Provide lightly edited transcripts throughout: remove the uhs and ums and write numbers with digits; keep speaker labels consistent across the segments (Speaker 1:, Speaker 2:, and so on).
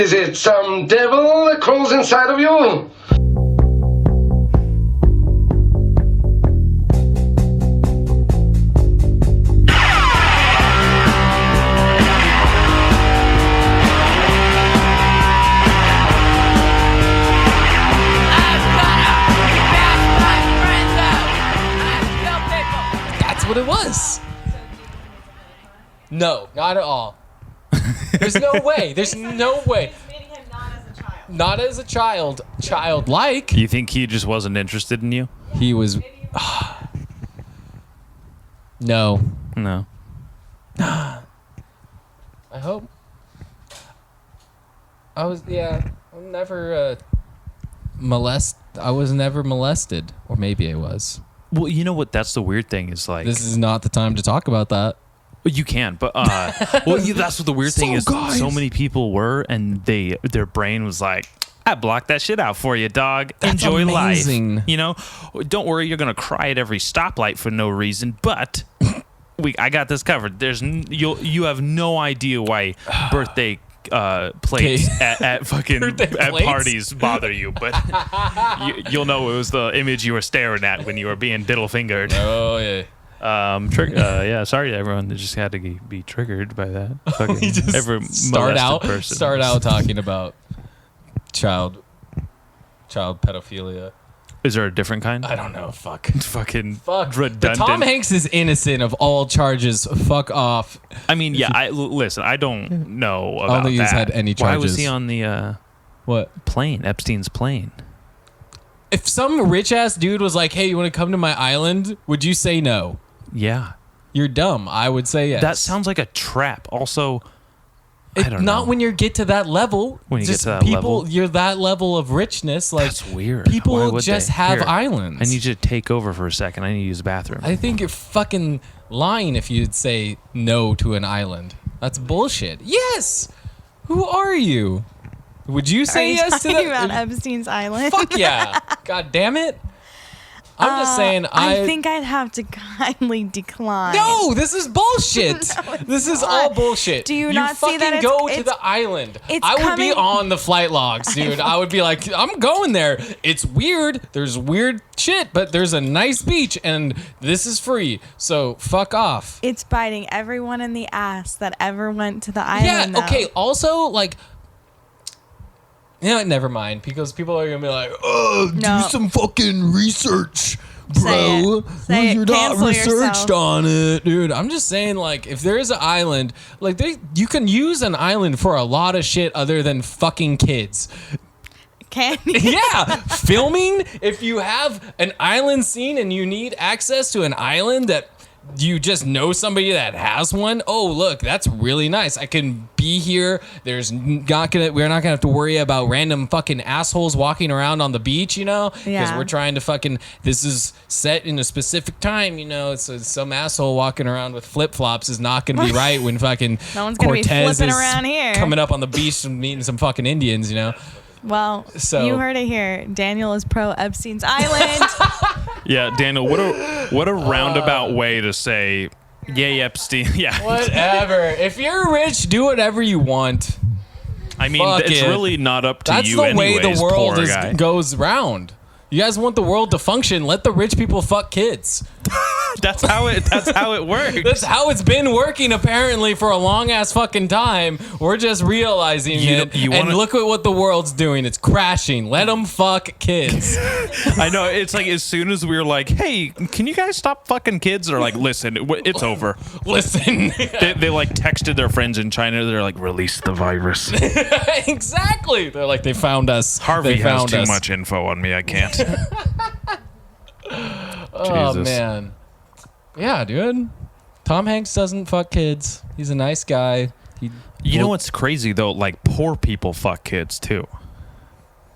Speaker 1: Is it some devil that crawls inside of you?
Speaker 2: What it was. No, not at all. There's no way. There's no way. Not as a child. Childlike.
Speaker 3: You think he just wasn't interested in you?
Speaker 2: He was. No.
Speaker 3: No.
Speaker 2: I hope. I was never I was never molested, or maybe I was.
Speaker 3: Well, you know what? That's the weird thing is like...
Speaker 2: This is not the time to talk about that.
Speaker 3: You can, but... that's what the weird thing is.
Speaker 2: Guys.
Speaker 3: So many people were, and their brain was like, I blocked that shit out for you, dog.
Speaker 2: That's
Speaker 3: Enjoy
Speaker 2: amazing.
Speaker 3: life. You know? Don't worry, you're going to cry at every stoplight for no reason, but... I got this covered. You have no idea why birthday plates at fucking at parties bother you, but you'll know it was the image you were staring at when you were being diddle fingered.
Speaker 2: Oh yeah.
Speaker 3: Sorry to everyone that just had to be triggered by that. Fucking every
Speaker 2: start
Speaker 3: person.
Speaker 2: out talking about child pedophilia.
Speaker 3: Is there a different kind?
Speaker 2: I don't know. Fuck.
Speaker 3: Fucking redundant.
Speaker 2: But Tom Hanks is innocent of all charges. Fuck off.
Speaker 3: I mean, yeah. Listen. I don't know about
Speaker 2: I don't think
Speaker 3: that.
Speaker 2: he's had any charges.
Speaker 3: Why was he on the
Speaker 2: what
Speaker 3: plane? Epstein's plane.
Speaker 2: If some rich ass dude was like, "Hey, you want to come to my island?" Would you say no?
Speaker 3: Yeah.
Speaker 2: You're dumb. I would say yes.
Speaker 3: That sounds like a trap. Also. I don't know.
Speaker 2: Not when you get to that level.
Speaker 3: When you get to that level,
Speaker 2: you're that level of richness. Like
Speaker 3: that's weird.
Speaker 2: People just have islands.
Speaker 3: I need you to take over for a second. I need to use the bathroom.
Speaker 2: I think you're fucking lying if you'd say no to an island. That's bullshit. Yes. Who are you? Would you say yes to that?
Speaker 4: About Epstein's island?
Speaker 2: Fuck yeah. God damn it. I'm just saying
Speaker 4: I think I'd have to kindly decline.
Speaker 2: No, this is bullshit. This is all bullshit.
Speaker 4: Do you not see that
Speaker 2: go to the island. I would be on the flight logs, dude. I would be like, I'm going there. It's weird. There's weird shit, but there's a nice beach and this is free. So fuck off.
Speaker 4: It's biting everyone in the ass that ever went to the island.
Speaker 2: Yeah, okay. Also, like, never mind, because people are gonna be like, do some fucking research, bro. You're not researched on it, dude. I'm just saying, like, if there is an island, like, you can use an island for a lot of shit other than fucking kids.
Speaker 4: Can you?
Speaker 2: Yeah, filming. If you have an island scene and you need access to an island that you just know somebody that has one. Oh, look, that's really nice. I can be here. We're not gonna have to worry about random fucking assholes walking around on the beach, because we're trying to this is set in a specific time, so some asshole walking around with flip-flops is not gonna be right when fucking
Speaker 4: no one's gonna
Speaker 2: Cortez
Speaker 4: be flipping
Speaker 2: is
Speaker 4: around here
Speaker 2: coming up on the beach and meeting some fucking Indians,
Speaker 4: Well, you heard it here. Daniel is pro Epstein's Island.
Speaker 3: Yeah, Daniel, what a roundabout way to say, yay, Epstein. Yeah.
Speaker 2: Whatever. If you're rich, do whatever you want.
Speaker 3: I mean, it's really not up to you anyways,
Speaker 2: That's the way the world
Speaker 3: goes
Speaker 2: round. You guys want the world to function, let the rich people fuck kids.
Speaker 3: That's how it works.
Speaker 2: That's how it's been working apparently for a long ass fucking time. We're just realizing it. And look at what the world's doing. It's crashing. Let them fuck kids.
Speaker 3: I know. It's like as soon as we were like, hey, can you guys stop fucking kids? They're like, listen, it's over.
Speaker 2: Listen.
Speaker 3: They like texted their friends in China. They're like, release the virus.
Speaker 2: Exactly. They're like, they found us.
Speaker 3: Harvey has too much info on me. I can't.
Speaker 2: Oh, man. Yeah, dude. Tom Hanks doesn't fuck kids. He's a nice guy.
Speaker 3: You know what's crazy, though? Like, poor people fuck kids, too.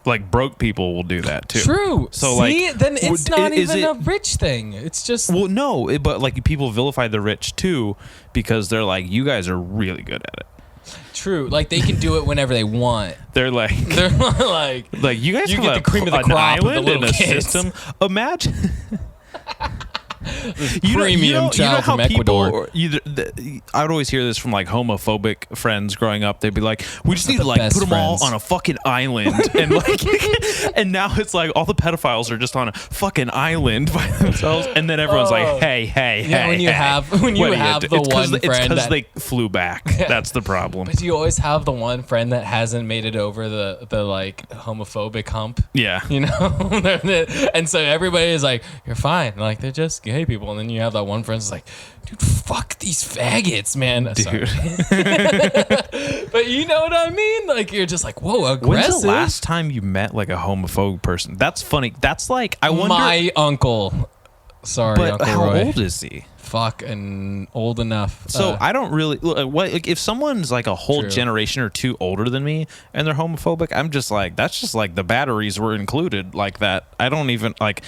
Speaker 3: Like, broke people will do that, too.
Speaker 2: True.
Speaker 3: So,
Speaker 2: then it's not even a rich thing. It's just...
Speaker 3: Well, no, but, like, people vilify the rich, too, because they're like, you guys are really good at it.
Speaker 2: True. Like, they can do it whenever they want.
Speaker 3: They're like,
Speaker 2: you guys
Speaker 3: you
Speaker 2: get the cream of the crop
Speaker 3: island
Speaker 2: of the little
Speaker 3: in a
Speaker 2: kids.
Speaker 3: system. Imagine
Speaker 2: Premium child from Ecuador.
Speaker 3: I would always hear this from like homophobic friends growing up. They'd be like, "We just need to like put them all on a fucking island," and like, and now it's like all the pedophiles are just on a fucking island by themselves, and then everyone's like, "Hey,
Speaker 2: when you have the one friend,
Speaker 3: it's because they flew back. That's the problem."
Speaker 2: But you always have the one friend that hasn't made it over the like homophobic hump.
Speaker 3: Yeah,
Speaker 2: you know, and so everybody is like, "You're fine," like they're just gay people, and then you have that one friend that's like, "Dude, fuck these faggots, man."
Speaker 3: Dude.
Speaker 2: But you know what I mean? Like you're just like, whoa, aggressive.
Speaker 3: When's the last time you met like a homophobic person? That's funny. That's like, I wonder.
Speaker 2: My uncle. Sorry,
Speaker 3: but
Speaker 2: Uncle
Speaker 3: how
Speaker 2: Roy.
Speaker 3: old is he?
Speaker 2: Fucking old enough.
Speaker 3: So I don't really like if someone's like a whole generation or two older than me and they're homophobic. I'm just like, that's just like the batteries were included like that. I don't even like.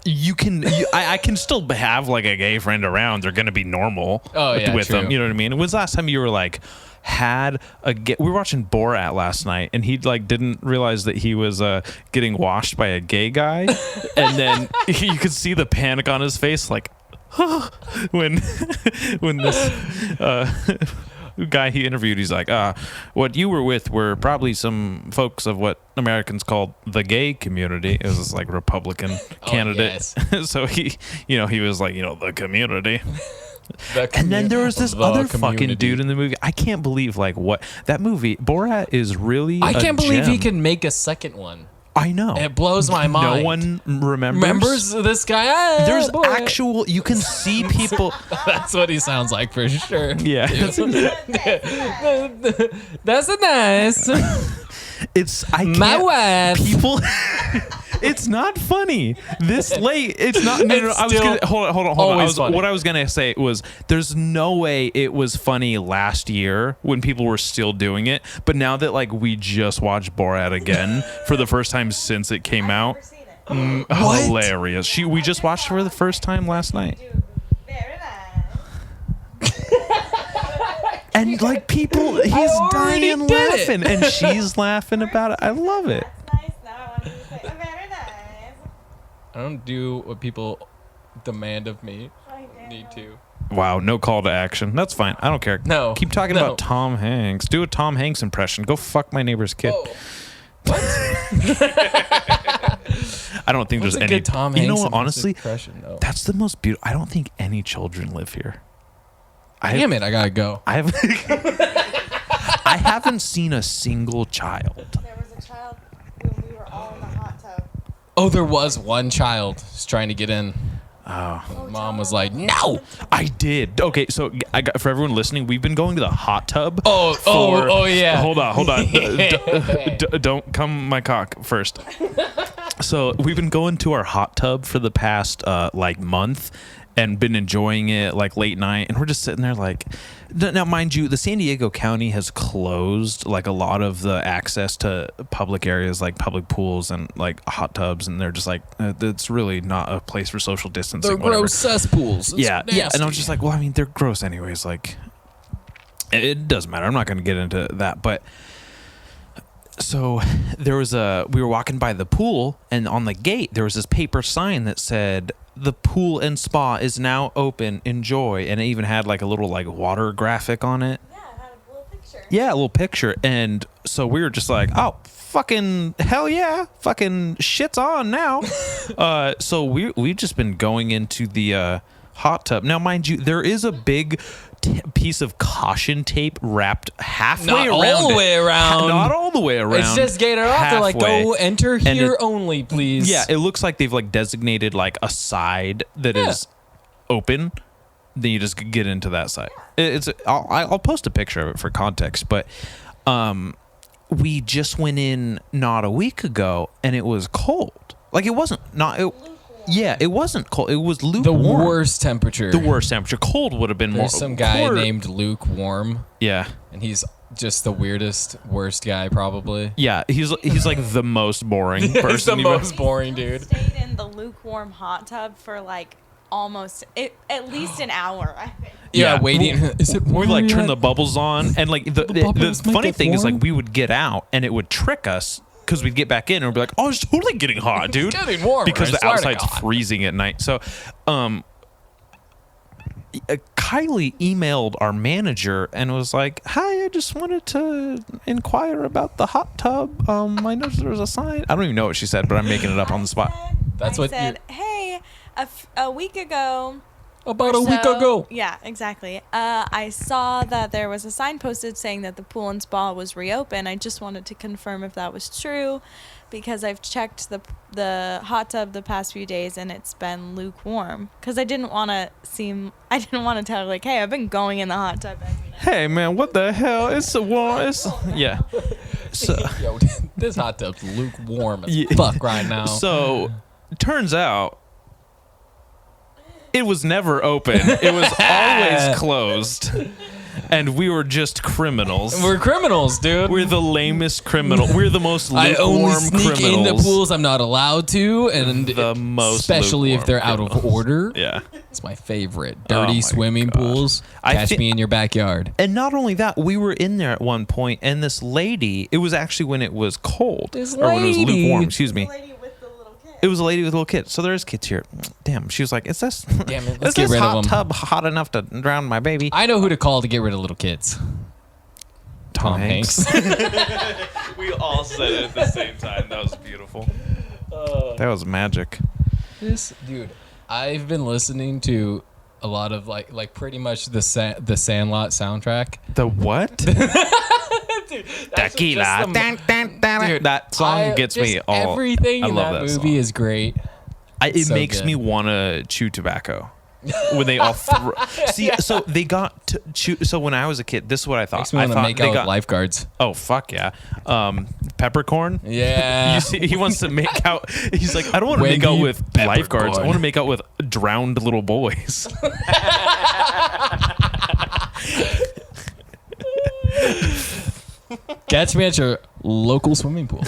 Speaker 3: I can still have like a gay friend around. They're gonna be normal with them. You know what I mean? When's the last time you were like we were watching Borat last night, and he like didn't realize that he was getting washed by a gay guy, and then you could see the panic on his face, like when this guy he interviewed, he's like, what you were with were probably some folks of what Americans called the gay community. It was this like Republican candidate. Yes. So he was like, the community. And then there was this other fucking dude in the movie. I can't believe like what that movie Borat is really.
Speaker 2: I can't believe he can make a second one.
Speaker 3: I know.
Speaker 2: It blows my mind.
Speaker 3: No one remembers
Speaker 2: this guy.
Speaker 3: There's actual. You can see people.
Speaker 2: That's what he sounds like for sure.
Speaker 3: Yeah.
Speaker 2: That's a nice. My wife.
Speaker 3: People. It's not funny this late. It's not. No. I was gonna, hold on. What I was gonna say was, there's no way it was funny last year when people were still doing it. But now that like we just watched Borat again for the first time since it came out, hilarious. We just watched it for the first time last night. And like people, he's dying laughing, and she's laughing about it. I love it.
Speaker 2: I don't do what people demand of me. Need to.
Speaker 3: Wow, no call to action. That's fine. I don't care.
Speaker 2: No.
Speaker 3: Keep talking about Tom Hanks. Do a Tom Hanks impression. Go fuck my neighbor's kid.
Speaker 2: Whoa. What?
Speaker 3: I don't think there's any
Speaker 2: Tom Hanks.
Speaker 3: You know what? Honestly,
Speaker 2: no.
Speaker 3: that's the most beautiful. I don't think any children live here.
Speaker 2: Damn it! I gotta go.
Speaker 3: I haven't seen a single child.
Speaker 4: There was a child when we were all in the hot tub.
Speaker 2: Oh, there was one child who's trying to get in.
Speaker 3: Oh.
Speaker 2: Mom was like, "No."
Speaker 3: I did. Okay, so for everyone listening, we've been going to the hot tub.
Speaker 2: Oh yeah.
Speaker 3: Hold on. Don't come my cock first. So we've been going to our hot tub for the past like month, and been enjoying it like late night, and we're just sitting there like. Now, mind you, the San Diego County has closed like a lot of the access to public areas, like public pools and like hot tubs, and they're just like, it's really not a place for social distancing.
Speaker 2: They're gross cesspools.
Speaker 3: Yeah. And I was just like, well, I mean, they're gross anyways. Like, it doesn't matter. I'm not going to get into that, but. So we were walking by the pool, and on the gate there was this paper sign that said the pool and spa is now open, enjoy, and it even had like a little like water graphic on it.
Speaker 4: Yeah, it had a little picture.
Speaker 3: Yeah, a little picture. And so we were just like, oh, fucking hell yeah, fucking shit's on now. So we've just been going into the hot tub. Now, mind you, there is a big piece of caution tape wrapped halfway around.
Speaker 2: Not all the way around.
Speaker 3: Not all the way around.
Speaker 2: It's just gated off. They're like, go enter here only, please.
Speaker 3: Yeah, it looks like they've like designated like a side that is open. Then you just get into that side. I'll post a picture of it for context, but we just went in not a week ago, and it was cold. Like it wasn't it wasn't cold. It was lukewarm.
Speaker 2: The worst temperature.
Speaker 3: Cold would have been more.
Speaker 2: There's some guy named Lukewarm.
Speaker 3: Yeah.
Speaker 2: And he's just the worst guy probably.
Speaker 3: Yeah, he's like the most boring person.
Speaker 2: He's the most boring dude.
Speaker 4: Stayed in the lukewarm hot tub for like almost at least an hour, I think.
Speaker 2: Yeah, waiting. Is it
Speaker 3: we like turn the bubbles on, and like the funny thing is like we would get out and it would trick us. Because we'd get back in and we'd be like, oh, it's totally getting hot, dude.
Speaker 2: It's getting warmer.
Speaker 3: Because the outside's freezing at night. So Kylie emailed our manager and was like, "Hi, I just wanted to inquire about the hot tub. I noticed there was a sign." I don't even know what she said, but I'm making it up on the spot.
Speaker 2: That's
Speaker 4: I
Speaker 2: what
Speaker 4: said, hey, a week ago.
Speaker 2: About a week ago.
Speaker 4: Yeah, exactly. I saw that there was a sign posted saying that the pool and spa was reopened. I just wanted to confirm if that was true, because I've checked the hot tub the past few days and it's been lukewarm. Because I didn't want to tell her, like, hey, I've been going in the hot tub every night.
Speaker 3: Hey man, what the hell? It's so warm. Yeah. So
Speaker 2: Yo, this hot tub's lukewarm as
Speaker 3: Yeah.
Speaker 2: fuck right now.
Speaker 3: So, turns out it was never open. It was always closed. And we were just criminals.
Speaker 2: We're criminals, dude.
Speaker 3: We're the lamest criminal. We're the most
Speaker 2: I only
Speaker 3: lukewarm
Speaker 2: sneak
Speaker 3: criminals.
Speaker 2: into pools I'm not allowed to, and
Speaker 3: The most
Speaker 2: especially if
Speaker 3: lukewarm
Speaker 2: they're out of
Speaker 3: criminals.
Speaker 2: order.
Speaker 3: Yeah.
Speaker 2: It's my favorite.
Speaker 3: Oh
Speaker 2: Dirty
Speaker 3: my
Speaker 2: swimming
Speaker 3: God.
Speaker 2: pools.
Speaker 3: I
Speaker 2: Catch
Speaker 3: thi-
Speaker 2: me in your backyard.
Speaker 3: And not only that, we were in there at one point, and this lady, it was actually when it was cold.
Speaker 2: This
Speaker 3: or when it was
Speaker 2: lady.
Speaker 3: lukewarm, excuse me.
Speaker 4: The lady with the little kid.
Speaker 3: It was a lady with little kids. So there's kids here. Damn. She was like, is this,
Speaker 2: Damn it, let's
Speaker 3: is
Speaker 2: get
Speaker 3: this
Speaker 2: rid of
Speaker 3: hot
Speaker 2: them.
Speaker 3: tub hot enough to drown my baby?
Speaker 2: I know who to call to get rid of little kids. Tom Hanks.
Speaker 3: We all said it at the same time. That was beautiful. That was magic.
Speaker 2: This dude, I've been listening to a lot of like pretty much the Sandlot soundtrack.
Speaker 3: The what? Tequila.
Speaker 2: Dude,
Speaker 3: That song gets me
Speaker 2: just
Speaker 3: all.
Speaker 2: Everything
Speaker 3: I
Speaker 2: in
Speaker 3: love
Speaker 2: that
Speaker 3: that
Speaker 2: movie
Speaker 3: song.
Speaker 2: is great.
Speaker 3: It
Speaker 2: so
Speaker 3: makes
Speaker 2: good.
Speaker 3: me want to chew tobacco. When they all see, so they got to chew. So when I was a kid, this is what I thought.
Speaker 2: Makes me
Speaker 3: I
Speaker 2: want to
Speaker 3: thought
Speaker 2: make
Speaker 3: they
Speaker 2: out
Speaker 3: got.
Speaker 2: with lifeguards.
Speaker 3: Oh fuck yeah, peppercorn.
Speaker 2: Yeah.
Speaker 3: You see, he wants to make out. He's like, I don't want to make out
Speaker 2: Wendy
Speaker 3: with lifeguards. I
Speaker 2: Peppercorn.
Speaker 3: want to make out with drowned little boys.
Speaker 2: Catch me at your local swimming pool.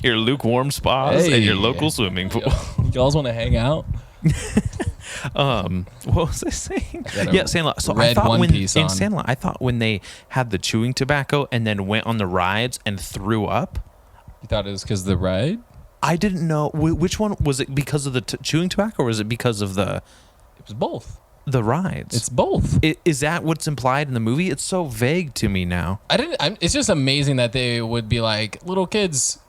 Speaker 3: Your lukewarm spas and your
Speaker 2: Hey.
Speaker 3: local swimming pool.
Speaker 2: You guys want to hang out?
Speaker 3: What was I saying?
Speaker 2: got a
Speaker 3: Yeah, Sandlot. So I
Speaker 2: red
Speaker 3: thought
Speaker 2: One
Speaker 3: when
Speaker 2: Piece
Speaker 3: in
Speaker 2: on.
Speaker 3: Sandlot, I thought when they had the chewing tobacco and then went on the rides and threw up.
Speaker 2: You thought it was because of the ride?
Speaker 3: I didn't know which one was it, because of the chewing tobacco or was it because of the
Speaker 2: It was both.
Speaker 3: rides?
Speaker 2: It's both.
Speaker 3: Is that what's implied in the movie? It's so vague to me now.
Speaker 2: It's just amazing that they would be like little kids.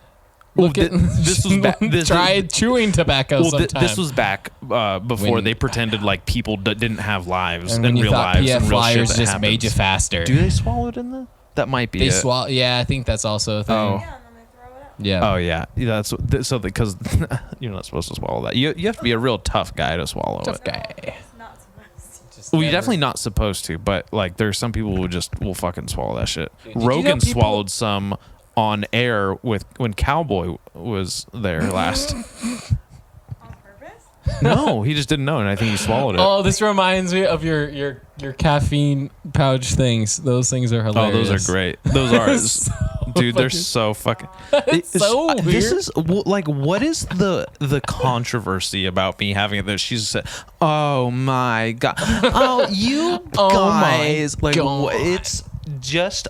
Speaker 3: Well,
Speaker 2: Look at
Speaker 3: this was
Speaker 2: try chewing tobacco
Speaker 3: Well,
Speaker 2: sometime.
Speaker 3: this was back before
Speaker 2: When-
Speaker 3: they pretended like people didn't have lives
Speaker 2: and
Speaker 3: and
Speaker 2: when you
Speaker 3: real
Speaker 2: thought
Speaker 3: lives
Speaker 2: PF
Speaker 3: and real shit
Speaker 2: flyers
Speaker 3: that
Speaker 2: just made you
Speaker 3: happens.
Speaker 2: faster.
Speaker 3: Do they swallow it in the? That might be
Speaker 2: They
Speaker 3: it.
Speaker 2: swallow. Yeah, I think that's also a thing.
Speaker 3: Oh.
Speaker 4: Yeah, and then they throw it out.
Speaker 2: Yeah.
Speaker 3: Oh yeah, that's so because you're not supposed to swallow that. You have to be a real tough guy to swallow
Speaker 2: Tough
Speaker 3: it.
Speaker 2: guy.
Speaker 4: It's not supposed to.
Speaker 2: Just
Speaker 3: Well, you're
Speaker 2: never-
Speaker 3: definitely not supposed to, but like there's some people who just will fucking swallow that shit.
Speaker 2: Dude, did you know
Speaker 3: Rogan
Speaker 2: people-
Speaker 3: swallowed some on air when Cowboy was there last.
Speaker 4: On purpose?
Speaker 3: No, he just didn't know, and I think he swallowed it.
Speaker 2: Oh, this reminds me of your caffeine pouch things. Those things are
Speaker 3: Oh,
Speaker 2: hilarious.
Speaker 3: those are great. Those are,
Speaker 2: So
Speaker 3: dude. They're
Speaker 2: fucking-
Speaker 3: so fucking.
Speaker 2: It's so
Speaker 3: This
Speaker 2: weird.
Speaker 3: is like, what is the controversy about me having this? She's said, "Oh my god, oh you
Speaker 2: Oh my
Speaker 3: guys, like
Speaker 2: God.
Speaker 3: it's just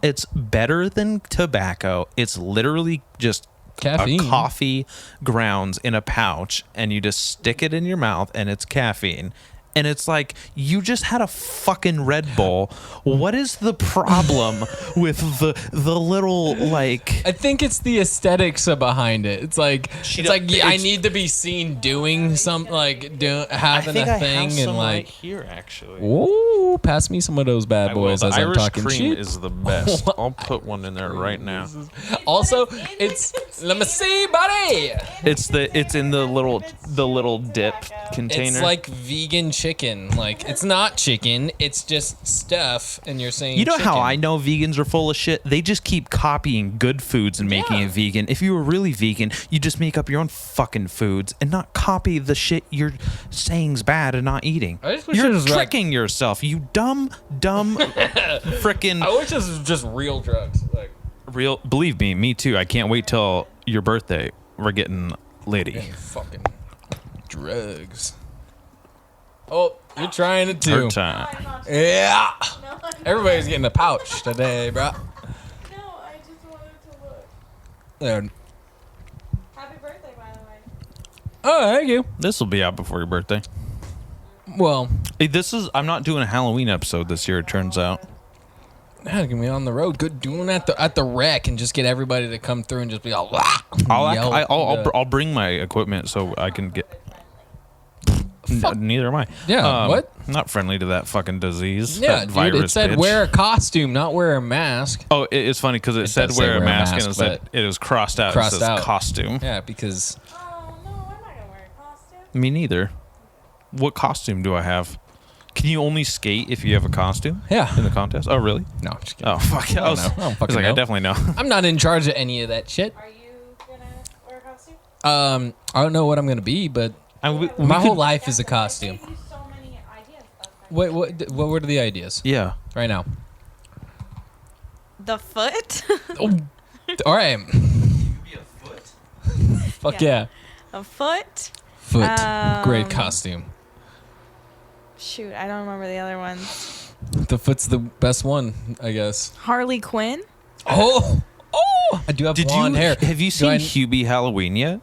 Speaker 3: it's better than tobacco. It's literally just."
Speaker 2: Caffeine.
Speaker 3: A coffee grounds in a pouch, and you just stick it in your mouth, and it's caffeine. And it's like, you just had a fucking Red Bull. What is the problem with the little, like...
Speaker 2: I think it's the aesthetics behind it. It's like yeah, I
Speaker 3: it's-
Speaker 2: need to be seen doing something, like having
Speaker 3: I think
Speaker 2: a
Speaker 3: I
Speaker 2: thing,
Speaker 3: have
Speaker 2: and
Speaker 3: some
Speaker 2: like,
Speaker 3: right here, actually.
Speaker 2: whoa, pass me some of those bad
Speaker 3: I will.
Speaker 2: boys
Speaker 3: The
Speaker 2: as I'm
Speaker 3: Irish
Speaker 2: talking
Speaker 3: cream
Speaker 2: shit.
Speaker 3: is the best. I'll put one in there right now.
Speaker 2: Also, it's let me see, buddy.
Speaker 3: It's in the little dip container.
Speaker 2: It's like vegan chicken. Like it's not chicken. It's just stuff, and you're saying
Speaker 3: You know how
Speaker 2: chicken.
Speaker 3: I know vegans are full of shit? They just keep copying good foods and making it vegan. If you were really vegan, you just make up your own fucking foods and not copy the shit you're saying's bad and not eating.
Speaker 2: I just wish it
Speaker 3: You're
Speaker 2: was like-
Speaker 3: tricking yourself, you dumb frickin'
Speaker 2: I wish this was just real drugs. Like
Speaker 3: real. Believe me too. I can't wait till your birthday. We're getting litty.
Speaker 2: fucking drugs. Oh, you're trying it
Speaker 3: Her
Speaker 2: too.
Speaker 3: time.
Speaker 4: I'm not.
Speaker 2: Yeah.
Speaker 4: No, I'm not.
Speaker 2: Everybody's getting a pouch today, bro.
Speaker 4: No, I just wanted to look.
Speaker 2: There.
Speaker 4: Happy birthday, by the way.
Speaker 2: Oh, thank you.
Speaker 3: This will be out before your birthday.
Speaker 2: Well,
Speaker 3: Hey, I'm not doing a Halloween episode this year. It turns out.
Speaker 2: yeah, gonna be on the road. Good doing at the rec and just get everybody to come through and just be all. "Wah!"
Speaker 3: I'll bring my equipment so I can get. Neither am I.
Speaker 2: Yeah, what?
Speaker 3: Not friendly to that fucking disease.
Speaker 2: Yeah,
Speaker 3: that
Speaker 2: dude.
Speaker 3: virus,
Speaker 2: It said
Speaker 3: bitch.
Speaker 2: wear a costume, not wear a mask.
Speaker 3: Oh, it's funny because it said
Speaker 2: does say
Speaker 3: wear a
Speaker 2: wear a
Speaker 3: mask,
Speaker 2: mask,
Speaker 3: and it said
Speaker 2: but-
Speaker 3: it was crossed out.
Speaker 2: Crossed
Speaker 3: it says
Speaker 2: out.
Speaker 3: costume.
Speaker 2: Yeah, because
Speaker 4: Oh no, I'm not gonna wear a costume.
Speaker 3: Me neither. What costume do I have? Can you only skate if you have a costume?
Speaker 2: Yeah.
Speaker 3: In the contest? Oh, really?
Speaker 2: no, I'm just kidding.
Speaker 3: Oh, fuck. I was,
Speaker 2: know. I don't
Speaker 3: I was
Speaker 2: fucking
Speaker 3: like, I
Speaker 2: know.
Speaker 3: definitely know.
Speaker 2: I'm not in charge of any of that shit.
Speaker 4: Are you gonna wear a costume?
Speaker 2: I don't know what I'm gonna be, but
Speaker 3: we
Speaker 2: my whole
Speaker 3: could-
Speaker 2: life is a costume.
Speaker 4: I gave you so many ideas last time.
Speaker 2: What were the ideas
Speaker 3: Yeah.
Speaker 2: right now?
Speaker 4: The foot.
Speaker 2: All right. Fuck yeah.
Speaker 4: A foot.
Speaker 2: Foot. Great
Speaker 4: Um,
Speaker 2: costume.
Speaker 4: Shoot, I don't remember the other ones.
Speaker 2: The foot's the best one, I guess.
Speaker 4: Harley Quinn.
Speaker 2: Oh, I do have
Speaker 3: Did
Speaker 2: blonde
Speaker 3: you
Speaker 2: hair.
Speaker 3: have you
Speaker 2: Do
Speaker 3: seen
Speaker 2: I-
Speaker 3: Hubie Halloween yet?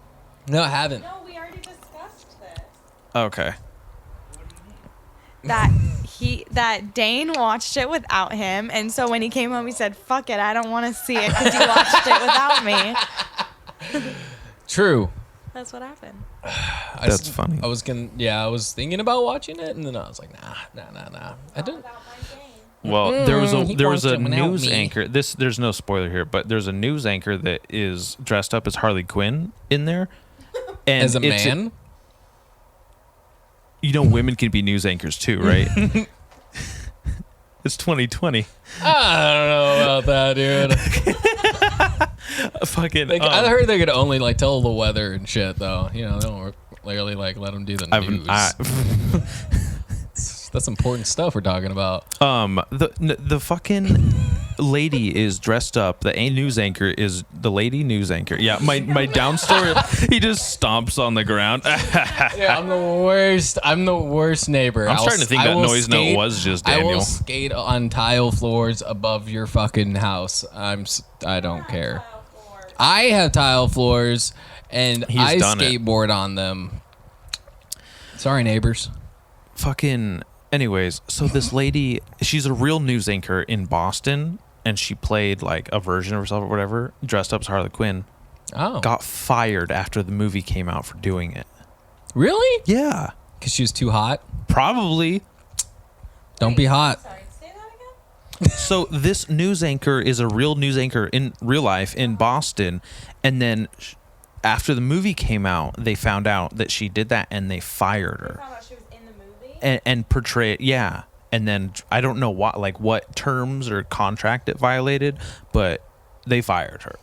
Speaker 2: No, I haven't.
Speaker 4: No, we already discussed this.
Speaker 3: Okay.
Speaker 4: That Dane watched it without him, and so when he came home, he said, "Fuck it, I don't want to see it because you watched it without me."
Speaker 2: True.
Speaker 4: That's what happened.
Speaker 3: That's funny.
Speaker 2: I was thinking about watching it, and then I was like, nah. I didn't.
Speaker 4: Without my Dane.
Speaker 3: Well, there was
Speaker 2: watched
Speaker 3: a
Speaker 2: it without
Speaker 3: news
Speaker 2: me.
Speaker 3: anchor. There's no spoiler here, but there's a news anchor that is dressed up as Harley Quinn in there. And
Speaker 2: As a
Speaker 3: it's
Speaker 2: man.
Speaker 3: You know, women can be news anchors too, right? It's 2020.
Speaker 2: I don't know about that, dude.
Speaker 3: Fucking.
Speaker 2: I heard they could only like tell the weather and shit, though. You know, they don't really like let them do the news. That's important stuff we're talking about.
Speaker 3: The fucking lady is dressed up. The news anchor is the lady news anchor. Yeah, my down story. He just stomps on the ground.
Speaker 2: Yeah, I'm the worst. I'm the worst neighbor.
Speaker 3: I'm starting to think that noise note was just
Speaker 2: I
Speaker 3: Daniel.
Speaker 2: will skate on tile floors above your fucking house. I don't care. I have tile floors, and
Speaker 3: He's
Speaker 2: I
Speaker 3: done it.
Speaker 2: skateboard on them. Sorry, neighbors.
Speaker 3: Fucking. Anyways, so this lady, she's a real news anchor in Boston, and she played like a version of herself or whatever, dressed up as Harley Quinn.
Speaker 2: Oh,
Speaker 3: Got fired after the movie came out for doing it.
Speaker 2: really?
Speaker 3: Yeah,
Speaker 2: Because she was too hot.
Speaker 3: probably.
Speaker 2: Don't be hot.
Speaker 4: Sorry, say that again.
Speaker 3: So this news anchor is a real news anchor in real life in Boston, and then after the movie came out, they found out that she did that, and they fired her.
Speaker 4: Found out she was in the movie.
Speaker 3: And portray, yeah. And then I don't know what terms or contract it violated, but they fired her.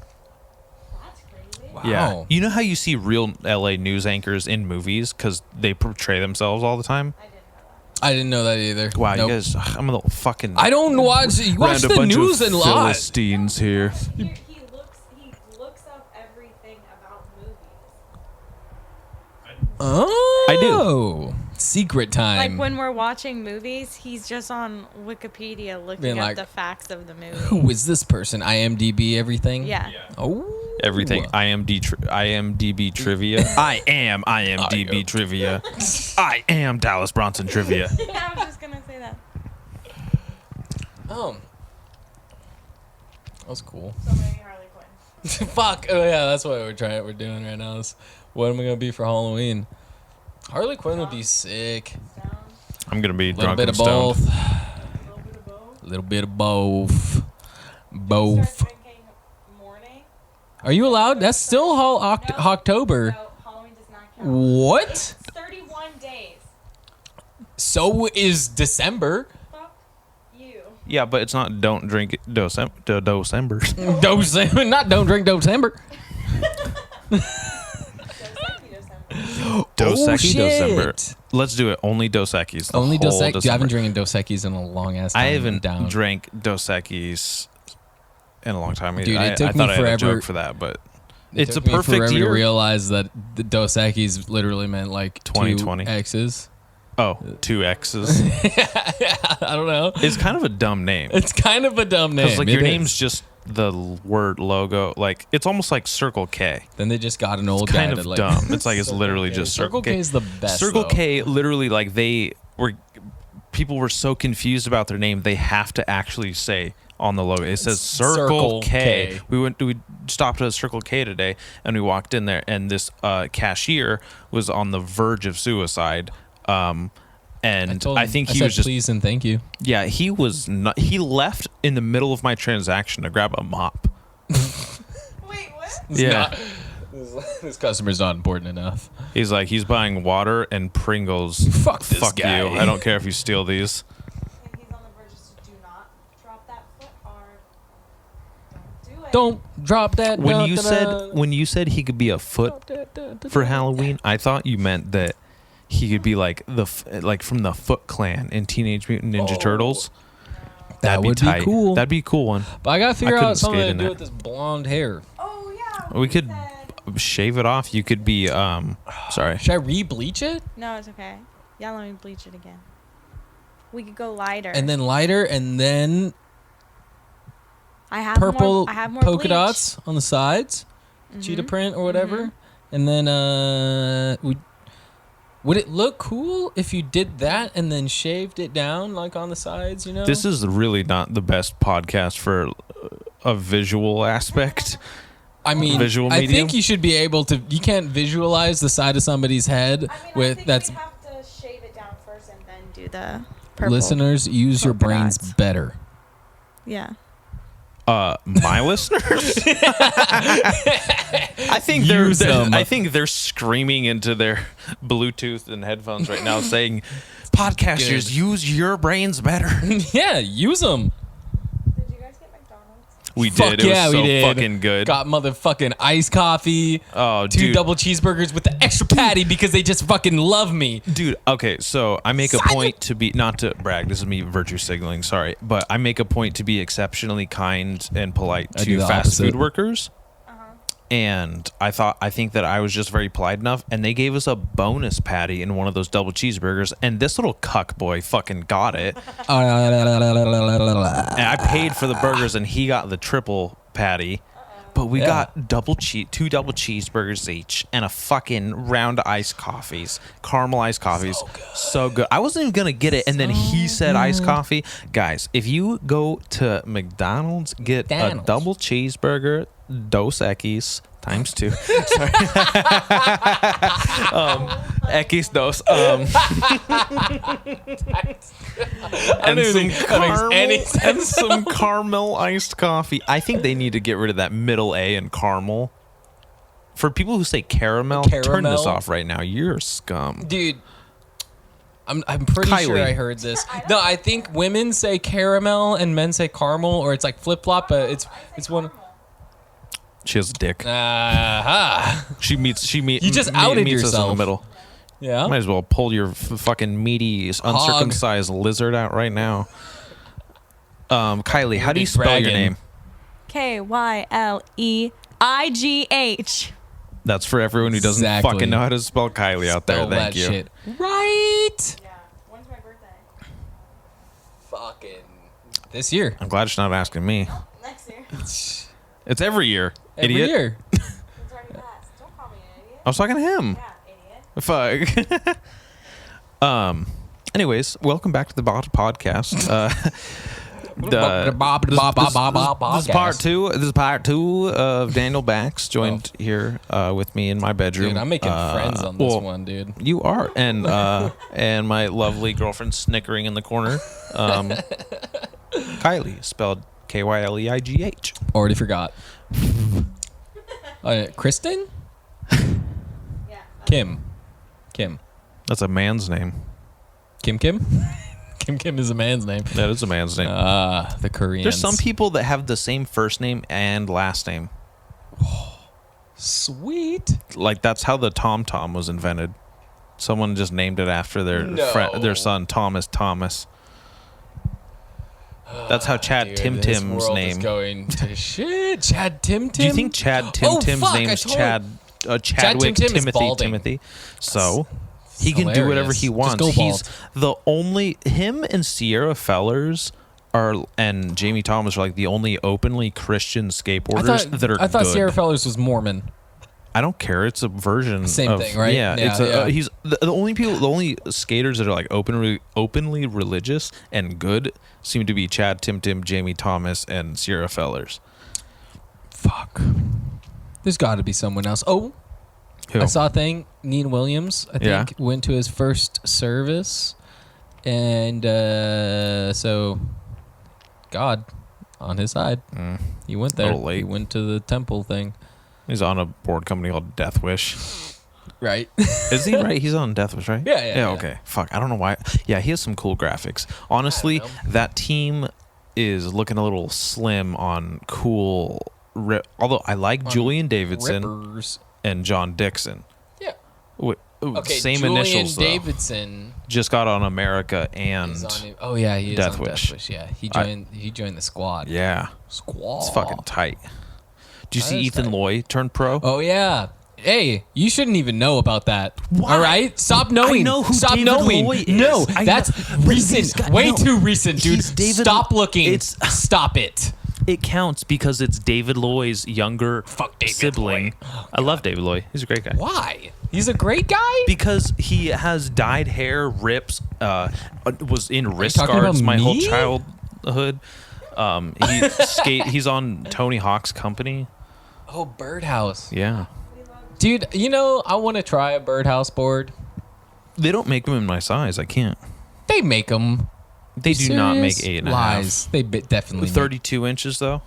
Speaker 4: That's crazy.
Speaker 2: Wow.
Speaker 3: Yeah. You know how you see real LA news anchors in movies because they portray themselves all the time?
Speaker 4: I didn't know that.
Speaker 2: I didn't know that either.
Speaker 3: Wow,
Speaker 2: Nope.
Speaker 3: you guys, I'm a little fucking.
Speaker 2: I don't watch. You watch
Speaker 3: round a
Speaker 2: the
Speaker 3: bunch
Speaker 2: news
Speaker 3: of
Speaker 2: a lot.
Speaker 3: Philistines here.
Speaker 4: He looks up everything about movies.
Speaker 2: Oh,
Speaker 3: I do.
Speaker 2: Secret time.
Speaker 4: Like when we're watching movies, he's just on Wikipedia looking
Speaker 2: Being
Speaker 4: up
Speaker 2: like,
Speaker 4: the facts of the movie.
Speaker 2: Who is this person? IMDb everything.
Speaker 4: Yeah.
Speaker 2: Oh.
Speaker 3: Everything. IMDb trivia. I am IMDb trivia. I am Dallas Bronson trivia.
Speaker 4: I was just gonna say that.
Speaker 2: Oh. That was cool.
Speaker 4: So maybe Harley Quinn.
Speaker 2: Fuck. Oh yeah, that's what we're doing right now. Is what am I gonna be for Halloween? Harley Quinn would be sick.
Speaker 4: Down.
Speaker 3: I'm gonna be
Speaker 2: A little
Speaker 3: drunk
Speaker 2: bit
Speaker 3: and
Speaker 2: of
Speaker 3: stoned.
Speaker 2: both.
Speaker 4: A little bit of both.
Speaker 2: A little bit of both. Both.
Speaker 4: Start drinking morning.
Speaker 2: Are you allowed? That's still October.
Speaker 4: No, Halloween does not count.
Speaker 2: What?
Speaker 4: It's 31 days.
Speaker 2: So is December.
Speaker 4: Fuck you.
Speaker 3: Yeah, but it's not don't drink December.
Speaker 2: December, not don't drink December.
Speaker 3: Dos
Speaker 2: Oh,
Speaker 3: Equis December.
Speaker 2: shit.
Speaker 3: Let's do it. Only Dos Equis. the
Speaker 2: Only Dos
Speaker 3: whole
Speaker 2: Equis. Dude, I
Speaker 3: December.
Speaker 2: haven't drinking Dos Equis in a long ass time.
Speaker 3: I haven't
Speaker 2: down.
Speaker 3: drank Dos Equis in a long time.
Speaker 2: Dude, it
Speaker 3: I
Speaker 2: took
Speaker 3: thought
Speaker 2: me
Speaker 3: I had a
Speaker 2: forever-
Speaker 3: joke for that, but
Speaker 2: It
Speaker 3: it's a
Speaker 2: took me
Speaker 3: perfect
Speaker 2: forever
Speaker 3: year.
Speaker 2: to realize that the Dos Equis literally meant like
Speaker 3: 2020.
Speaker 2: 2 X's.
Speaker 3: Oh, 2 X's.
Speaker 2: I don't know.
Speaker 3: It's kind of a dumb name.
Speaker 2: It's kind of a dumb name.
Speaker 3: Because like
Speaker 2: It
Speaker 3: your
Speaker 2: is.
Speaker 3: name's just the word logo. Like it's almost like Circle K.
Speaker 2: Then they just got an old
Speaker 3: It's kind
Speaker 2: guy
Speaker 3: of
Speaker 2: to like.
Speaker 3: dumb. It's like it's literally just
Speaker 2: Circle K is the best.
Speaker 3: Circle
Speaker 2: though.
Speaker 3: K literally like they people were so confused about their name, they have to actually say on the logo. It says Circle K. We stopped at a Circle K today, and we walked in there, and this cashier was on the verge of suicide. And I think he was just
Speaker 2: please and thank you.
Speaker 3: Yeah, he was not. He left in the middle of my transaction to grab a mop.
Speaker 4: Wait, what?
Speaker 3: Yeah.
Speaker 2: This customer's not important enough.
Speaker 3: He's buying water and Pringles.
Speaker 2: Fuck this guy.
Speaker 3: you. I don't care if you steal these.
Speaker 4: And he's on the verge of do not drop that foot or don't do it.
Speaker 2: Don't drop that.
Speaker 3: When you said he could be a foot for Halloween, I thought you meant that he could be like from the Foot Clan in Teenage Mutant Ninja Turtles.
Speaker 2: That would be cool.
Speaker 3: That'd be a cool one.
Speaker 2: But I gotta figure
Speaker 3: couldn't
Speaker 2: out something
Speaker 3: skate
Speaker 2: to
Speaker 3: in
Speaker 2: do
Speaker 3: that.
Speaker 2: with this blonde hair.
Speaker 4: Oh yeah.
Speaker 3: We could shave it off. You could be sorry.
Speaker 2: Should I re-bleach it?
Speaker 4: No, it's okay. Yeah, let me bleach it again. We could go lighter.
Speaker 2: And then lighter, and then
Speaker 4: I have
Speaker 2: purple
Speaker 4: I have more
Speaker 2: polka
Speaker 4: bleach.
Speaker 2: dots on the sides, cheetah print or whatever. And then would it look cool if you did that and then shaved it down like on the sides, you know?
Speaker 3: This is really not the best podcast for a visual aspect.
Speaker 2: I mean,
Speaker 3: visual
Speaker 2: I
Speaker 3: medium?
Speaker 2: think you should be able to. You can't visualize the side of somebody's head with that's.
Speaker 4: We have to shave it down first and then do the purple.
Speaker 2: Listeners, use your
Speaker 4: polka
Speaker 2: brains
Speaker 4: dots.
Speaker 2: better.
Speaker 4: Yeah.
Speaker 3: My listeners, I think
Speaker 2: Use them.
Speaker 3: I think they're screaming into their Bluetooth and headphones right now, saying, "Podcasters,
Speaker 2: Good.
Speaker 3: use your brains better."
Speaker 2: Yeah, use them.
Speaker 4: Did you guys get McDonald's?
Speaker 3: We
Speaker 2: Fuck
Speaker 3: did. It
Speaker 2: yeah,
Speaker 3: was so
Speaker 2: we did.
Speaker 3: fucking good.
Speaker 2: Got motherfucking iced coffee.
Speaker 3: Oh,
Speaker 2: 2
Speaker 3: dude.
Speaker 2: double cheeseburgers with the extra patty because they just fucking love me.
Speaker 3: Dude, okay, so I make a point to be, not to brag, this is me virtue signaling, sorry, but I make a point to be exceptionally kind and polite
Speaker 2: I do
Speaker 3: to
Speaker 2: the
Speaker 3: fast
Speaker 2: opposite.
Speaker 3: food workers. And I think that I was just very polite enough, and they gave us a bonus patty in one of those double cheeseburgers, and this little cuck boy fucking got it. And I paid for the burgers, and he got the triple patty. But we got 2 double cheeseburgers each and a fucking round of iced coffees, caramel iced coffees. So good. I wasn't even going to get it. And then he said iced coffee. Guys, if you go to McDonald's, get a double cheeseburger, Dos Equis, times 2. Sorry. Equis dos. And some caramel, and some caramel iced coffee. I think they need to get rid of that middle A in caramel. For people who say caramel, turn
Speaker 2: Caramel?
Speaker 3: this off right now. You're scum.
Speaker 2: Dude, I'm pretty sure
Speaker 3: Kylie.
Speaker 2: I heard this. No, I think women say caramel and men say caramel, or it's like flip flop, but it's one.
Speaker 3: She has a dick.
Speaker 2: Aha.
Speaker 3: She meets.
Speaker 2: You just outed
Speaker 3: meets us in the
Speaker 2: yourself.
Speaker 3: middle.
Speaker 2: Yeah.
Speaker 3: Might as well pull your fucking meaty, uncircumcised lizard out right now. Kylie, how do you spell your name?
Speaker 4: KYLEIGH.
Speaker 3: That's for everyone who doesn't
Speaker 2: Exactly.
Speaker 3: fucking know how to spell Kylie out there.
Speaker 2: Spell
Speaker 3: Thank
Speaker 2: that
Speaker 3: you.
Speaker 2: shit. Right.
Speaker 4: Yeah. When's my birthday?
Speaker 2: Fucking this year.
Speaker 3: I'm glad she's not asking me.
Speaker 4: Next year.
Speaker 3: It's every year.
Speaker 2: Every
Speaker 3: Idiot.
Speaker 2: year.
Speaker 4: It's already passed. Don't call me an idiot.
Speaker 3: I was talking to him.
Speaker 4: Yeah, idiot.
Speaker 3: Fuck. Anyways, welcome back to the podcast. This is part two. This is part 2 of Daniel Bax joined here with me in my bedroom.
Speaker 2: Dude, I'm making friends on this one, dude.
Speaker 3: You are, and my lovely girlfriend snickering in the corner. Kylie, spelled KYLEIGH.
Speaker 2: Already forgot. Kristen?
Speaker 4: Yeah.
Speaker 2: Kim.
Speaker 3: That's a man's name.
Speaker 2: Kim? Kim is a man's name.
Speaker 3: That is a man's name.
Speaker 2: The Koreans.
Speaker 3: There's some people that have the same first name and last name.
Speaker 2: Sweet.
Speaker 3: Like that's how the Tom Tom was invented. Someone just named it after their son Thomas. That's how Chad
Speaker 2: Dude,
Speaker 3: Tim
Speaker 2: this
Speaker 3: Tim's
Speaker 2: world
Speaker 3: name.
Speaker 2: is going to shit. Chad Tim Tim.
Speaker 3: Do you think Chad Tim Tim's
Speaker 2: fuck,
Speaker 3: name
Speaker 2: I
Speaker 3: is
Speaker 2: totally-
Speaker 3: Chadwick
Speaker 2: Tim Tim is balding.
Speaker 3: Timothy? So he can do whatever he
Speaker 2: hilarious.
Speaker 3: wants.
Speaker 2: Just go
Speaker 3: He's the only him and Sierra Fellers and Jamie Thomas are like the only openly Christian skateboarders that are
Speaker 2: I thought
Speaker 3: good.
Speaker 2: Sierra Fellers was Mormon.
Speaker 3: I don't care. It's a version.
Speaker 2: Same
Speaker 3: of,
Speaker 2: thing, right?
Speaker 3: Yeah.
Speaker 2: Yeah,
Speaker 3: It's
Speaker 2: yeah.
Speaker 3: he's the only skaters that are like openly religious and good seem to be Chad Tim, Jamie Thomas, and Sierra Fellers.
Speaker 2: Fuck. There's got to be someone else. Oh,
Speaker 3: Who?
Speaker 2: I saw a thing. Neen Williams, I
Speaker 3: Yeah.
Speaker 2: think, went to his first service, and so God on his side. He went there.
Speaker 3: Little late.
Speaker 2: He went to the temple thing.
Speaker 3: He's on a board company called Death Wish.
Speaker 2: Right.
Speaker 3: Is he right? He's on Death Wish, right?
Speaker 2: Yeah.
Speaker 3: Okay. Fuck. I don't know why. Yeah, he has some cool graphics. Honestly,
Speaker 2: know.
Speaker 3: that team is looking a little slim on cool. Although I like Julian Davidson
Speaker 2: Rippers.
Speaker 3: and John Dixon.
Speaker 2: Yeah.
Speaker 3: Okay, same
Speaker 2: Julian
Speaker 3: initials though.
Speaker 2: Davidson
Speaker 3: Just got on America and
Speaker 2: is on. Oh yeah, he is
Speaker 3: Death
Speaker 2: on
Speaker 3: Wish.
Speaker 2: Death Wish. Yeah, he joined the squad.
Speaker 3: yeah,
Speaker 2: Squad.
Speaker 3: it's fucking tight. Do you
Speaker 2: That
Speaker 3: see
Speaker 2: is
Speaker 3: Ethan
Speaker 2: tight.
Speaker 3: Loy turn pro?
Speaker 2: Oh yeah. Hey, you shouldn't even know about that.
Speaker 3: Why?
Speaker 2: All right, stop knowing.
Speaker 3: I know who
Speaker 2: Stop
Speaker 3: David
Speaker 2: knowing.
Speaker 3: Loy is.
Speaker 2: No,
Speaker 3: I
Speaker 2: that's
Speaker 3: know. But he's
Speaker 2: recent.
Speaker 3: got-
Speaker 2: Way
Speaker 3: no.
Speaker 2: too recent, dude.
Speaker 3: He's David-
Speaker 2: Stop looking.
Speaker 3: It's-
Speaker 2: Stop it.
Speaker 3: It counts because it's David Loy's younger
Speaker 2: Fuck David
Speaker 3: sibling.
Speaker 2: Loy.
Speaker 3: I love David Loy. He's a great guy.
Speaker 2: Why? He's a great guy.
Speaker 3: Because he has dyed hair, rips, was in wrist
Speaker 2: talking about
Speaker 3: guards my whole
Speaker 2: me?
Speaker 3: childhood. He's on Tony Hawk's Company.
Speaker 2: Oh, Birdhouse.
Speaker 3: Yeah.
Speaker 2: Dude, you know, I want to try a Birdhouse board.
Speaker 3: They don't make them in my size. I can't.
Speaker 2: They make them.
Speaker 3: They do not make 8.5.
Speaker 2: Lies. They definitely make
Speaker 3: 32 inches though.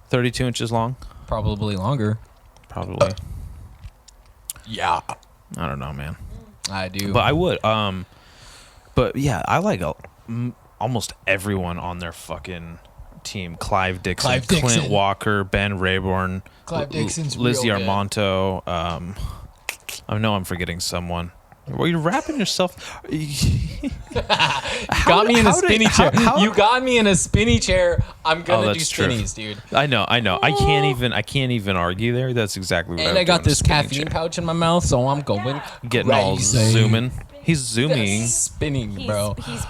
Speaker 3: 32 inches long,
Speaker 2: probably longer.
Speaker 3: probably.
Speaker 2: Yeah,
Speaker 3: I don't know, man.
Speaker 2: I do.
Speaker 3: But I would. But yeah, I like almost everyone on their fucking team. Clive Dixon, Clint
Speaker 2: Dixon.
Speaker 3: Walker, Ben Rayborn,
Speaker 2: Clive Dixon's
Speaker 3: Lizzie
Speaker 2: real good.
Speaker 3: Armanto. I know I'm forgetting someone. Were you wrapping yourself?
Speaker 2: got me in a spinny chair. You got me in a spinny chair. I'm gonna do
Speaker 3: that's true.
Speaker 2: spinnies, dude.
Speaker 3: I know. I can't even argue there. That's exactly what
Speaker 2: And
Speaker 3: I
Speaker 2: I got
Speaker 3: would do in a
Speaker 2: this
Speaker 3: spinning
Speaker 2: caffeine
Speaker 3: chair.
Speaker 2: pouch in my mouth, so I'm going
Speaker 3: Getting all
Speaker 2: crazy.
Speaker 3: zooming. He's zooming.
Speaker 4: He's,
Speaker 3: Mm-hmm.
Speaker 2: bro.
Speaker 4: he's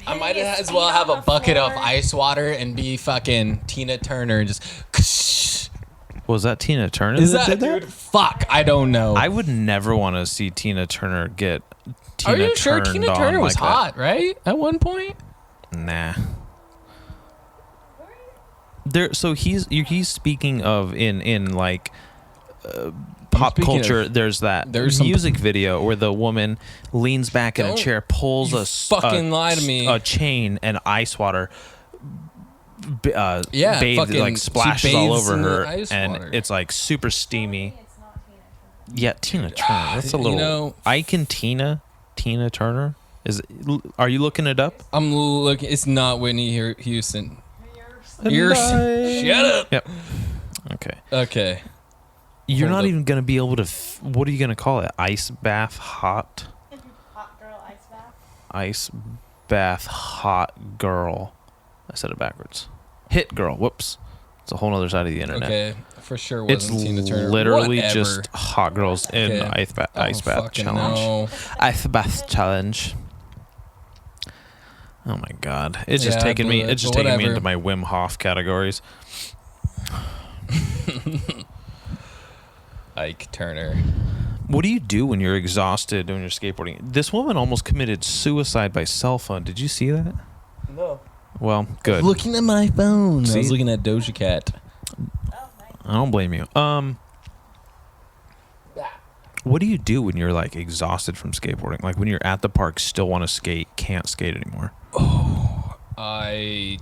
Speaker 2: I might
Speaker 4: hitting his
Speaker 2: as well
Speaker 4: feet
Speaker 2: have
Speaker 4: on
Speaker 2: a
Speaker 4: the
Speaker 2: bucket of
Speaker 4: floor.
Speaker 2: ice water and be fucking Tina Turner and just.
Speaker 3: Was that Tina Turner?
Speaker 2: Is
Speaker 3: that
Speaker 2: that,
Speaker 3: did
Speaker 2: dude? Fuck, I don't know.
Speaker 3: I would never want to see Tina Turner get.
Speaker 2: Are
Speaker 3: Tina
Speaker 2: you sure
Speaker 3: turned
Speaker 2: Tina
Speaker 3: on
Speaker 2: Turner was
Speaker 3: like that.
Speaker 2: hot, right? At one point?
Speaker 3: Nah. So he's speaking of in like pop
Speaker 2: speaking
Speaker 3: culture.
Speaker 2: of-
Speaker 3: There's that
Speaker 2: there's some-
Speaker 3: music video where the woman leans back in a
Speaker 2: Don't
Speaker 3: chair, pulls
Speaker 2: you
Speaker 3: a
Speaker 2: fucking lie to me.
Speaker 3: a chain and ice water.
Speaker 2: Yeah,
Speaker 3: bathes,
Speaker 2: fucking-
Speaker 3: like
Speaker 2: she
Speaker 3: splashes all
Speaker 2: bathes
Speaker 3: over
Speaker 2: in the
Speaker 3: her,
Speaker 2: ice
Speaker 3: and
Speaker 2: water.
Speaker 3: it's like super steamy. Yeah, Tina Turner. That's a
Speaker 2: you
Speaker 3: little.
Speaker 2: know-
Speaker 3: Ike and Tina Turner. Are you looking it up?
Speaker 2: I'm looking. It's not Whitney Houston.
Speaker 3: And
Speaker 2: You're
Speaker 3: I-
Speaker 2: shut up.
Speaker 3: Yep. Okay.
Speaker 2: Okay.
Speaker 3: You're
Speaker 2: Hold
Speaker 3: not
Speaker 2: up.
Speaker 3: even gonna be able to. What are you gonna call it? Ice bath, hot.
Speaker 4: Hot girl ice bath.
Speaker 3: Ice bath, hot girl. I said it backwards. Hit girl. Whoops. It's a whole other side of the internet.
Speaker 2: Okay. For sure
Speaker 3: It's
Speaker 2: wasn't Tina Turner.
Speaker 3: literally
Speaker 2: Whatever.
Speaker 3: just hot girls in
Speaker 2: Okay.
Speaker 3: ice bath
Speaker 2: I don't fucking
Speaker 3: challenge.
Speaker 2: know.
Speaker 3: Ice bath challenge. Oh my god! It's just
Speaker 2: Yeah,
Speaker 3: taking me.
Speaker 2: but-
Speaker 3: It's just
Speaker 2: but
Speaker 3: taking me
Speaker 2: whatever.
Speaker 3: into my Wim Hof categories.
Speaker 2: Ike Turner.
Speaker 3: What do you do when you're exhausted when you're skateboarding? This woman almost committed suicide by cell phone. Did you see that?
Speaker 2: No.
Speaker 3: Well, good.
Speaker 2: Looking at my phone. I
Speaker 3: See?
Speaker 2: was looking at Doja Cat.
Speaker 3: I don't blame you. What do you do when you're like exhausted from skateboarding? Like when you're at the park, still want to skate, can't skate anymore.
Speaker 2: I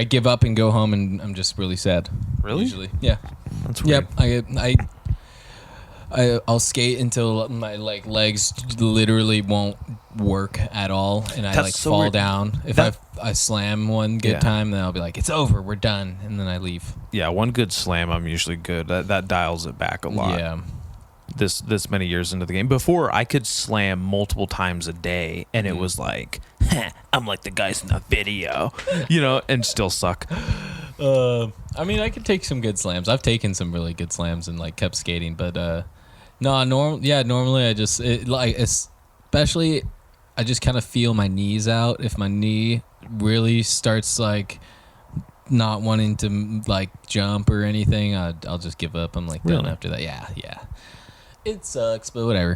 Speaker 2: give up and go home, and I'm just really sad.
Speaker 3: Really?
Speaker 2: Usually, yeah.
Speaker 3: That's weird.
Speaker 2: Yep. I'll skate until my legs literally won't work at all, and I
Speaker 3: That's so
Speaker 2: fall
Speaker 3: weird.
Speaker 2: down. If
Speaker 3: That-
Speaker 2: I slam one good
Speaker 3: Yeah.
Speaker 2: time, then I'll be like, it's over, we're done, and then I leave.
Speaker 3: Yeah, one good slam, I'm usually good. That dials it back a lot.
Speaker 2: Yeah.
Speaker 3: This many years into the game. Before I could slam multiple times a day, and it was like, I'm like the guys in the video, and still suck.
Speaker 2: I mean, I could take some good slams. I've taken some really good slams and kept skating, but normally I just especially I just kind of feel my knees out. If my knee really starts not wanting to like jump or anything, I'll just give up. I'm like done
Speaker 3: Really?
Speaker 2: after that. Yeah. It sucks, but whatever.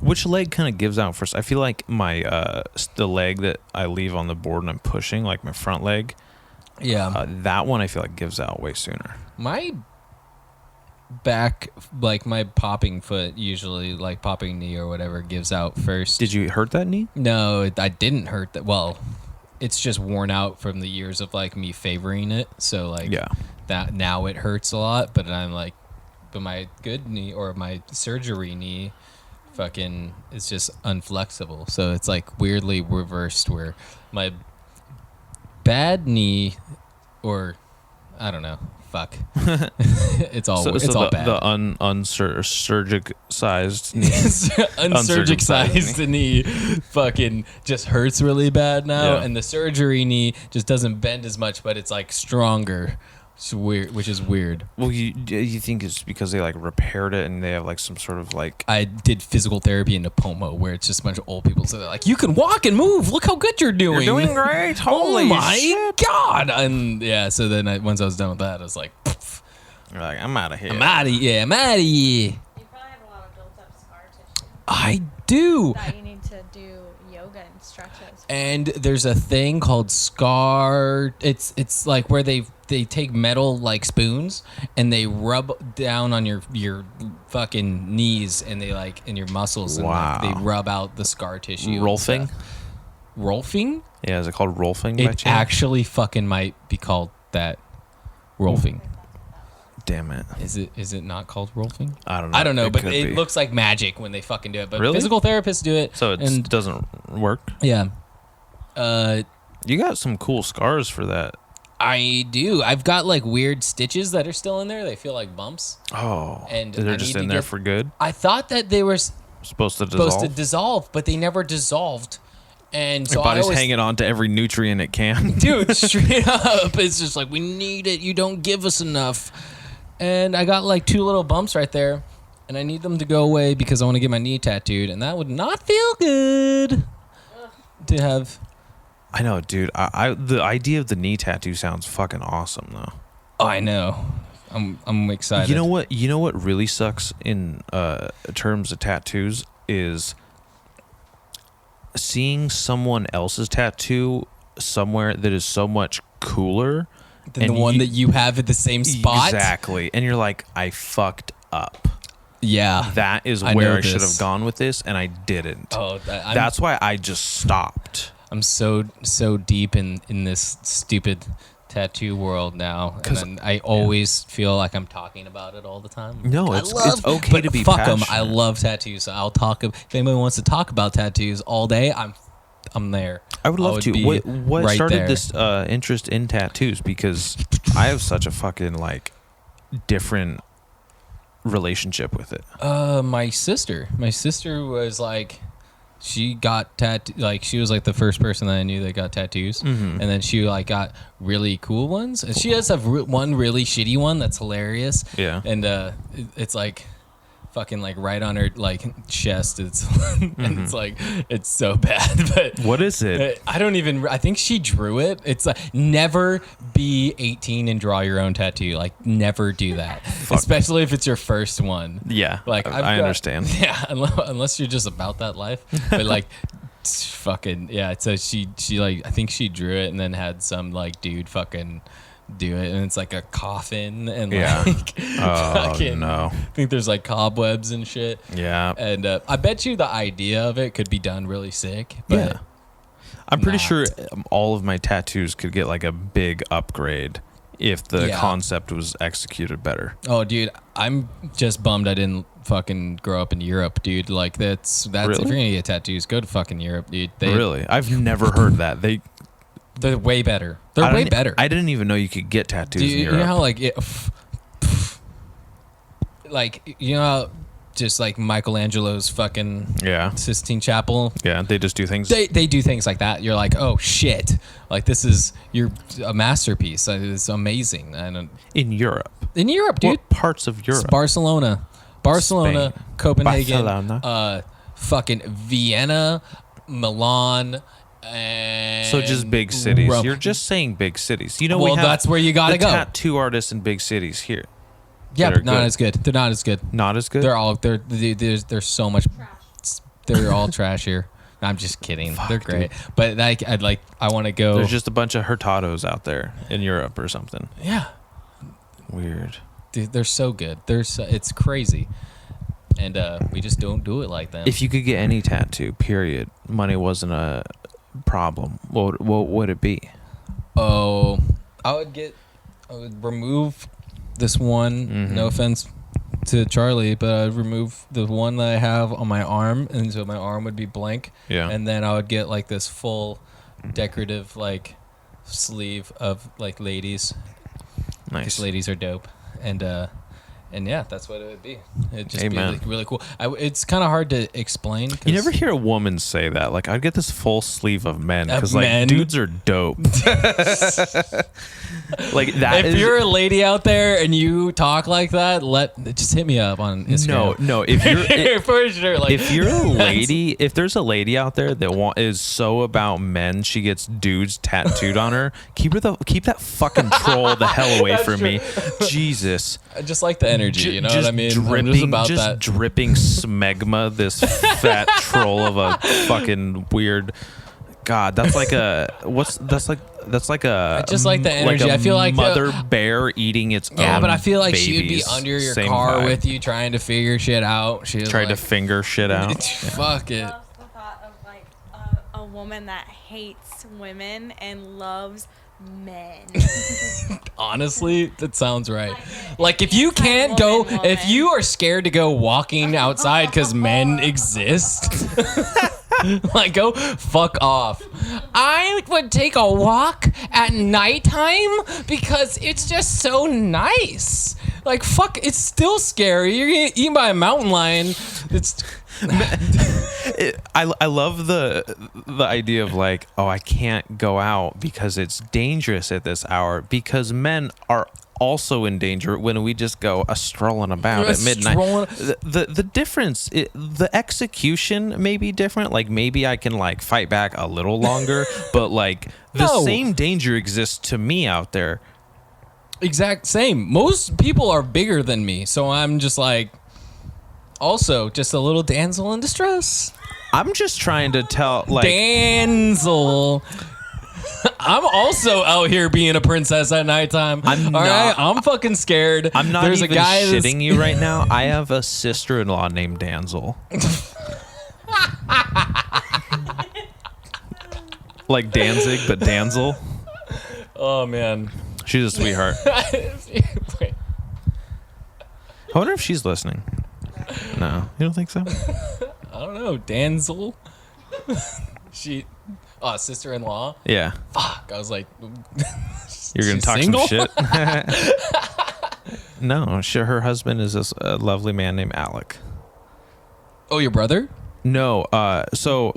Speaker 3: Which leg kind of gives out first? I feel like my the leg that I leave on the board and I'm pushing, like my front leg.
Speaker 2: Yeah.
Speaker 3: That one I feel like gives out way sooner.
Speaker 2: My back, like my popping foot, usually like popping knee or whatever, gives out first.
Speaker 3: Did you hurt that knee?
Speaker 2: No, I didn't hurt that. Well, it's just worn out from the years of like me favoring it. So like that now it hurts a lot. But I'm like, but my good knee or my surgery knee, fucking, is just unflexible. So it's like weirdly reversed where my bad knee, or I don't know. Fuck. It's all bad.
Speaker 3: The unsurgic-sized knee.
Speaker 2: Unsurgic-sized knee fucking just hurts really bad now.
Speaker 3: Yeah.
Speaker 2: And the surgery knee just doesn't bend as much, but it's like stronger. It's weird, which is weird.
Speaker 3: Well, you think it's because they like repaired it and they have like some sort of like...
Speaker 2: I did physical therapy in Napomo where it's just a bunch of old people. So they're like, you can walk and move. Look how good you're doing.
Speaker 3: You're doing great. Holy
Speaker 2: oh my
Speaker 3: shit.
Speaker 2: God. And yeah, so then once I was done with that, I was like, pff,
Speaker 3: You're like, I'm out of here.
Speaker 2: I'm out of here.
Speaker 4: You probably have a lot of built up scar tissue
Speaker 2: I do.
Speaker 4: that you need to do yoga and stretches.
Speaker 2: And there's a thing called scar. It's like where they take metal like spoons and they rub down on your fucking knees and they like in your muscles and like, they rub out the scar tissue.
Speaker 3: Rolfing?
Speaker 2: Rolfing?
Speaker 3: Yeah, is it called rolfing by
Speaker 2: It
Speaker 3: chance?
Speaker 2: actually fucking might be called that. Rolfing.
Speaker 3: Damn it.
Speaker 2: Is it not called rolfing?
Speaker 3: I don't know.
Speaker 2: I don't know,
Speaker 3: It
Speaker 2: but
Speaker 3: could
Speaker 2: it
Speaker 3: be.
Speaker 2: looks like magic when they fucking do it. But
Speaker 3: Really?
Speaker 2: physical therapists do it.
Speaker 3: So it doesn't work?
Speaker 2: Yeah.
Speaker 3: You got some cool scars for that.
Speaker 2: I do. I've got like weird stitches that are still in there. They feel like bumps.
Speaker 3: Oh.
Speaker 2: And
Speaker 3: they're
Speaker 2: I
Speaker 3: just
Speaker 2: need
Speaker 3: in
Speaker 2: to
Speaker 3: there
Speaker 2: get-
Speaker 3: for good?
Speaker 2: I thought that they were
Speaker 3: Supposed to dissolve?
Speaker 2: dissolve, but they never dissolved. And so
Speaker 3: Your body's
Speaker 2: I always,
Speaker 3: hanging on to every nutrient it can.
Speaker 2: dude, straight up, it's just like, we need it. You don't give us enough. And I got like 2 little bumps right there, and I need them to go away because I want to get my knee tattooed, and that would not feel good to have.
Speaker 3: I know, dude. I the idea of the knee tattoo sounds fucking awesome, though.
Speaker 2: Oh, I know. I'm excited.
Speaker 3: You know what? You know what really sucks in terms of tattoos is seeing someone else's tattoo somewhere that is so much cooler
Speaker 2: than the one that you have at the same spot.
Speaker 3: Exactly. And you're like, I fucked up.
Speaker 2: Yeah.
Speaker 3: That is
Speaker 2: I
Speaker 3: where
Speaker 2: know
Speaker 3: I should
Speaker 2: this.
Speaker 3: have gone with this, and I didn't.
Speaker 2: Oh,
Speaker 3: That's why I just stopped.
Speaker 2: I'm so deep in this stupid tattoo world now, and then I always feel like I'm talking about it all the time.
Speaker 3: No, it's okay
Speaker 2: but
Speaker 3: to be
Speaker 2: fuck
Speaker 3: passionate.
Speaker 2: them. I love tattoos, so I'll talk. If anybody wants to talk about tattoos all day, I'm there.
Speaker 3: I would love to.
Speaker 2: be
Speaker 3: What
Speaker 2: right
Speaker 3: started
Speaker 2: there.
Speaker 3: this interest in tattoos? Because I have such a fucking like different relationship with it.
Speaker 2: My sister was like, she got like she was like the first person that I knew that got tattoos, and then she like got really cool ones, and she does have one really shitty one that's hilarious.
Speaker 3: Yeah.
Speaker 2: And it's like fucking like right on her like chest. It's and it's like it's so bad. But
Speaker 3: What is it?
Speaker 2: I think she drew it. It's like, never be 18 and draw your own tattoo. Like, never do that, especially if it's your first one.
Speaker 3: Yeah,
Speaker 2: Like
Speaker 3: I understand.
Speaker 2: Yeah, unless you're just about that life. But like, fucking yeah. So she like, I think she drew it and then had some like dude fucking do it, and it's like a coffin and
Speaker 3: Yeah.
Speaker 2: like
Speaker 3: Oh
Speaker 2: fucking,
Speaker 3: no.
Speaker 2: I think there's like cobwebs and shit.
Speaker 3: Yeah.
Speaker 2: And I bet you the idea of it could be done really sick. But
Speaker 3: Yeah. I'm pretty
Speaker 2: not.
Speaker 3: sure all of my tattoos could get like a big upgrade if the
Speaker 2: Yeah.
Speaker 3: concept was executed better.
Speaker 2: Oh, dude, I'm just bummed I didn't fucking grow up in Europe, dude. Like that's
Speaker 3: Really?
Speaker 2: if you're gonna get tattoos, go to fucking Europe, dude.
Speaker 3: Really? I've never heard that.
Speaker 2: They're way better. They're way better.
Speaker 3: I didn't even know you could get tattoos in
Speaker 2: You
Speaker 3: Europe.
Speaker 2: know how like like you know how just like Michelangelo's fucking
Speaker 3: Yeah.
Speaker 2: Sistine Chapel.
Speaker 3: Yeah, they just do things.
Speaker 2: They do things like that. You're like, oh shit! Like you're a masterpiece. It's amazing. And
Speaker 3: in Europe.
Speaker 2: in Europe, dude,
Speaker 3: What parts of
Speaker 2: it's
Speaker 3: Europe?
Speaker 2: Barcelona,
Speaker 3: Spain.
Speaker 2: Copenhagen,
Speaker 3: Barcelona.
Speaker 2: fucking Vienna, Milan, And
Speaker 3: So just big cities.
Speaker 2: rough-
Speaker 3: You're just saying big cities. You know,
Speaker 2: Well,
Speaker 3: we have
Speaker 2: that's where you gotta
Speaker 3: the
Speaker 2: go.
Speaker 3: tattoo artists in big cities here.
Speaker 2: Yeah,
Speaker 3: that
Speaker 2: but
Speaker 3: are
Speaker 2: not
Speaker 3: good.
Speaker 2: as good. They're not as good.
Speaker 3: Not as good.
Speaker 2: They're so much. They're all trash here. I'm just kidding. They're great, but like I want to go.
Speaker 3: There's just a bunch of hurtados out there in Europe or something.
Speaker 2: Yeah,
Speaker 3: Weird.
Speaker 2: dude, they're so good. It's crazy, and we just don't do it like them.
Speaker 3: If you could get any tattoo, period, money wasn't a problem, what would it be?
Speaker 2: I would remove this one.
Speaker 3: Mm-hmm.
Speaker 2: No offense to Charlie, but I'd remove the one that I have on my arm, and so my arm would be blank.
Speaker 3: Yeah.
Speaker 2: And then I would get like this full decorative like sleeve of like ladies.
Speaker 3: Nice.
Speaker 2: Because ladies are dope, and yeah, that's what it would be. It'd just
Speaker 3: Amen.
Speaker 2: be like, really cool. It's kind of hard to explain. 'cause
Speaker 3: You never hear a woman say that. Like, I'd get this full sleeve of men because,
Speaker 2: Of
Speaker 3: like,
Speaker 2: men?
Speaker 3: dudes are dope. Like that.
Speaker 2: If you're a lady out there and you talk like that, just hit me up on Instagram.
Speaker 3: no. If you're
Speaker 2: for sure. Like,
Speaker 3: if you're a lady, if there's a lady out there that is so about men, she gets dudes tattooed on her. Keep that fucking troll the hell away from me. Jesus.
Speaker 2: I just like the energy. You know
Speaker 3: Just
Speaker 2: what I mean?
Speaker 3: Dripping,
Speaker 2: I'm just about
Speaker 3: just
Speaker 2: that.
Speaker 3: dripping smegma. This fat troll of a fucking weird. God, that's like a that's like a.
Speaker 2: I just like the energy.
Speaker 3: Like a
Speaker 2: I feel like
Speaker 3: mother bear eating its
Speaker 2: Yeah,
Speaker 3: own
Speaker 2: but I feel like she would be
Speaker 3: babies.
Speaker 2: under your
Speaker 3: Same
Speaker 2: car
Speaker 3: vibe.
Speaker 2: with you, trying to figure shit out. She was
Speaker 3: Tried to
Speaker 2: like,
Speaker 3: finger shit out.
Speaker 2: Fuck it.
Speaker 4: Loves the thought of like a woman that hates women and loves men.
Speaker 2: Honestly, that sounds right. Like if you
Speaker 4: Inside
Speaker 2: can't go,
Speaker 4: woman.
Speaker 2: if you are scared to go walking outside because men exist, like go fuck off. I would take a walk at nighttime because it's just so nice. Like fuck, it's still scary. You're getting eaten by a mountain lion. It's
Speaker 3: I love the idea of like, oh, I can't go out because it's dangerous at this hour, because men are also in danger when we just go strolling about at midnight. The difference, the execution may be different. Like maybe I can like fight back a little longer, but like the
Speaker 2: No.
Speaker 3: same danger exists to me out there.
Speaker 2: exact same. Most people are bigger than me, so I'm just like, also just a little damsel in distress.
Speaker 3: I'm just trying to tell, like,
Speaker 2: Damsel. I'm also out here being a princess at nighttime.
Speaker 3: I'm
Speaker 2: All right,
Speaker 3: not-
Speaker 2: I'm fucking scared.
Speaker 3: I'm not
Speaker 2: There's
Speaker 3: even
Speaker 2: a guy that's-
Speaker 3: shitting you right now. I have a sister-in-law named Danzel. Like Danzig, but Danzel.
Speaker 2: Oh man.
Speaker 3: She's a sweetheart.
Speaker 2: Wait.
Speaker 3: I wonder if she's listening. No, you don't think so?
Speaker 2: I don't know, Danzel. Sister-in-law.
Speaker 3: Yeah,
Speaker 2: Fuck. I was like,
Speaker 3: you're gonna
Speaker 2: she's
Speaker 3: talk
Speaker 2: single?
Speaker 3: some shit. No, her husband is this lovely man named Alec.
Speaker 2: Oh, your brother?
Speaker 3: No, so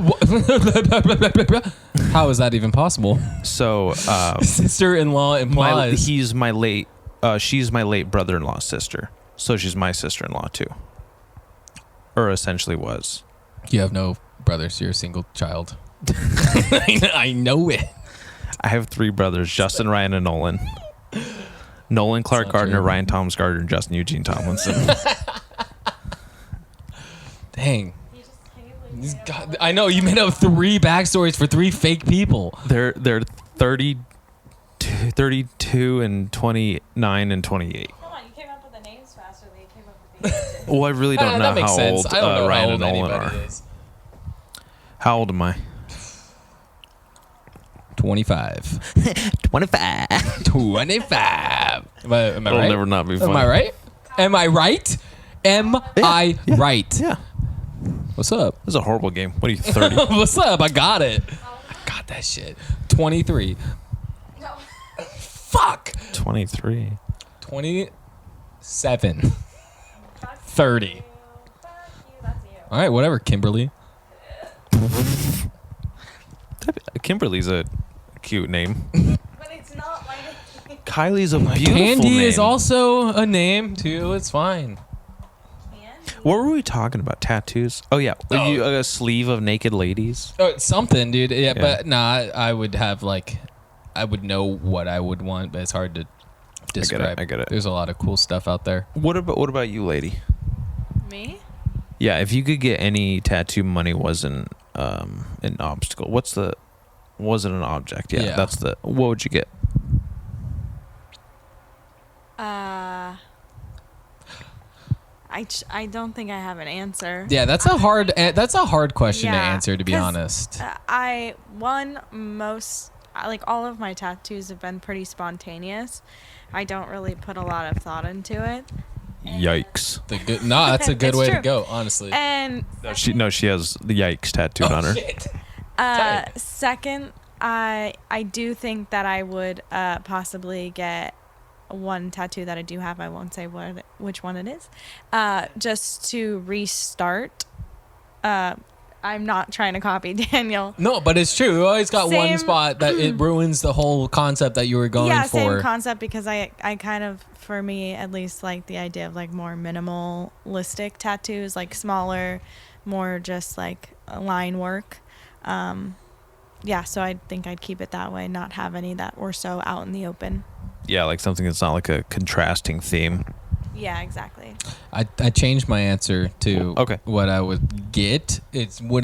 Speaker 2: How is that even possible? Sister-in-law implies.
Speaker 3: she's my late brother-in-law's sister. So she's my sister-in-law too, or essentially was.
Speaker 2: You have no brothers. You're a single child. I know it.
Speaker 3: I have 3 brothers: Justin, Ryan, and Nolan. Nolan Clark
Speaker 2: not
Speaker 3: Gardner,
Speaker 2: true.
Speaker 3: Ryan Thomas Gardner, and Justin Eugene Tomlinson.
Speaker 2: Dang. God, I know you made up 3 backstories for 3 fake people.
Speaker 3: They're 32 and 29 and 28.
Speaker 4: Come on, you came up with the names faster than you came up with the answers.
Speaker 3: Well, I really don't know
Speaker 2: that makes
Speaker 3: how
Speaker 2: sense.
Speaker 3: old
Speaker 2: I don't know
Speaker 3: Ryan
Speaker 2: how
Speaker 3: and
Speaker 2: old
Speaker 3: Nolan
Speaker 2: anybody
Speaker 3: are.
Speaker 2: is.
Speaker 3: How old am I?
Speaker 2: 25.
Speaker 3: 25.
Speaker 2: 25. Am I
Speaker 3: It'll
Speaker 2: right?
Speaker 3: never not be funny.
Speaker 2: Am I right? Am I right? Am I right?
Speaker 3: Yeah.
Speaker 2: What's up?
Speaker 3: This is a horrible game. What are you, 30?
Speaker 2: What's up? I got it. I got that shit. 23.
Speaker 4: No.
Speaker 2: Fuck.
Speaker 3: 23.
Speaker 2: 27. 30.
Speaker 4: Fuck you, that's you.
Speaker 2: All right, whatever, Kimberly.
Speaker 3: Kimberly's a cute name.
Speaker 4: But it's not my name.
Speaker 3: Kylie's a beautiful
Speaker 2: Candy
Speaker 3: name.
Speaker 2: is also a name, too. It's fine.
Speaker 4: Candy?
Speaker 3: What were we talking about? Tattoos? Oh yeah, a sleeve of naked ladies.
Speaker 2: Oh, it's something, dude. Yeah, but nah, I would have like, I would know what I would want, but it's hard to describe.
Speaker 3: I get it.
Speaker 2: There's a lot of cool stuff out there.
Speaker 3: What about you, lady?
Speaker 4: Me?
Speaker 3: Yeah, if you could get any tattoo, money wasn't an obstacle. Wasn't an object? Yeah, that's the. What would you get?
Speaker 4: I don't think I have an answer.
Speaker 2: Yeah, that's a hard question to answer, to be
Speaker 4: 'cause,
Speaker 2: honest.
Speaker 4: Like all of my tattoos have been pretty spontaneous. I don't really put a lot of thought into it.
Speaker 3: Yikes!
Speaker 2: That's a good
Speaker 4: It's
Speaker 2: way
Speaker 4: true.
Speaker 2: to go, honestly.
Speaker 4: And
Speaker 3: She has the yikes tattooed on her.
Speaker 2: Shit.
Speaker 4: second, I do think that I would possibly get one tattoo that I do have. I won't say which one it is. Just to restart. I'm not trying to copy Daniel.
Speaker 2: No, but it's true. You always got one
Speaker 4: Same-
Speaker 2: spot that it ruins the whole concept that you were going
Speaker 4: Yeah,
Speaker 2: for.
Speaker 4: same concept, because I kind of, for me at least, like the idea of like more minimalistic tattoos, like smaller, more just like line work. Yeah, so I think I'd keep it that way, not have any that were so out in the open.
Speaker 3: Yeah, like something that's not like a contrasting theme.
Speaker 4: Yeah, exactly.
Speaker 2: I changed my answer to
Speaker 3: Okay.
Speaker 2: what I would get. It's more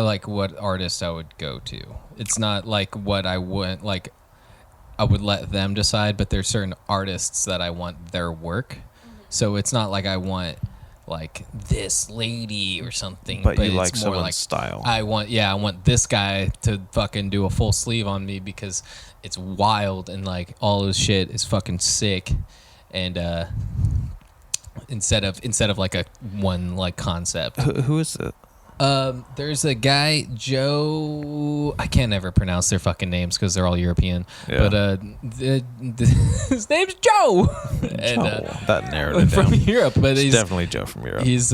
Speaker 2: like what artist I would go to. It's not like what I would like. I would let them decide, but there's certain artists that I want their work. So it's not like I want like this lady or something.
Speaker 3: But you
Speaker 2: it's
Speaker 3: like
Speaker 2: more
Speaker 3: someone's
Speaker 2: like
Speaker 3: style.
Speaker 2: I want this guy to fucking do a full sleeve on me because it's wild and like all his shit is fucking sick. And instead of like a one like concept.
Speaker 3: Who is it?
Speaker 2: There's a guy, Joe. I can't ever pronounce their fucking names because they're all European.
Speaker 3: Yeah.
Speaker 2: But his name's Joe.
Speaker 3: That narrative
Speaker 2: from
Speaker 3: down.
Speaker 2: Europe, but
Speaker 3: It's
Speaker 2: he's
Speaker 3: definitely Joe from Europe.
Speaker 2: he's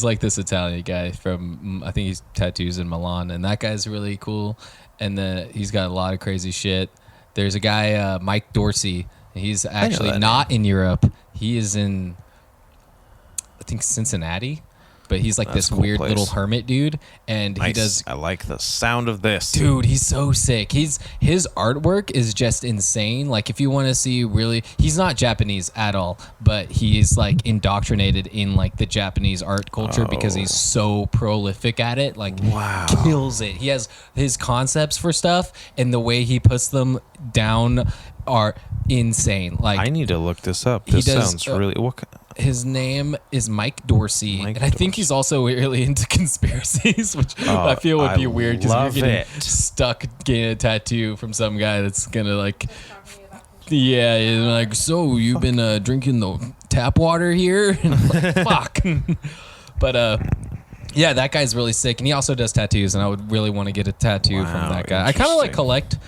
Speaker 2: like this Italian guy from I think he's tattoos in Milan, and that guy's really cool. And he's got a lot of crazy shit. There's a guy, Mike Dorsey. He's actually not in Europe. He is in, I think, Cincinnati. But he's like
Speaker 3: That's
Speaker 2: this
Speaker 3: a cool
Speaker 2: weird
Speaker 3: place.
Speaker 2: little hermit dude, and he
Speaker 3: Nice.
Speaker 2: does.
Speaker 3: I like the sound of this.
Speaker 2: Dude, he's so sick. His artwork is just insane. Like if you want to see really, he's not Japanese at all, but he's like indoctrinated in like the Japanese art culture because he's so prolific at it. Like
Speaker 3: Wow.
Speaker 2: kills it. He has his concepts for stuff, and the way he puts them down are insane. Like
Speaker 3: I need to look this up.
Speaker 2: He
Speaker 3: This
Speaker 2: does,
Speaker 3: sounds really.
Speaker 2: his name is Mike Dorsey,
Speaker 3: Mike
Speaker 2: and I think
Speaker 3: Dorsey.
Speaker 2: he's also really into conspiracies, which I feel would be
Speaker 3: I
Speaker 2: weird because
Speaker 3: love
Speaker 2: you're getting
Speaker 3: it.
Speaker 2: stuck getting a tattoo from some guy that's gonna like, yeah, and like, so you've been drinking the tap water here? And I'm like, fuck. But yeah, that guy's really sick, and he also does tattoos, and I would really want to get a tattoo from
Speaker 3: Wow,
Speaker 2: that guy. I kind of like
Speaker 3: interesting.
Speaker 2: collect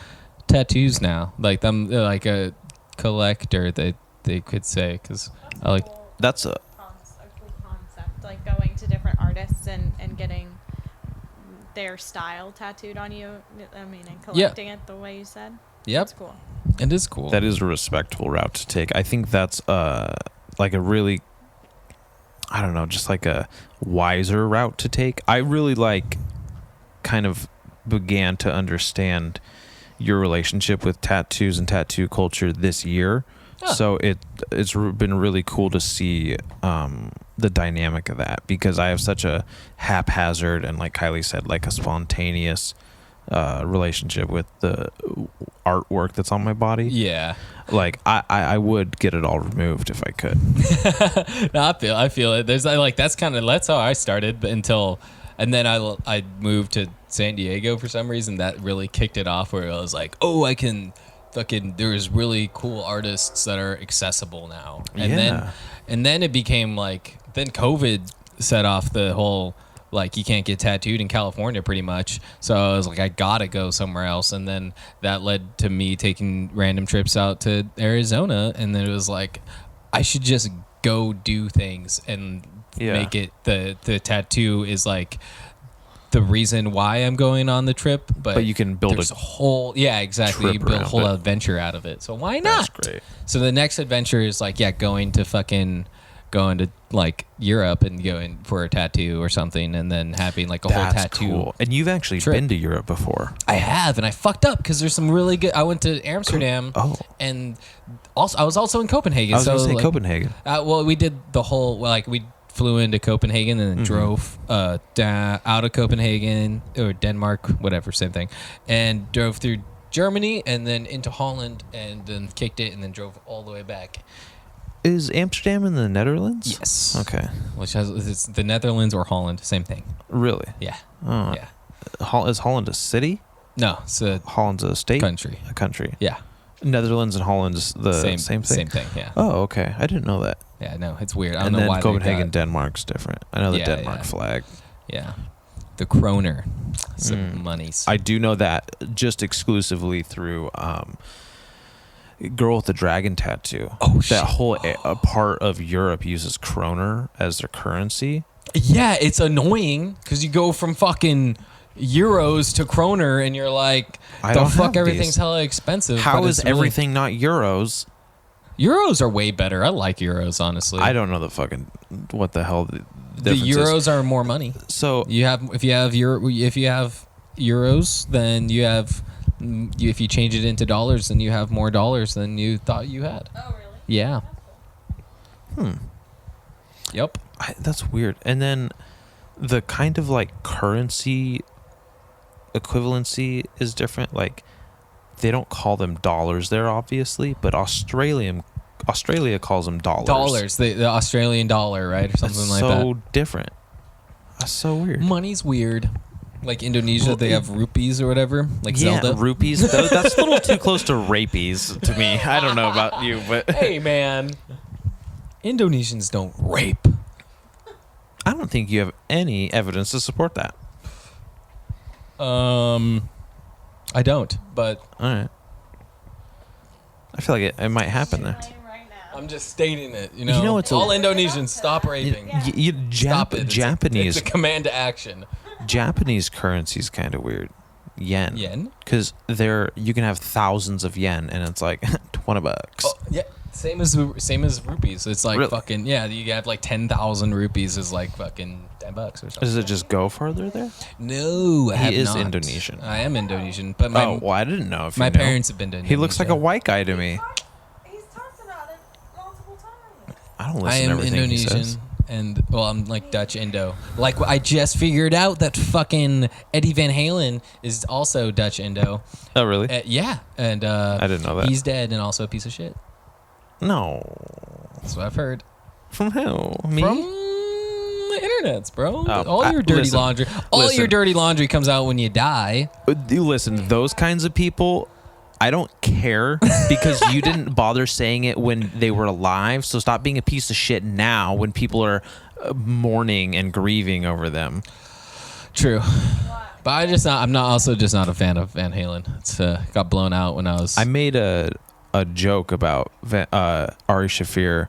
Speaker 2: tattoos now, like I'm like a collector, they could say, because I like.
Speaker 3: That's a.
Speaker 4: Cool concept, like going to different artists and getting their style tattooed on you. I mean, and collecting it the way you said.
Speaker 2: Yep.
Speaker 4: That's cool.
Speaker 2: It is cool.
Speaker 3: That is a respectable route to take. I think that's like a really, I don't know, just like a wiser route to take. I really like kind of began to understand your relationship with tattoos and tattoo culture this year.
Speaker 2: Huh.
Speaker 3: So it's been really cool to see the dynamic of that, because I have such a haphazard and, like Kylie said, like a spontaneous relationship with the artwork that's on my body.
Speaker 2: Yeah.
Speaker 3: Like I would get it all removed if I could.
Speaker 2: No, I feel it. There's like that's how I started, but and then I moved to San Diego for some reason. That really kicked it off, where I was like, oh, I can fucking, there's really cool artists that are accessible now. And then it became like, then COVID set off the whole, like, you can't get tattooed in California pretty much. So I was like, I gotta go somewhere else. And then that led to me taking random trips out to Arizona. And then it was like, I should just go do things and make it, the tattoo is like the reason why I'm going on the trip. But
Speaker 3: you can build
Speaker 2: a whole, exactly.
Speaker 3: trip
Speaker 2: You build a
Speaker 3: around
Speaker 2: whole
Speaker 3: it.
Speaker 2: adventure out of it. So why not?
Speaker 3: That's great.
Speaker 2: So the next adventure is like, going to fucking going to like Europe and going for a tattoo or something, and then having like a whole tattoo.
Speaker 3: Cool. And you've actually
Speaker 2: trip.
Speaker 3: been to Europe before.
Speaker 2: I have, and I fucked up because there's some really good. I went to Amsterdam. And also I was also in Copenhagen.
Speaker 3: I was going to say
Speaker 2: like,
Speaker 3: Copenhagen.
Speaker 2: Well, we did the whole we flew into Copenhagen and then drove out of Copenhagen or Denmark, whatever, same thing, and drove through Germany and then into Holland and then kicked it and then drove all the way back.
Speaker 3: Is Amsterdam in the Netherlands?
Speaker 2: Yes.
Speaker 3: Okay.
Speaker 2: Which it's the Netherlands or Holland, same thing.
Speaker 3: Really?
Speaker 2: Yeah.
Speaker 3: Oh.
Speaker 2: Yeah.
Speaker 3: Is Holland a city?
Speaker 2: No, it's a
Speaker 3: Holland's a state?
Speaker 2: country.
Speaker 3: A country.
Speaker 2: Yeah.
Speaker 3: Netherlands and Holland is the same thing?
Speaker 2: Same thing, yeah.
Speaker 3: Oh, okay. I didn't know that.
Speaker 2: Yeah, no, it's weird. I don't
Speaker 3: And
Speaker 2: know
Speaker 3: then
Speaker 2: why
Speaker 3: Copenhagen, Denmark's different. I know the Denmark flag.
Speaker 2: Yeah. The kroner. Some monies.
Speaker 3: I do know that just exclusively through Girl with the Dragon tattoo.
Speaker 2: Oh,
Speaker 3: that
Speaker 2: shit.
Speaker 3: whole a part of Europe uses kroner as their currency.
Speaker 2: Yeah, it's annoying because you go from fucking euros to kroner and you're like,
Speaker 3: I
Speaker 2: the
Speaker 3: don't
Speaker 2: fuck,
Speaker 3: have
Speaker 2: everything's
Speaker 3: these.
Speaker 2: hella expensive.
Speaker 3: How
Speaker 2: but
Speaker 3: is
Speaker 2: it's really-
Speaker 3: everything not euros?
Speaker 2: Euros are way better. I like euros, honestly.
Speaker 3: I don't know the fucking what the hell the
Speaker 2: The
Speaker 3: difference
Speaker 2: euros
Speaker 3: is.
Speaker 2: are more money.
Speaker 3: So
Speaker 2: If you have euros, then you have. If you change it into dollars, then you have more dollars than you thought you had.
Speaker 4: Oh, really?
Speaker 2: Yeah. Yep.
Speaker 3: that's weird. And then the kind of like currency equivalency is different. Like they don't call them dollars there, obviously, but Australia calls them dollars.
Speaker 2: Dollars, the Australian dollar, right, or something
Speaker 3: That's
Speaker 2: like
Speaker 3: so
Speaker 2: that.
Speaker 3: different. That's so weird.
Speaker 2: Money's weird. Like Indonesia,
Speaker 3: Well,
Speaker 2: they have rupees or whatever, like Zelda.
Speaker 3: Rupees. That's a little too close to rapies to me. I don't know about you, but
Speaker 2: Hey, man. Indonesians don't rape.
Speaker 3: I don't think you have any evidence to support that.
Speaker 2: I don't, but
Speaker 3: All right. I feel like it might happen there.
Speaker 2: I'm just stating it. You know,
Speaker 3: You know, it's
Speaker 2: all Indonesians stop raping. Stop it.
Speaker 3: Japanese
Speaker 2: It's a command to action.
Speaker 3: Japanese currency is kind of weird. Yen.
Speaker 2: Yen?
Speaker 3: Because you can have thousands of yen, and it's like $20.
Speaker 2: Oh, yeah. Same as rupees. It's like
Speaker 3: Really?
Speaker 2: fucking you have like 10,000 rupees is like fucking $10 or something.
Speaker 3: Does it just go further there?
Speaker 2: No, I have
Speaker 3: He is
Speaker 2: not.
Speaker 3: Indonesian.
Speaker 2: I am Indonesian, but
Speaker 3: I didn't know if
Speaker 2: my
Speaker 3: you know.
Speaker 2: parents have been to Indonesia.
Speaker 3: He looks like a white guy to me.
Speaker 4: He's talked about it multiple times.
Speaker 3: I don't
Speaker 2: I
Speaker 3: listen to
Speaker 2: am
Speaker 3: everything he
Speaker 2: Indonesian,
Speaker 3: says.
Speaker 2: and I'm like Dutch Indo. Like I just figured out that fucking Eddie Van Halen is also Dutch Indo.
Speaker 3: Oh, really?
Speaker 2: Yeah, and
Speaker 3: I didn't know that.
Speaker 2: He's dead and also a piece of shit.
Speaker 3: No.
Speaker 2: That's what I've heard.
Speaker 3: From who? Me?
Speaker 2: From the internets, bro.
Speaker 3: Oh,
Speaker 2: all your dirty
Speaker 3: listen,
Speaker 2: laundry. All your
Speaker 3: listen.
Speaker 2: dirty laundry comes out when you die.
Speaker 3: You listen, those kinds of people, I don't care because you didn't bother saying it when they were alive. So stop being a piece of shit now when people are mourning and grieving over them.
Speaker 2: True. But I'm not also just not a fan of Van Halen. It's got blown out when I was.
Speaker 3: I made a joke about Ari Shaffir,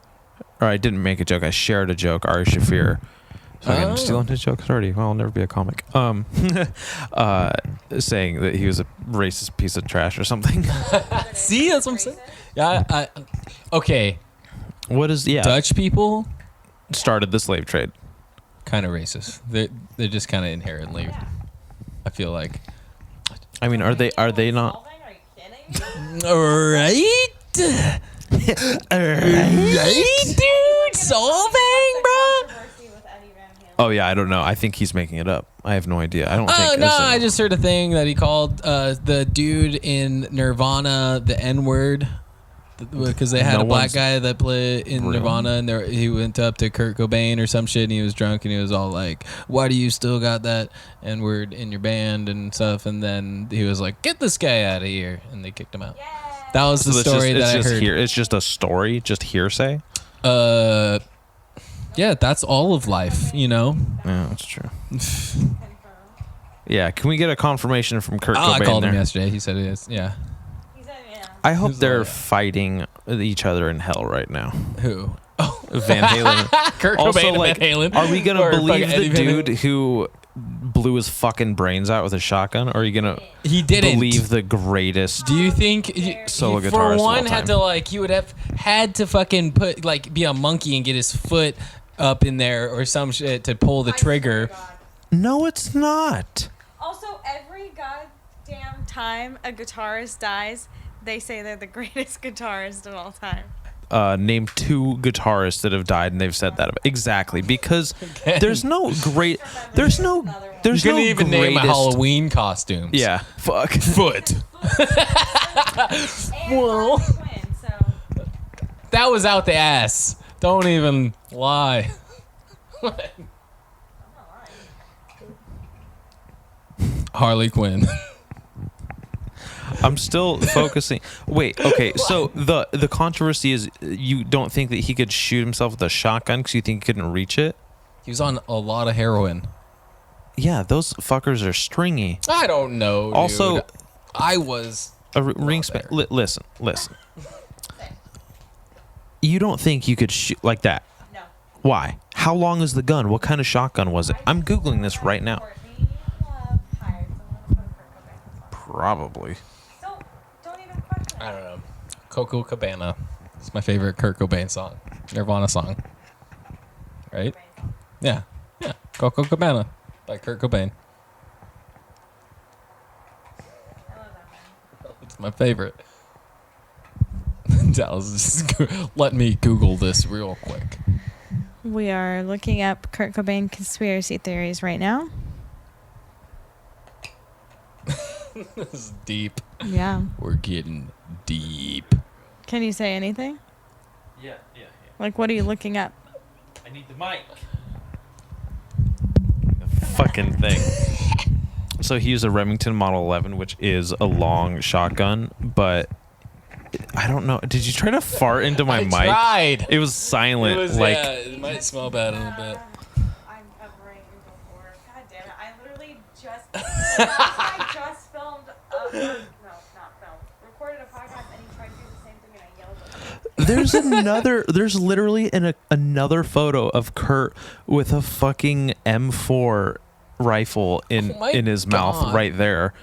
Speaker 3: or I didn't make a joke. I shared a joke. Ari Shaffir. I'm stealing his jokes already. Well, I'll never be a comic. Saying that he was a racist piece of trash or something.
Speaker 2: See, that's what I'm saying. Yeah. Okay.
Speaker 3: What is
Speaker 2: Dutch people
Speaker 3: started the slave trade?
Speaker 2: kind of racist. They're just kind of inherently. I feel like.
Speaker 3: I mean, are they not?
Speaker 4: Are you kidding me?
Speaker 2: Right? Right, dude? Solving, bro?
Speaker 4: Controversy with Eddie Van Halen.
Speaker 3: Oh yeah, I don't know. I think he's making it up. I have no idea. I don't think.
Speaker 2: No, I just heard a thing that he called the dude in Nirvana the N-word because they had
Speaker 3: No
Speaker 2: a black
Speaker 3: one's-
Speaker 2: guy that played in
Speaker 3: Really?
Speaker 2: Nirvana, and he went up to Kurt Cobain or some shit, and he was drunk, and he was all like, "Why do you still got that N-word in your band and stuff?" And then he was like, "Get this guy out of here," and they kicked him out. That was the
Speaker 3: So
Speaker 2: story
Speaker 3: it's
Speaker 2: that I
Speaker 3: just
Speaker 2: heard.
Speaker 3: It's just a story, just hearsay.
Speaker 2: Yeah, that's all of life, you know.
Speaker 3: Yeah, that's true. Yeah, can we get a confirmation from Kurt Cobain
Speaker 2: I called
Speaker 3: there?
Speaker 2: him yesterday. He said it is. Yeah.
Speaker 4: He said, yeah.
Speaker 3: I hope
Speaker 2: Who's
Speaker 3: they're
Speaker 2: the-
Speaker 3: fighting each other in hell right now.
Speaker 2: Who?
Speaker 3: Van Halen.
Speaker 2: Kurt
Speaker 3: Also,
Speaker 2: Cobain
Speaker 3: like,
Speaker 2: and Van Halen.
Speaker 3: are we gonna
Speaker 2: Or
Speaker 3: believe
Speaker 2: fucking Eddie
Speaker 3: the
Speaker 2: Van Halen.
Speaker 3: dude who blew his fucking brains out with a shotgun, or are you gonna
Speaker 2: He didn't.
Speaker 3: believe the greatest?
Speaker 2: Do you think
Speaker 3: Solo guitarist
Speaker 2: for
Speaker 3: of all
Speaker 2: one had
Speaker 3: time.
Speaker 2: to he would have had to fucking put be a monkey and get his foot up in there or some shit to pull the trigger?
Speaker 3: No, it's not.
Speaker 4: Also, every goddamn time a guitarist dies, they say they're the greatest guitarist of all time.
Speaker 3: Name 2 guitarists that have died, and they've said that exactly because there's no great. There's no. There's
Speaker 2: You
Speaker 3: no
Speaker 2: couldn't even name a
Speaker 3: greatest-
Speaker 2: Halloween costumes.
Speaker 3: Yeah. Fuck.
Speaker 2: Foot. Well,
Speaker 4: Twin, so
Speaker 2: that was out the ass. Don't even lie. Harley Quinn.
Speaker 3: I'm still focusing. Wait, okay. So the controversy is you don't think that he could shoot himself with a shotgun because you think he couldn't reach it?
Speaker 2: He was on a lot of heroin.
Speaker 3: Yeah, those fuckers are stringy.
Speaker 2: I don't know. Dude.
Speaker 3: Also,
Speaker 2: I was.
Speaker 3: A ring span. Listen. You don't think you could shoot like that?
Speaker 4: no.
Speaker 3: Why? How long is the gun? What kind of shotgun was it? I'm googling this right now.
Speaker 4: Courtney hired someone to put Kurt Cobain.
Speaker 3: Probably.
Speaker 4: So don't even question it.
Speaker 2: I don't know. Coco Cabana. It's my favorite Kurt Cobain song. Nirvana song. Right? Yeah. Yeah. Coco Cabana by Kurt Cobain.
Speaker 4: I love that man.
Speaker 2: It's my favorite. Dallas, just let me Google this real quick.
Speaker 4: We are looking up Kurt Cobain conspiracy theories right now.
Speaker 2: This is deep.
Speaker 4: Yeah.
Speaker 2: We're getting deep.
Speaker 4: Can you say anything?
Speaker 3: Yeah.
Speaker 4: Like, what are you looking up?
Speaker 3: I need the mic. The fucking thing. So he used a Remington Model 11, which is a long shotgun, but I don't know. Did you try to fart into my
Speaker 2: I
Speaker 3: mic?
Speaker 2: tried.
Speaker 3: It was silent.
Speaker 2: It was,
Speaker 3: like
Speaker 2: yeah, it might smell bad in a bit.
Speaker 4: I'm covering Google for. God damn it! I literally just I just filmed. No, not filmed. Recorded a podcast, and he tried to do the same thing, and I yelled at him.
Speaker 3: there's literally another photo of Kurt with a fucking M4 rifle in
Speaker 2: Oh my
Speaker 3: his mouth
Speaker 2: God.
Speaker 3: right there.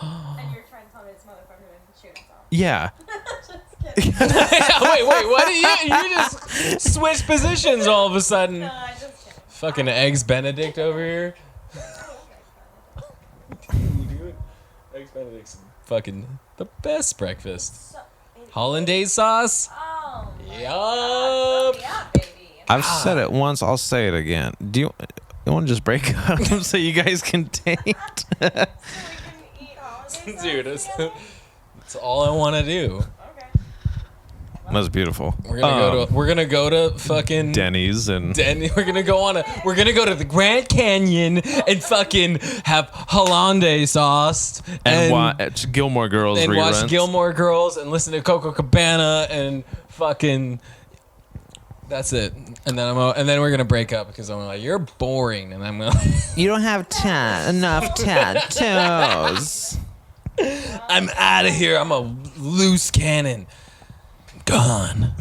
Speaker 4: And you're trying to tell me this motherfucker didn't shoot himself.
Speaker 3: Yeah.
Speaker 2: Wait, what? You just switched positions all of a sudden.
Speaker 4: No, I just kidding.
Speaker 2: Fucking Eggs Benedict over here. Eggs Benedict's fucking the best breakfast.
Speaker 4: So,
Speaker 2: Hollandaise sauce.
Speaker 4: oh my
Speaker 2: Yup.
Speaker 4: yeah, baby.
Speaker 3: I've said it once, I'll say it again. Do you want to just break up so you guys can date?
Speaker 4: So we can eat holiday
Speaker 2: Dude,
Speaker 4: sauce together?
Speaker 2: that's all I want to do.
Speaker 4: Okay.
Speaker 3: That's beautiful.
Speaker 2: We're gonna go to fucking
Speaker 3: Denny's and
Speaker 2: we're gonna go to the Grand Canyon and fucking have Hollandaise sauce
Speaker 3: and watch Gilmore Girls
Speaker 2: and
Speaker 3: reruns.
Speaker 2: watch Gilmore Girls and listen to Coco Cabana and fucking. That's it. And then we're gonna break up because I'm like, you're boring, and I'm gonna.
Speaker 3: You don't have enough tattoos.
Speaker 2: I'm out of here. I'm a loose cannon. Gone.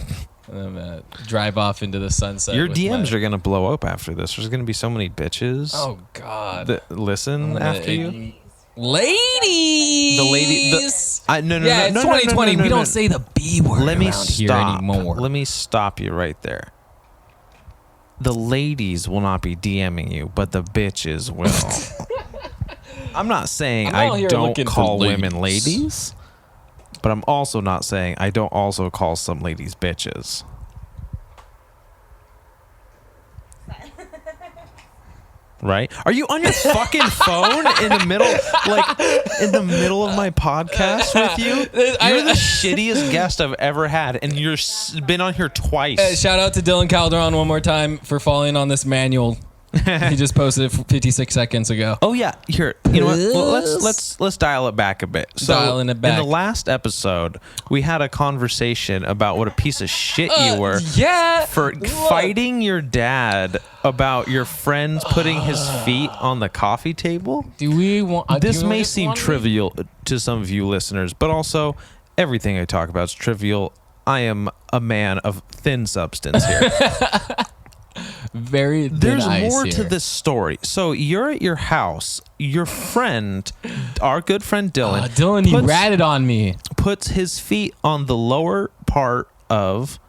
Speaker 2: And I'm gonna drive off into the sunset.
Speaker 3: Your
Speaker 2: with
Speaker 3: DMs
Speaker 2: my-
Speaker 3: are gonna blow up after this. There's gonna be so many bitches
Speaker 2: Oh God.
Speaker 3: that listen after you.
Speaker 2: Ladies.
Speaker 3: The lady. No.
Speaker 2: Yeah, it's 2020. We don't say the B word
Speaker 3: Let me
Speaker 2: around here
Speaker 3: stop.
Speaker 2: anymore.
Speaker 3: Let me stop you right there. The ladies will not be DMing you, but the bitches will. I'm not saying
Speaker 2: I'm out
Speaker 3: I
Speaker 2: here
Speaker 3: don't
Speaker 2: looking for
Speaker 3: call women
Speaker 2: ladies.
Speaker 3: ladies, but I'm also not saying I don't also call some ladies bitches. Right? Are you on your fucking phone in the middle of my podcast with you? You're the shittiest guest I've ever had, and you're been on here twice.
Speaker 2: Shout out to Dylan Calderon one more time for falling on this manual. He just posted it 56 seconds ago.
Speaker 3: Oh yeah, here. You know what? Well, let's dial it back a bit. So
Speaker 2: Dialing it back.
Speaker 3: In the last episode, we had a conversation about what a piece of shit you were
Speaker 2: Yeah.
Speaker 3: for fighting your dad about your friends putting his feet on the coffee table.
Speaker 2: Do we want?
Speaker 3: This may seem trivial to some of you listeners, but also everything I talk about is trivial. I am a man of thin substance here.
Speaker 2: very thin
Speaker 3: There's
Speaker 2: ice
Speaker 3: more
Speaker 2: here.
Speaker 3: to this story. So you're at your house. Your friend, our good friend Dylan,
Speaker 2: Dylan, he ratted on me.
Speaker 3: puts his feet on the lower part of,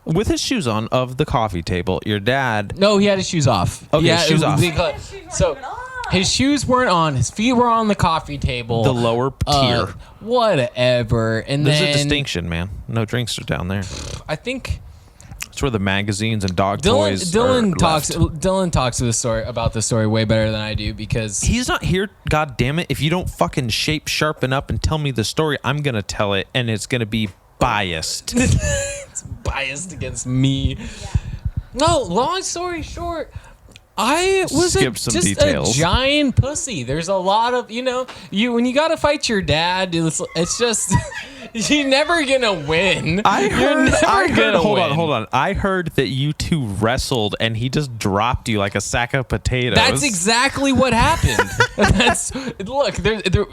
Speaker 3: with his shoes on, of the coffee table. Your dad.
Speaker 2: No, he had his shoes off.
Speaker 3: Okay,
Speaker 2: yeah,
Speaker 3: shoes off.
Speaker 2: So his shoes weren't on. His feet were on the coffee table.
Speaker 3: The lower tier.
Speaker 2: Whatever. And
Speaker 3: There's
Speaker 2: then
Speaker 3: a distinction, man. No drinks are down there.
Speaker 2: I think
Speaker 3: It's where the magazines and dog toys
Speaker 2: Dylan
Speaker 3: are
Speaker 2: talks.
Speaker 3: left.
Speaker 2: Dylan talks to about this story way better than I do because
Speaker 3: He's not here, god damn it. If you don't fucking sharpen up and tell me the story, I'm gonna tell it and it's gonna be biased.
Speaker 2: it's biased against me. No, long story short, I was
Speaker 3: Skip some
Speaker 2: just
Speaker 3: details.
Speaker 2: a giant pussy. There's a lot of, when you gotta fight your dad, it's just you're never gonna win.
Speaker 3: Hold on. I heard that you two wrestled and he just dropped you like a sack of potatoes.
Speaker 2: That's exactly what happened.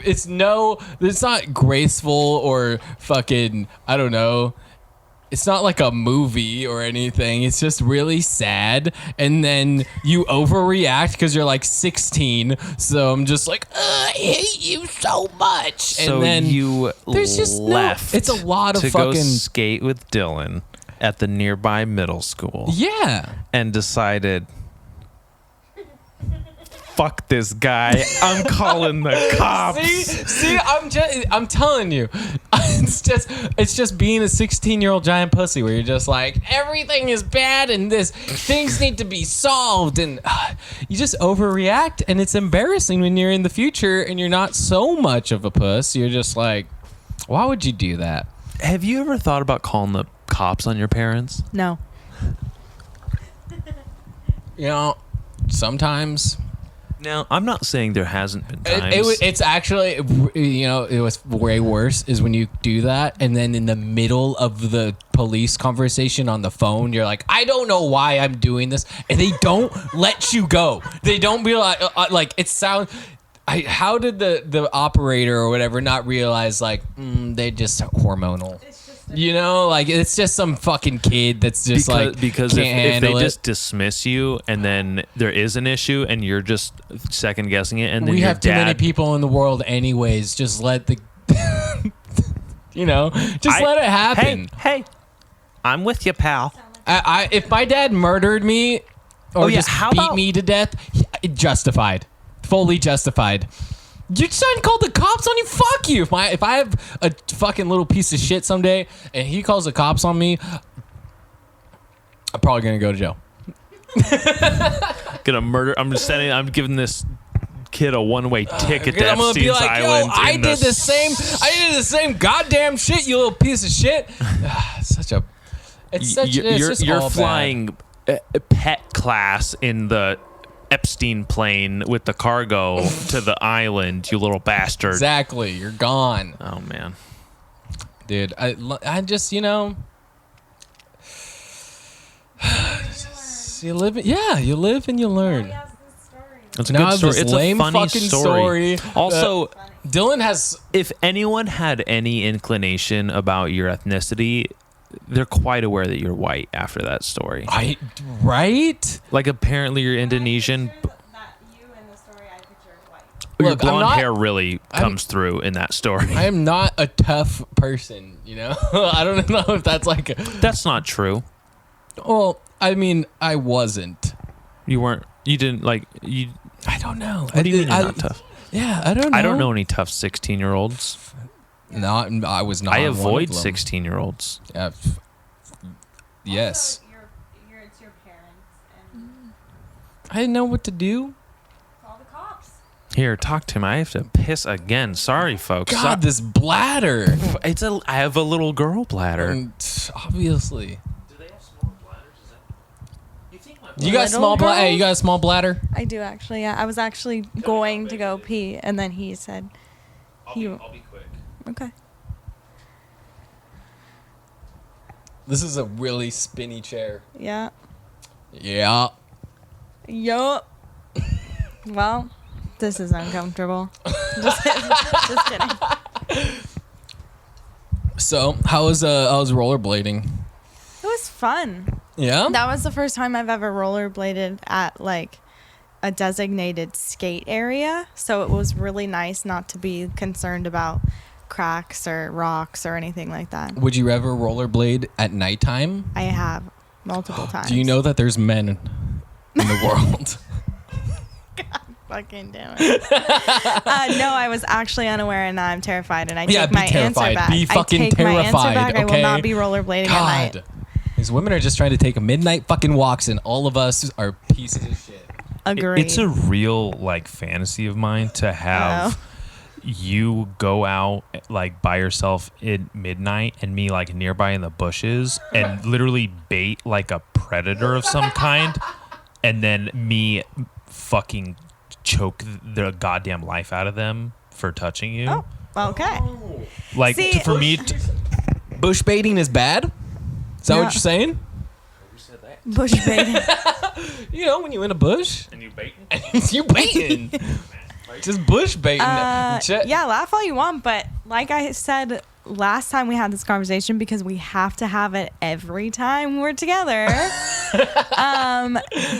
Speaker 2: It's not graceful or fucking, I don't know. It's not like a movie or anything. It's just really sad. And then you overreact because you're like 16. So I'm just like, I hate you so much.
Speaker 3: So
Speaker 2: and then
Speaker 3: you
Speaker 2: there's just
Speaker 3: left.
Speaker 2: It's a lot of
Speaker 3: to
Speaker 2: fucking
Speaker 3: go skate with Dylan at the nearby middle school.
Speaker 2: Yeah.
Speaker 3: And decided, fuck this guy. I'm calling the cops.
Speaker 2: See, I'm telling you, it's just being a 16-year-old giant pussy where you're just like, everything is bad and things need to be solved, and you just overreact, and it's embarrassing when you're in the future and you're not so much of a puss. You're just like, why would you do that?
Speaker 3: Have you ever thought about calling the cops on your parents?
Speaker 4: No.
Speaker 2: Sometimes.
Speaker 3: Now, I'm not saying there hasn't been times.
Speaker 2: It's actually, it was way worse is when you do that, and then in the middle of the police conversation on the phone, you're like, I don't know why I'm doing this, and they don't let you go. They don't be like it sounds. How did the operator or whatever not realize they just hormonal? It's just some fucking kid that's just
Speaker 3: because if they
Speaker 2: it.
Speaker 3: just dismiss you and then there is an issue and you're just second guessing it, and then
Speaker 2: We
Speaker 3: your
Speaker 2: have too many people in the world anyways. Just let the let it happen.
Speaker 3: Hey, I'm with you, pal.
Speaker 2: If my dad murdered me or just beat me to death, justified. Fully justified. Your son called the cops on you? Fuck you. If I have a fucking little piece of shit someday and he calls the cops on me, I'm probably gonna go to jail.
Speaker 3: Gonna murder. I'm giving this kid a one-way ticket to
Speaker 2: I'm gonna be
Speaker 3: Epstein's
Speaker 2: like,
Speaker 3: Island.
Speaker 2: I did the same goddamn shit, you little piece of shit.
Speaker 3: You're flying pet class in the Epstein plane with the cargo to the island, you little bastard.
Speaker 2: Exactly. You're gone.
Speaker 3: Oh, man.
Speaker 2: Dude, I just, you live and you learn.
Speaker 3: It's a
Speaker 2: Now
Speaker 3: good story.
Speaker 2: this
Speaker 3: It's a
Speaker 2: lame
Speaker 3: funny
Speaker 2: fucking
Speaker 3: story. Also,
Speaker 2: Dylan has...
Speaker 3: if anyone had any inclination about your ethnicity, they're quite aware that you're white after that story.
Speaker 2: Right?
Speaker 3: Like, apparently you're Indonesian. Your
Speaker 2: Look,
Speaker 3: blonde hair really comes through in that story.
Speaker 2: I am not a tough person, I don't know if that's
Speaker 3: That's not true.
Speaker 2: Well, I mean, I wasn't.
Speaker 3: You weren't. You didn't you.
Speaker 2: I don't know.
Speaker 3: What do you mean you're not tough?
Speaker 2: Yeah, I don't know.
Speaker 3: I don't know any tough 16-year-olds.
Speaker 2: I was not.
Speaker 3: I avoid
Speaker 2: one of them.
Speaker 3: 16-year-olds.
Speaker 2: Yeah. Yes.
Speaker 4: It's your parents. And
Speaker 2: I didn't know what to do.
Speaker 4: call the cops.
Speaker 3: Here, talk to him. I have to piss again. Sorry, folks.
Speaker 2: God, this bladder.
Speaker 3: I have a little girl bladder.
Speaker 2: Obviously.
Speaker 3: Do they have small bladders? You think my
Speaker 2: You got small bladder? Hey, you got a small bladder?
Speaker 4: I do actually. Yeah, I was actually going to go pee, and then he said,
Speaker 3: I'll be quick.
Speaker 4: "Okay."
Speaker 2: This is a really spinny chair.
Speaker 4: Yeah.
Speaker 2: Yeah.
Speaker 4: Yup. Well, this is uncomfortable. just kidding.
Speaker 2: So, how was rollerblading?
Speaker 4: It was fun.
Speaker 2: Yeah?
Speaker 4: That was the first time I've ever rollerbladed at like a designated skate area. So it was really nice not to be concerned about cracks or rocks or anything like that.
Speaker 2: Would you ever rollerblade at nighttime?
Speaker 4: I have multiple times.
Speaker 2: Do you know that there's men in the world?
Speaker 4: Fucking damn it. No, I was actually unaware and now I'm terrified and I
Speaker 2: Yeah,
Speaker 4: take
Speaker 2: be
Speaker 4: my
Speaker 2: terrified.
Speaker 4: answer back.
Speaker 2: Be fucking
Speaker 4: I take my answer
Speaker 2: terrified,
Speaker 4: back. I will
Speaker 2: okay?
Speaker 4: not be rollerblading at night.
Speaker 2: These women are just trying to take midnight fucking walks and all of us are pieces of shit.
Speaker 4: Agree.
Speaker 3: It's a real like fantasy of mine to have you go out like by yourself at midnight and me like nearby in the bushes and literally bait like a predator of some kind and then me fucking choke the goddamn life out of them for touching you.
Speaker 4: Oh, okay.
Speaker 3: Like
Speaker 4: See-
Speaker 3: for me
Speaker 2: Bush baiting is bad? Is that
Speaker 4: Yeah.
Speaker 2: what you're saying?
Speaker 4: Bush baiting.
Speaker 2: You know, when you in a bush,
Speaker 3: and you baiting?
Speaker 2: you baiting. Just bush baiting.
Speaker 4: Yeah, laugh all you want, but like I said last time we had this conversation, because we have to have it every time we're together,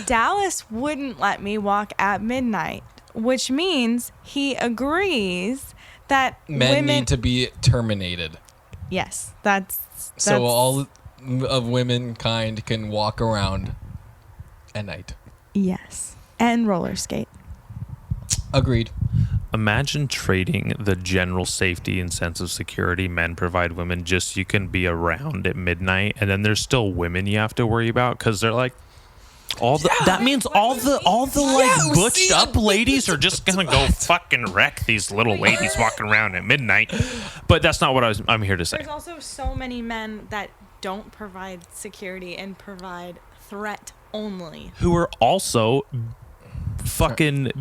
Speaker 4: Dallas wouldn't let me walk at midnight, which means he agrees that
Speaker 2: Men
Speaker 4: women
Speaker 2: need to be terminated.
Speaker 4: Yes, that's
Speaker 2: So all of womankind can walk around at night.
Speaker 4: yes, and roller skate.
Speaker 2: Agreed.
Speaker 3: Imagine trading the general safety and sense of security men provide women just so you can be around at midnight, and then there's still women you have to worry about because they're like that means all the butched up ladies are just gonna go fucking wreck these little ladies walking around at midnight. But that's not what I'm here to say.
Speaker 4: There's also so many men that don't provide security and provide threat only.
Speaker 3: Who are also fucking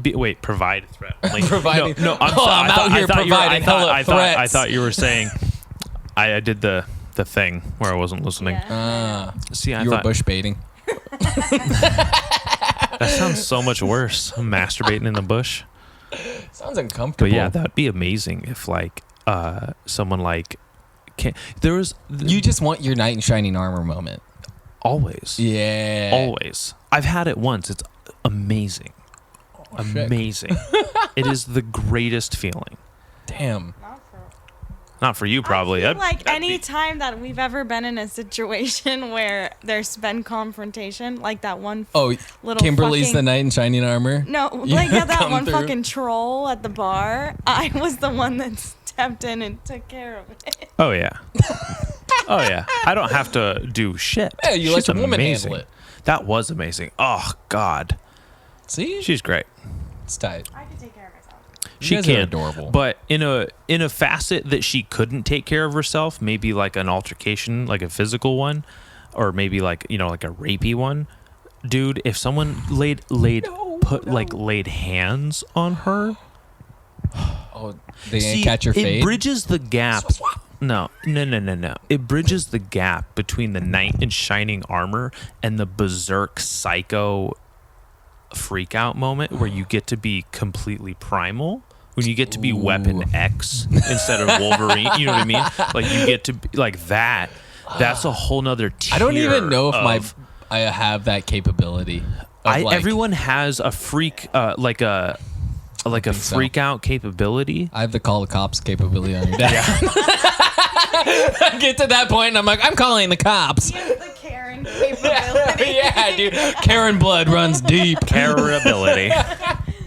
Speaker 3: provide threat only.
Speaker 2: Providing.
Speaker 3: No, I'm
Speaker 2: Oh,
Speaker 3: sorry.
Speaker 2: I'm out here providing hella
Speaker 3: I
Speaker 2: threats.
Speaker 3: thought you were saying I did the thing where I wasn't listening.
Speaker 4: Yeah.
Speaker 3: See, I
Speaker 2: You were
Speaker 3: thought
Speaker 2: bush baiting.
Speaker 3: that sounds so much worse. Masturbating in the bush.
Speaker 2: Sounds uncomfortable.
Speaker 3: But yeah, that'd be amazing if like someone like
Speaker 2: you just want your knight in shining armor moment.
Speaker 3: always.
Speaker 2: Yeah.
Speaker 3: Always. I've had it once. It's amazing.
Speaker 2: shit.
Speaker 3: Amazing. It is the greatest feeling.
Speaker 2: Damn.
Speaker 3: Not for you, probably.
Speaker 4: I feel like any time that we've ever been in a situation where there's been confrontation, like that one little
Speaker 2: Kimberly's
Speaker 4: fucking,
Speaker 2: the knight in shining armor.
Speaker 4: No,
Speaker 2: You
Speaker 4: like that
Speaker 2: come
Speaker 4: one
Speaker 2: through.
Speaker 4: fucking troll at the bar. I was the one that stepped in and took care of it.
Speaker 3: Oh yeah. Oh yeah. I don't have to do shit.
Speaker 2: Yeah, you let
Speaker 3: She's
Speaker 2: your woman
Speaker 3: amazing.
Speaker 2: handle it.
Speaker 3: That was amazing. Oh God.
Speaker 2: See?
Speaker 3: She's great.
Speaker 2: It's tight.
Speaker 4: I could take care of myself.
Speaker 3: She
Speaker 2: guys
Speaker 3: can,
Speaker 2: are adorable.
Speaker 3: but in a facet that she couldn't take care of herself, maybe like an altercation, like a physical one, or maybe like like a rapey one. Dude, if someone laid hands on her,
Speaker 2: Oh, they ain't catch your
Speaker 3: it
Speaker 2: fade?
Speaker 3: bridges the gap. No. It bridges the gap between the knight in shining armor and the berserk psycho freak out moment where you get to be completely primal. When you get to be Weapon X instead of Wolverine, you know what I mean? Like you get to be like that. That's a whole nother tier.
Speaker 2: I don't even know if
Speaker 3: of,
Speaker 2: I have that capability. Of
Speaker 3: everyone has a freak, like a
Speaker 2: so.
Speaker 3: freak out capability.
Speaker 2: I have the call the cops capability on your dad. I get to that point and I'm like, I'm calling the cops.
Speaker 4: He has the Karen capability.
Speaker 2: Yeah, dude. Karen blood runs deep.
Speaker 3: Carability.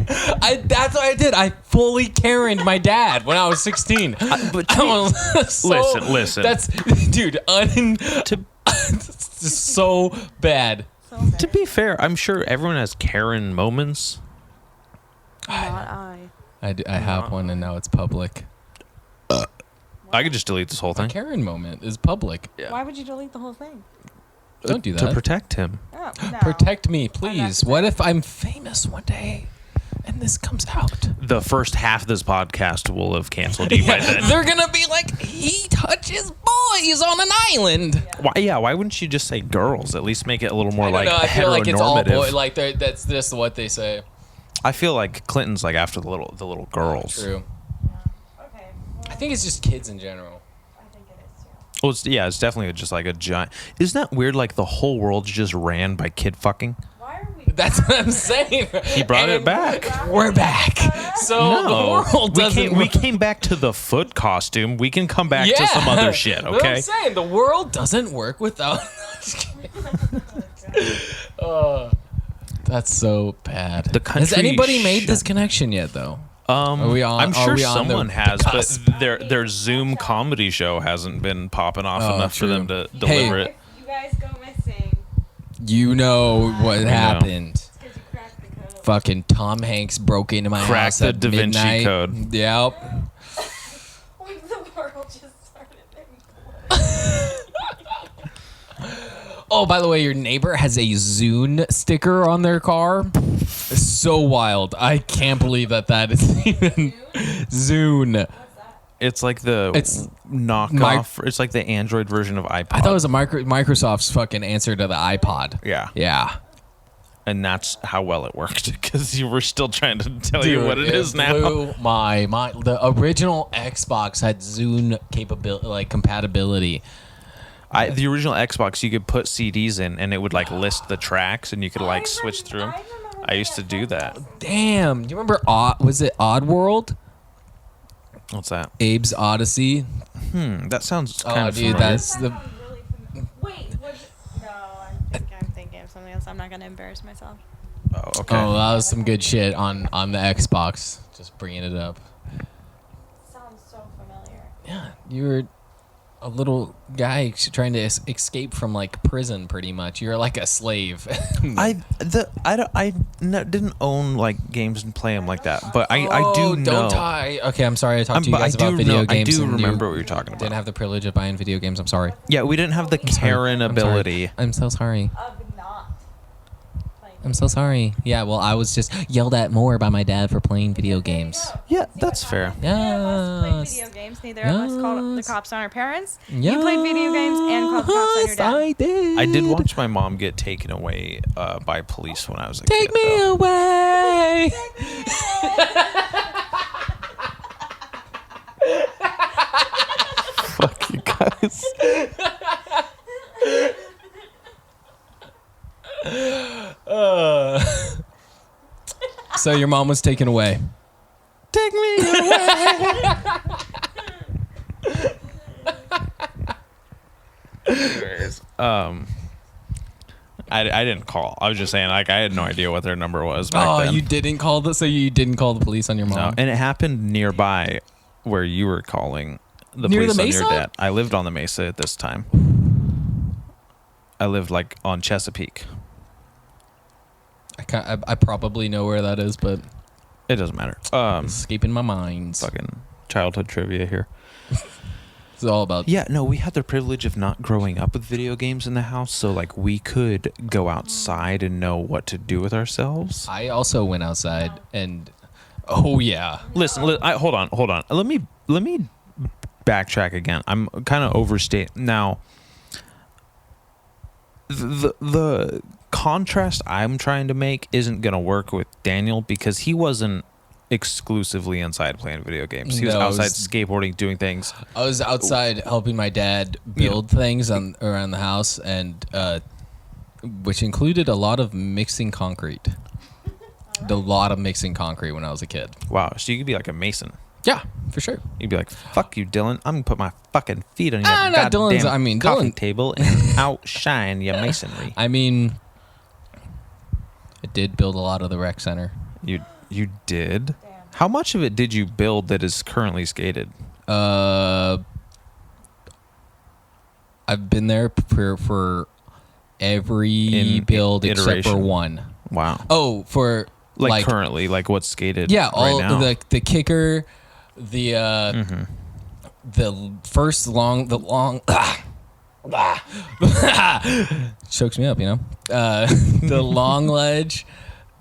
Speaker 2: That's what I did. I fully Karened my dad when I was 16.
Speaker 3: But
Speaker 2: I was
Speaker 3: listen.
Speaker 2: That's, dude, it's so bad.
Speaker 3: To be fair, I'm sure everyone has Karen moments.
Speaker 4: Not I.
Speaker 2: I have one and now it's public.
Speaker 3: I could just delete this whole
Speaker 2: A
Speaker 3: thing
Speaker 2: Karen moment is public.
Speaker 4: Why would you delete the whole thing?
Speaker 2: Don't do
Speaker 3: to
Speaker 2: that.
Speaker 3: protect him.
Speaker 4: Oh, no.
Speaker 2: Protect me, please.
Speaker 4: necessary.
Speaker 2: What if I'm famous one day and this comes out?
Speaker 3: The first half of this podcast will have canceled you by then.
Speaker 2: They're gonna be like, he touches boys on an island.
Speaker 3: Why wouldn't you just say girls? At least make it a little more
Speaker 2: I don't
Speaker 3: like
Speaker 2: know. I feel like it's all
Speaker 3: heteronormative.
Speaker 2: boy. Like that's just what they say.
Speaker 3: I feel like Clinton's like after the little girls.
Speaker 2: True.
Speaker 4: Okay.
Speaker 2: I think it's just kids in general.
Speaker 4: I think it is too.
Speaker 3: Oh, it's definitely just like a giant. Isn't that weird? Like the whole world's just ran by kid fucking.
Speaker 4: Why are we?
Speaker 2: That's what I'm saying.
Speaker 3: He brought it back.
Speaker 2: We're back. So the world doesn't.
Speaker 3: We came back to the foot costume. We can come back to some other shit.
Speaker 2: That's what
Speaker 3: Okay.
Speaker 2: I'm saying, the world doesn't work without. That's so bad.
Speaker 3: The country
Speaker 2: Has anybody made
Speaker 3: should-
Speaker 2: this connection yet, though? Are we on?
Speaker 3: I'm
Speaker 2: are
Speaker 3: sure
Speaker 2: we on
Speaker 3: someone
Speaker 2: the
Speaker 3: has,
Speaker 2: cusp?
Speaker 3: but their Zoom comedy show hasn't been popping off
Speaker 2: Oh,
Speaker 3: enough for
Speaker 2: true.
Speaker 3: them to deliver it.
Speaker 4: If you guys go missing,
Speaker 2: You know what happened.
Speaker 4: it's because you cracked the code.
Speaker 2: Fucking Tom Hanks broke into my
Speaker 3: Cracked
Speaker 2: house
Speaker 3: the
Speaker 2: at
Speaker 3: Da Vinci
Speaker 2: midnight.
Speaker 3: Code.
Speaker 2: Yep.
Speaker 4: Like the world just started.
Speaker 2: Oh, by the way, your neighbor has a Zune sticker on their car. It's so wild. I can't believe that is even Zune.
Speaker 3: It's like the
Speaker 2: It's
Speaker 3: knockoff. It's like the Android version of iPod.
Speaker 2: I thought it was a Microsoft's fucking answer to the iPod.
Speaker 3: Yeah.
Speaker 2: Yeah.
Speaker 3: And that's how well it worked because you were still trying to tell you what it is now.
Speaker 2: Blew my mind. The original Xbox had Zune capability, like compatibility.
Speaker 3: The original Xbox, you could put CDs in and it would like list the tracks and you could like switch through them. I used to do that.
Speaker 2: Damn. You remember was it Oddworld?
Speaker 3: What's that?
Speaker 2: Abe's Odyssey.
Speaker 3: That sounds
Speaker 2: Oh,
Speaker 3: kind of
Speaker 2: dude,
Speaker 3: familiar.
Speaker 2: that's the.
Speaker 4: Wait, no, I'm thinking of something else. I'm not gonna embarrass myself.
Speaker 3: Oh, okay.
Speaker 2: Oh, that was some good shit on the Xbox. Just bringing it up.
Speaker 4: Sounds so familiar.
Speaker 2: Yeah, you were a little guy trying to escape from like prison, pretty much. You're like a slave.
Speaker 3: I didn't own like games and play them like that, but I do know.
Speaker 2: Don't tie. Okay, I'm sorry. I talked to you guys about video games.
Speaker 3: I do
Speaker 2: and
Speaker 3: remember
Speaker 2: you
Speaker 3: what you're talking about.
Speaker 2: Didn't have the privilege of buying video games. I'm sorry.
Speaker 3: Yeah, we didn't have the Karen
Speaker 2: I'm sorry.
Speaker 3: ability.
Speaker 2: I'm so sorry.
Speaker 4: Of not.
Speaker 2: I'm so sorry. Yeah, well, I was just yelled at more by my dad for playing video games.
Speaker 3: Yeah, that's fair.
Speaker 4: Neither of us played
Speaker 2: Yes.
Speaker 4: video games. Neither of us called the
Speaker 2: Yes.
Speaker 4: cops on our parents. You played video games and called the cops on your dad.
Speaker 2: I did.
Speaker 3: I did watch my mom get taken away by police when I was a
Speaker 2: Take
Speaker 3: kid.
Speaker 2: me
Speaker 3: though.
Speaker 2: away.
Speaker 3: Fuck you guys.
Speaker 2: So your mom was taken away.
Speaker 3: Take me away. Anyways, I didn't call. I was just saying, like, I had no idea what their number was back then.
Speaker 2: You didn't call so you didn't call the police on your
Speaker 3: No,
Speaker 2: mom.
Speaker 3: and it happened nearby where you were calling the
Speaker 2: Near
Speaker 3: police
Speaker 2: the
Speaker 3: on your
Speaker 2: Mesa?
Speaker 3: dad. I lived on the Mesa at this time. I lived like on Chesapeake.
Speaker 2: I probably know where that is, but
Speaker 3: It doesn't matter.
Speaker 2: it's escaping my mind.
Speaker 3: Fucking childhood trivia here.
Speaker 2: It's all about
Speaker 3: Yeah, no, we had the privilege of not growing up with video games in the house, so like we could go outside and know what to do with ourselves.
Speaker 2: I also went outside and oh yeah.
Speaker 3: Listen, hold on. Let me backtrack again. I'm kind of overstating now. The contrast I'm trying to make isn't gonna work with Daniel because he wasn't exclusively inside playing video games. He was
Speaker 2: No, it
Speaker 3: outside
Speaker 2: was-
Speaker 3: skateboarding, doing things.
Speaker 2: I was outside helping my dad build things around the house, and which included a lot of mixing concrete. A lot of mixing concrete when I was a kid.
Speaker 3: Wow, so you could be like a mason.
Speaker 2: Yeah, for sure.
Speaker 3: You'd be like, "Fuck you, Dylan! I'm gonna put my fucking feet on your
Speaker 2: Ah, not Dylan's-
Speaker 3: goddamn
Speaker 2: I mean,
Speaker 3: coffee
Speaker 2: Dylan-
Speaker 3: table and outshine your masonry."
Speaker 2: I mean, I did build a lot of the rec center.
Speaker 3: You did? How much of it did you build that is currently skated?
Speaker 2: I've been there for every build except for
Speaker 3: iteration?
Speaker 2: one.
Speaker 3: Wow.
Speaker 2: Oh, for
Speaker 3: Like currently, like what's skated?
Speaker 2: yeah, all
Speaker 3: right now?
Speaker 2: the kicker, the first long chokes me up, you know. The long ledge,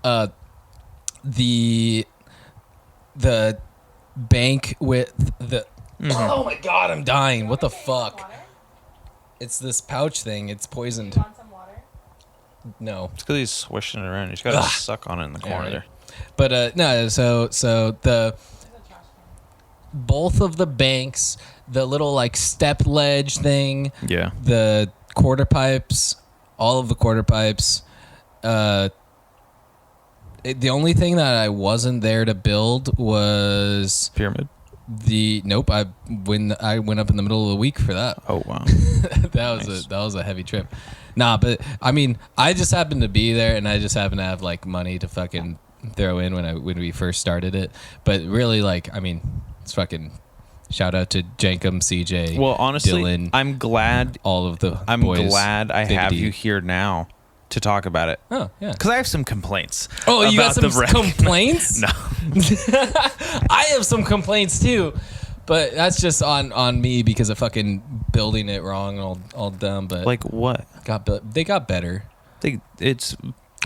Speaker 2: the bank with the. Oh my god, I'm dying! What the fuck? It's this pouch thing. It's poisoned.
Speaker 4: Want some water?
Speaker 2: No.
Speaker 3: It's because he's swishing it around. You just gotta suck on it in the corner
Speaker 2: right.
Speaker 3: there.
Speaker 2: But no, so both of the banks, the little like step ledge thing,
Speaker 3: Yeah.
Speaker 2: the quarter pipes, all of the quarter pipes. The only thing that I wasn't there to build was
Speaker 3: Pyramid.
Speaker 2: nope. I went up in the middle of the week for that.
Speaker 3: Oh wow.
Speaker 2: That was a heavy trip. Nah, but I mean, I just happened to be there, and I just happened to have like money to fucking throw in when we first started it. But really, like, I mean, it's fucking shout out to Jankum, CJ.
Speaker 3: Well, honestly,
Speaker 2: Dylan,
Speaker 3: I'm glad.
Speaker 2: all of the
Speaker 3: I'm
Speaker 2: boys.
Speaker 3: glad I have
Speaker 2: Biggity.
Speaker 3: you here now to talk about it.
Speaker 2: Oh yeah.
Speaker 3: Because I have some complaints.
Speaker 2: Oh, you got
Speaker 3: about
Speaker 2: some
Speaker 3: the
Speaker 2: complaints?
Speaker 3: No.
Speaker 2: I have some complaints too, but that's just on me because of fucking building it wrong and all dumb. But
Speaker 3: Like what?
Speaker 2: they got better.
Speaker 3: It's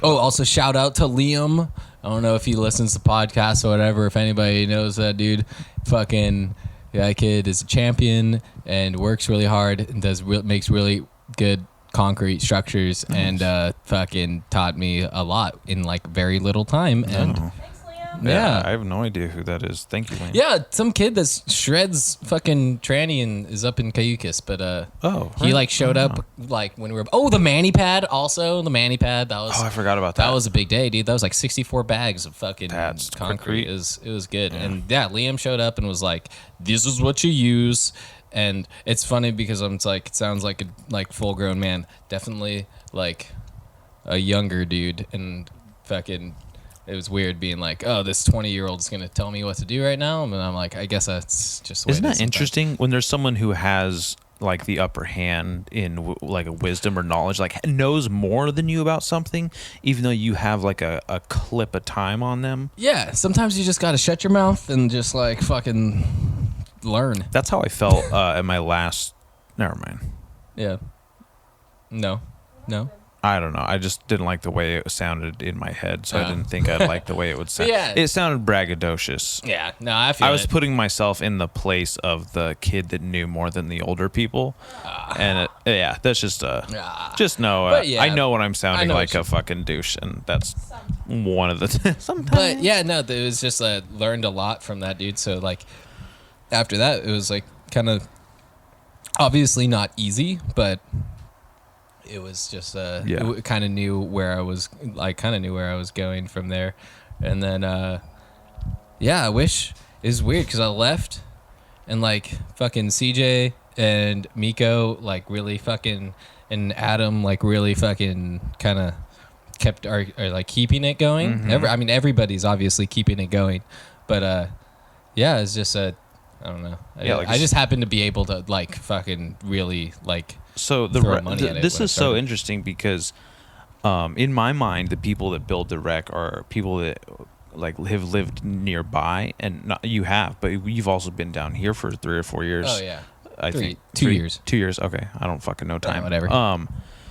Speaker 2: Oh, also shout out to Liam. I don't know if he listens to podcasts or whatever. If anybody knows that dude, fucking that kid is a champion and works really hard and makes really good concrete structures and fucking taught me a lot in like very little time. And
Speaker 3: Oh.
Speaker 4: Thanks, Liam.
Speaker 2: Yeah.
Speaker 3: I have no idea who that is. Thank you, Wayne.
Speaker 2: yeah, some kid that shreds fucking tranny and is up in Cayucas, but
Speaker 3: Oh.
Speaker 2: he like showed up like when we were the Manny Pad also. The Manny Pad, that was
Speaker 3: Oh, I forgot about that.
Speaker 2: that was a big day, dude. That was like 64 bags of fucking
Speaker 3: That's
Speaker 2: concrete.
Speaker 3: concrete.
Speaker 2: It was good. And yeah, Liam showed up and was like, "This is what you use." And it's funny because it sounds like a full grown man. Definitely like a younger dude, and fucking it was weird being like, "Oh, this 20-year-old is gonna tell me what to do right now," and I'm like, "I guess that's just." The way
Speaker 3: Isn't
Speaker 2: it
Speaker 3: that
Speaker 2: is sometimes.
Speaker 3: interesting when there's someone who has like the upper hand in like a wisdom or knowledge, like knows more than you about something, even though you have like a clip of time on them?
Speaker 2: Yeah, sometimes you just gotta shut your mouth and just like fucking learn.
Speaker 3: That's how I felt at my last. Never mind.
Speaker 2: Yeah. No.
Speaker 3: I don't know. I just didn't like the way it sounded in my head, so I
Speaker 2: Oh.
Speaker 3: didn't think I'd like the way it would sound.
Speaker 2: Yeah.
Speaker 3: It sounded braggadocious.
Speaker 2: Yeah. No, I feel
Speaker 3: I was
Speaker 2: it.
Speaker 3: putting myself in the place of the kid that knew more than the older people, and that's just just know.
Speaker 2: But yeah,
Speaker 3: I know when I'm
Speaker 2: I
Speaker 3: sounding
Speaker 2: know
Speaker 3: like
Speaker 2: what
Speaker 3: a fucking douche, and that's one of the. Sometimes.
Speaker 2: But yeah, no, it was just learned a lot from that dude. So like after that, it was like kind of obviously not easy, but it was just kind of knew where I was. I kind of knew where I was going from there, and then I wish it's weird because I left, and like fucking CJ and Miko like really fucking and Adam like really fucking kind of kept are like keeping it going.
Speaker 3: Mm-hmm.
Speaker 2: Everybody's obviously keeping it going, but it's just I don't know. I just happened to be able to like fucking really like.
Speaker 3: So
Speaker 2: throw money at it
Speaker 3: this
Speaker 2: when I
Speaker 3: is so
Speaker 2: started.
Speaker 3: interesting because, in my mind, the people that build the wreck are people that like have lived nearby, and not, you have, but you've also been down here for 3 or 4 years.
Speaker 2: Oh yeah.
Speaker 3: I think
Speaker 2: 2 years.
Speaker 3: 2 years. Okay, I don't fucking know time.
Speaker 2: whatever.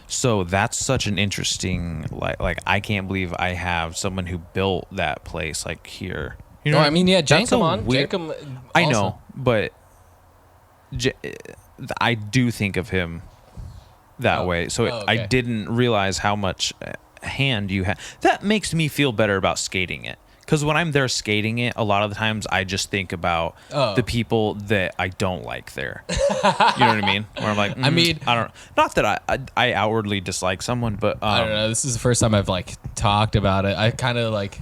Speaker 3: So that's such an interesting like I can't believe I have someone who built that place like here. You know,
Speaker 2: No,
Speaker 3: what
Speaker 2: I mean yeah,
Speaker 3: That's a
Speaker 2: Jankum on.
Speaker 3: weird-
Speaker 2: Jankum.
Speaker 3: I
Speaker 2: also.
Speaker 3: know, but I do think of him that way. So I
Speaker 2: okay.
Speaker 3: didn't realize how much hand you had. That makes me feel better about skating it. Because when I'm there skating it, a lot of the times I just think about the people that I don't like there. You know what I mean? Where I'm like, I don't. Not that I outwardly dislike someone, but
Speaker 2: I don't know. This is the first time I've like talked about it. I kind of like.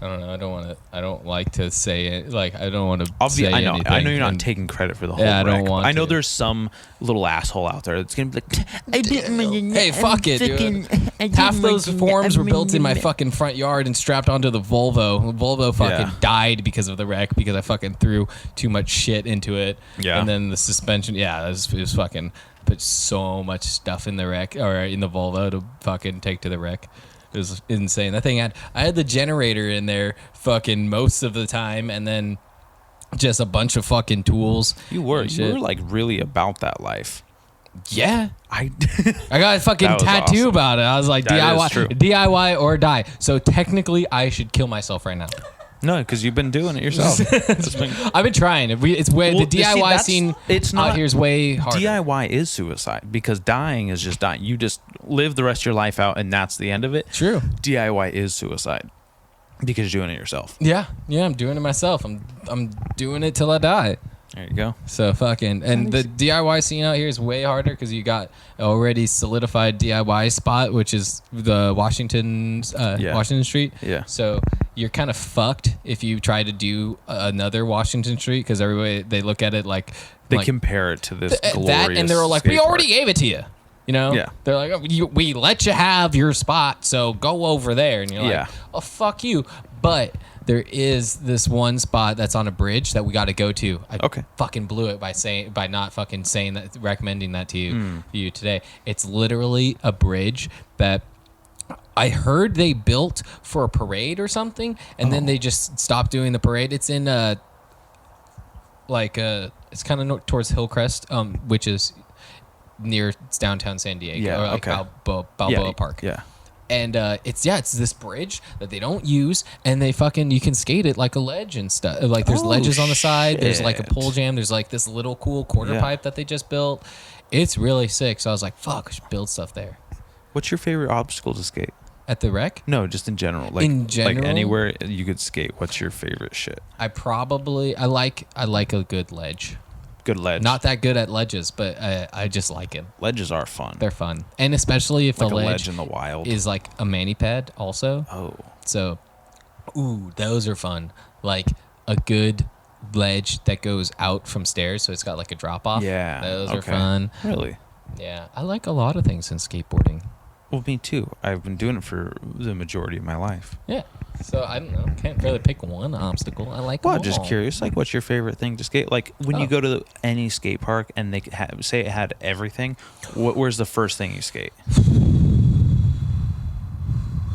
Speaker 2: I don't know. I don't like to say it. Like I don't want to say
Speaker 3: I know.
Speaker 2: anything.
Speaker 3: I know you're not
Speaker 2: and-
Speaker 3: taking credit for the whole.
Speaker 2: Yeah, I don't
Speaker 3: wreck, but
Speaker 2: want
Speaker 3: I know
Speaker 2: to.
Speaker 3: there's some little asshole out there that's gonna be like,
Speaker 2: Hey, fuck it, dude. Half those forms were built in my fucking front yard and strapped onto the Volvo. The Volvo fucking
Speaker 3: Yeah.
Speaker 2: died because of the wreck because I fucking threw too much shit into it.
Speaker 3: Yeah.
Speaker 2: And then the suspension, it was fucking put so much stuff in the wreck or in the Volvo to fucking take to the wreck. It was insane. That thing I had the generator in there fucking most of the time, and then just a bunch of fucking tools.
Speaker 3: You were
Speaker 2: and shit.
Speaker 3: like really about that life.
Speaker 2: Yeah.
Speaker 3: I
Speaker 2: got a fucking
Speaker 3: That was
Speaker 2: tattoo
Speaker 3: awesome.
Speaker 2: about it. I was like,
Speaker 3: That is true.
Speaker 2: DIY or die. So technically, I should kill myself right now.
Speaker 3: No, because you've been doing it yourself. It's been-
Speaker 2: I've been trying. It's way
Speaker 3: Well,
Speaker 2: the
Speaker 3: see,
Speaker 2: DIY
Speaker 3: that's-
Speaker 2: scene.
Speaker 3: it's
Speaker 2: out
Speaker 3: not-
Speaker 2: here is way harder.
Speaker 3: DIY is suicide because dying is just dying. You just live the rest of your life out, and that's the end of it.
Speaker 2: True.
Speaker 3: DIY is suicide. Because you're doing it yourself.
Speaker 2: Yeah, I'm doing it myself. I'm doing it till I die.
Speaker 3: There you go.
Speaker 2: So fucking, and the DIY scene out here is way harder because you got already solidified DIY spot, which is the Washington Street.
Speaker 3: Yeah.
Speaker 2: So you're kind of fucked if you try to do another Washington Street because everybody they look at it like
Speaker 3: They compare it to this glorious
Speaker 2: that, and they're like,
Speaker 3: skate
Speaker 2: we already
Speaker 3: park.
Speaker 2: gave it to you. You know?
Speaker 3: Yeah.
Speaker 2: They're like, oh, we let you have your spot, so go over there. And you're
Speaker 3: Yeah.
Speaker 2: like, oh, fuck you. But there is this one spot that's on a bridge that we got to go to. I fucking blew it by not fucking saying that, recommending that to you today. It's literally a bridge that I heard they built for a parade or something, and then they just stopped doing the parade. It's in it's kind of towards Hillcrest, which is near downtown San Diego,
Speaker 3: Yeah,
Speaker 2: or like
Speaker 3: okay.
Speaker 2: Balboa Park.
Speaker 3: Yeah.
Speaker 2: And it's this bridge that they don't use, and they you can skate it like a ledge and stuff. Like there's ledges on the side. There's like a pole jam. There's like this little cool quarter pipe that they just built. It's really sick. So I was like, fuck, we should build stuff there.
Speaker 3: What's your favorite obstacle to skate?
Speaker 2: At the rec?
Speaker 3: No, just in general. Like,
Speaker 2: in general,
Speaker 3: like anywhere you could skate. What's your favorite shit?
Speaker 2: I like a good ledge.
Speaker 3: Good ledge.
Speaker 2: Not that good at ledges, but I just like it.
Speaker 3: Ledges are fun.
Speaker 2: They're fun, and especially if
Speaker 3: like
Speaker 2: the
Speaker 3: a
Speaker 2: ledge
Speaker 3: in the wild
Speaker 2: is like a mani pad also.
Speaker 3: Oh.
Speaker 2: So, those are fun. Like a good ledge that goes out from stairs, so it's got like a drop off.
Speaker 3: Yeah.
Speaker 2: Those are fun.
Speaker 3: Really?
Speaker 2: Yeah, I like a lot of things in skateboarding.
Speaker 3: Well, me too. I've been doing it for the majority of my life.
Speaker 2: Yeah. So I don't know. Can't really pick one obstacle. I like.
Speaker 3: Well,
Speaker 2: them
Speaker 3: just
Speaker 2: all.
Speaker 3: curious. Like, what's your favorite thing to skate? Like, when you go to any skate park and they say it had everything, where's the first thing you skate?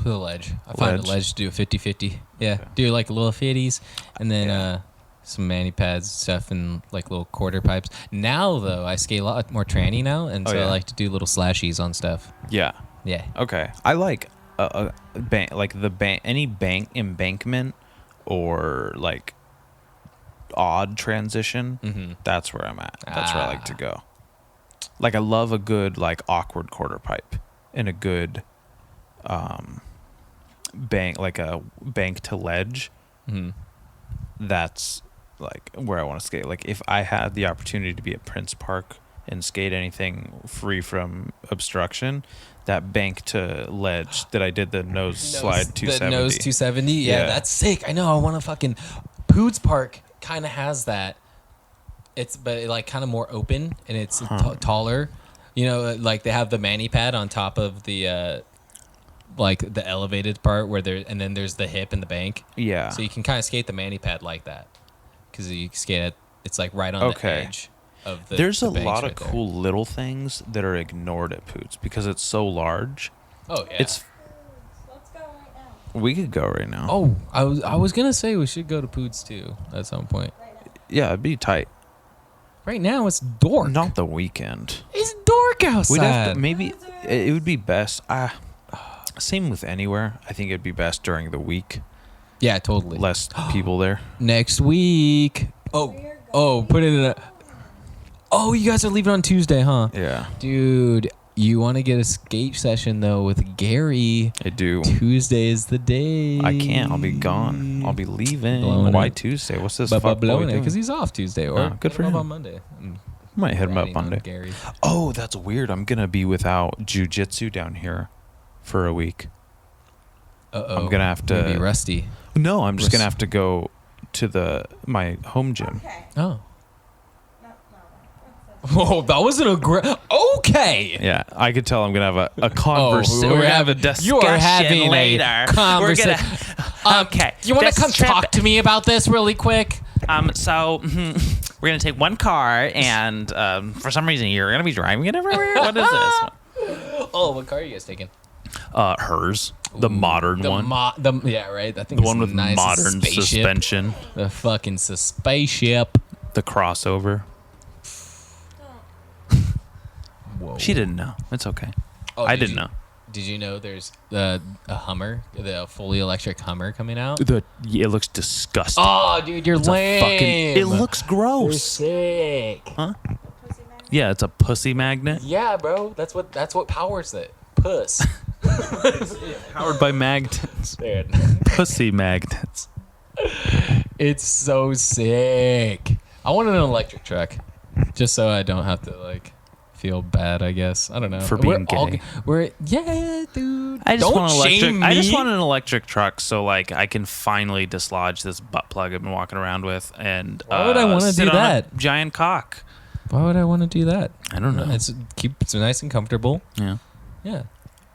Speaker 2: The ledge. I find a ledge to do a 50-50. Yeah. Okay. Do like little 50s and then some mani pads and stuff and like little quarter pipes. Now though, I skate a lot more tranny now, and so I like to do little slashies on stuff.
Speaker 3: Yeah.
Speaker 2: Yeah.
Speaker 3: Okay. I like any embankment or like odd transition.
Speaker 2: Mm-hmm.
Speaker 3: That's where I'm at. That's where I like to go. Like I love a good like awkward quarter pipe and a good bank to ledge.
Speaker 2: Mm-hmm.
Speaker 3: That's like where I want to skate. Like if I had the opportunity to be at Prince Park and skate anything free from obstruction, that bank to ledge that I did the nose slide 270.
Speaker 2: The nose 270? Yeah, that's sick. I know. I want to fucking... Poods Park kind of has that. But it, like kind of more open and it's taller. You know, like they have the mani pad on top of the like the elevated part where and then there's the hip and the bank.
Speaker 3: Yeah.
Speaker 2: So you can kind of skate the mani pad like that because you skate it. It's like right on the edge.
Speaker 3: There's a lot of cool little things that are ignored at Poots because it's so large.
Speaker 2: Oh yeah.
Speaker 4: Let's go right now.
Speaker 3: We could go right now.
Speaker 2: Oh, I was gonna say we should go to Poots too at some point.
Speaker 3: Yeah, it'd be tight.
Speaker 2: Right now it's dork.
Speaker 3: Not the weekend.
Speaker 2: It's dork outside.
Speaker 3: We'd have to, maybe it would be best. Same with anywhere. I think it'd be best during the week.
Speaker 2: Yeah, totally.
Speaker 3: Less people there.
Speaker 2: Next week. Oh, put it in a. Oh, you guys are leaving on Tuesday, huh?
Speaker 3: Yeah.
Speaker 2: Dude, you want to get a skate session, though, with Gary.
Speaker 3: I do.
Speaker 2: Tuesday is the day.
Speaker 3: I can't. I'll be gone. I'll be leaving.
Speaker 2: Blowing
Speaker 3: Why
Speaker 2: it.
Speaker 3: Tuesday? What's this?
Speaker 2: But blowing it because he's off Tuesday. Or
Speaker 3: good for
Speaker 2: hit him
Speaker 3: him.
Speaker 2: on Monday.
Speaker 3: Might hit him up Monday.
Speaker 2: Gary.
Speaker 3: Oh, that's weird. I'm going to be without jiu-jitsu down here for a week.
Speaker 2: Uh-oh.
Speaker 3: I'm going to have to...
Speaker 2: Be rusty.
Speaker 3: No, I'm just going to have to go to my home gym.
Speaker 4: Okay.
Speaker 2: Oh. Whoa, that wasn't a great... Okay.
Speaker 3: Yeah, I could tell I'm going to have a conversation.
Speaker 2: We're
Speaker 3: going to have a discussion
Speaker 2: You are having
Speaker 3: later.
Speaker 2: a conversation.
Speaker 3: Okay.
Speaker 2: You want to come talk to me about this really quick?
Speaker 3: So we're going to take one car, and for some reason, you're going to be driving it everywhere? What is this?
Speaker 2: Oh, what car are you guys taking?
Speaker 3: Hers. The modern one.
Speaker 2: Yeah, right. I think
Speaker 3: The one with
Speaker 2: nice
Speaker 3: modern
Speaker 2: spaceship.
Speaker 3: suspension.
Speaker 2: The fucking spaceship.
Speaker 3: The crossover.
Speaker 2: Whoa.
Speaker 3: She didn't know. It's okay.
Speaker 2: Oh,
Speaker 3: I didn't know.
Speaker 2: Did you know there's a Hummer, the fully electric Hummer coming out?
Speaker 3: It looks disgusting.
Speaker 2: Oh, dude, you're lame.
Speaker 3: It looks
Speaker 2: You're
Speaker 3: gross.
Speaker 2: sick.
Speaker 3: Huh? Yeah, it's a pussy magnet.
Speaker 2: Yeah, bro. That's what powers it. Puss.
Speaker 3: Powered by magnets.
Speaker 2: Dude.
Speaker 3: Pussy magnets.
Speaker 2: It's so sick. I want an electric truck, just so I don't have to like feel bad. I guess I don't know.
Speaker 3: For being gay.
Speaker 2: Yeah, dude.
Speaker 3: I just
Speaker 2: don't
Speaker 3: want an electric.
Speaker 2: shame
Speaker 3: I just
Speaker 2: me.
Speaker 3: want an electric truck, so like I can finally dislodge this butt plug I've been walking around with, and
Speaker 2: Why would I wanna
Speaker 3: sit
Speaker 2: do
Speaker 3: on a
Speaker 2: that?
Speaker 3: giant cock.
Speaker 2: Why would I want to do that?
Speaker 3: I don't know.
Speaker 2: It's nice and comfortable.
Speaker 3: Yeah.
Speaker 2: Yeah.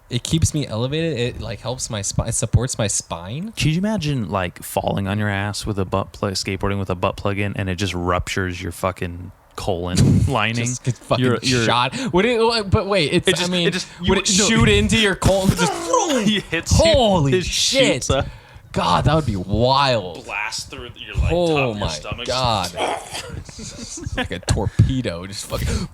Speaker 2: It keeps me elevated. It like helps my spine. It supports my spine.
Speaker 3: Could you imagine like falling on your ass with a butt plug, skateboarding with a butt plug in, and it just ruptures your fucking colon lining?
Speaker 2: Just get fucking
Speaker 3: You're-
Speaker 2: shot. Would it? But wait, it's.
Speaker 3: It just-
Speaker 2: I mean,
Speaker 3: it just-
Speaker 2: would it shoot into your colon? Just
Speaker 3: It hits you.
Speaker 2: holy
Speaker 3: It
Speaker 2: shit!
Speaker 3: shoots up,
Speaker 2: God, that would be wild.
Speaker 3: blast through your like top
Speaker 2: Oh
Speaker 3: of your
Speaker 2: my
Speaker 3: stomach.
Speaker 2: god! Like a torpedo, just fucking.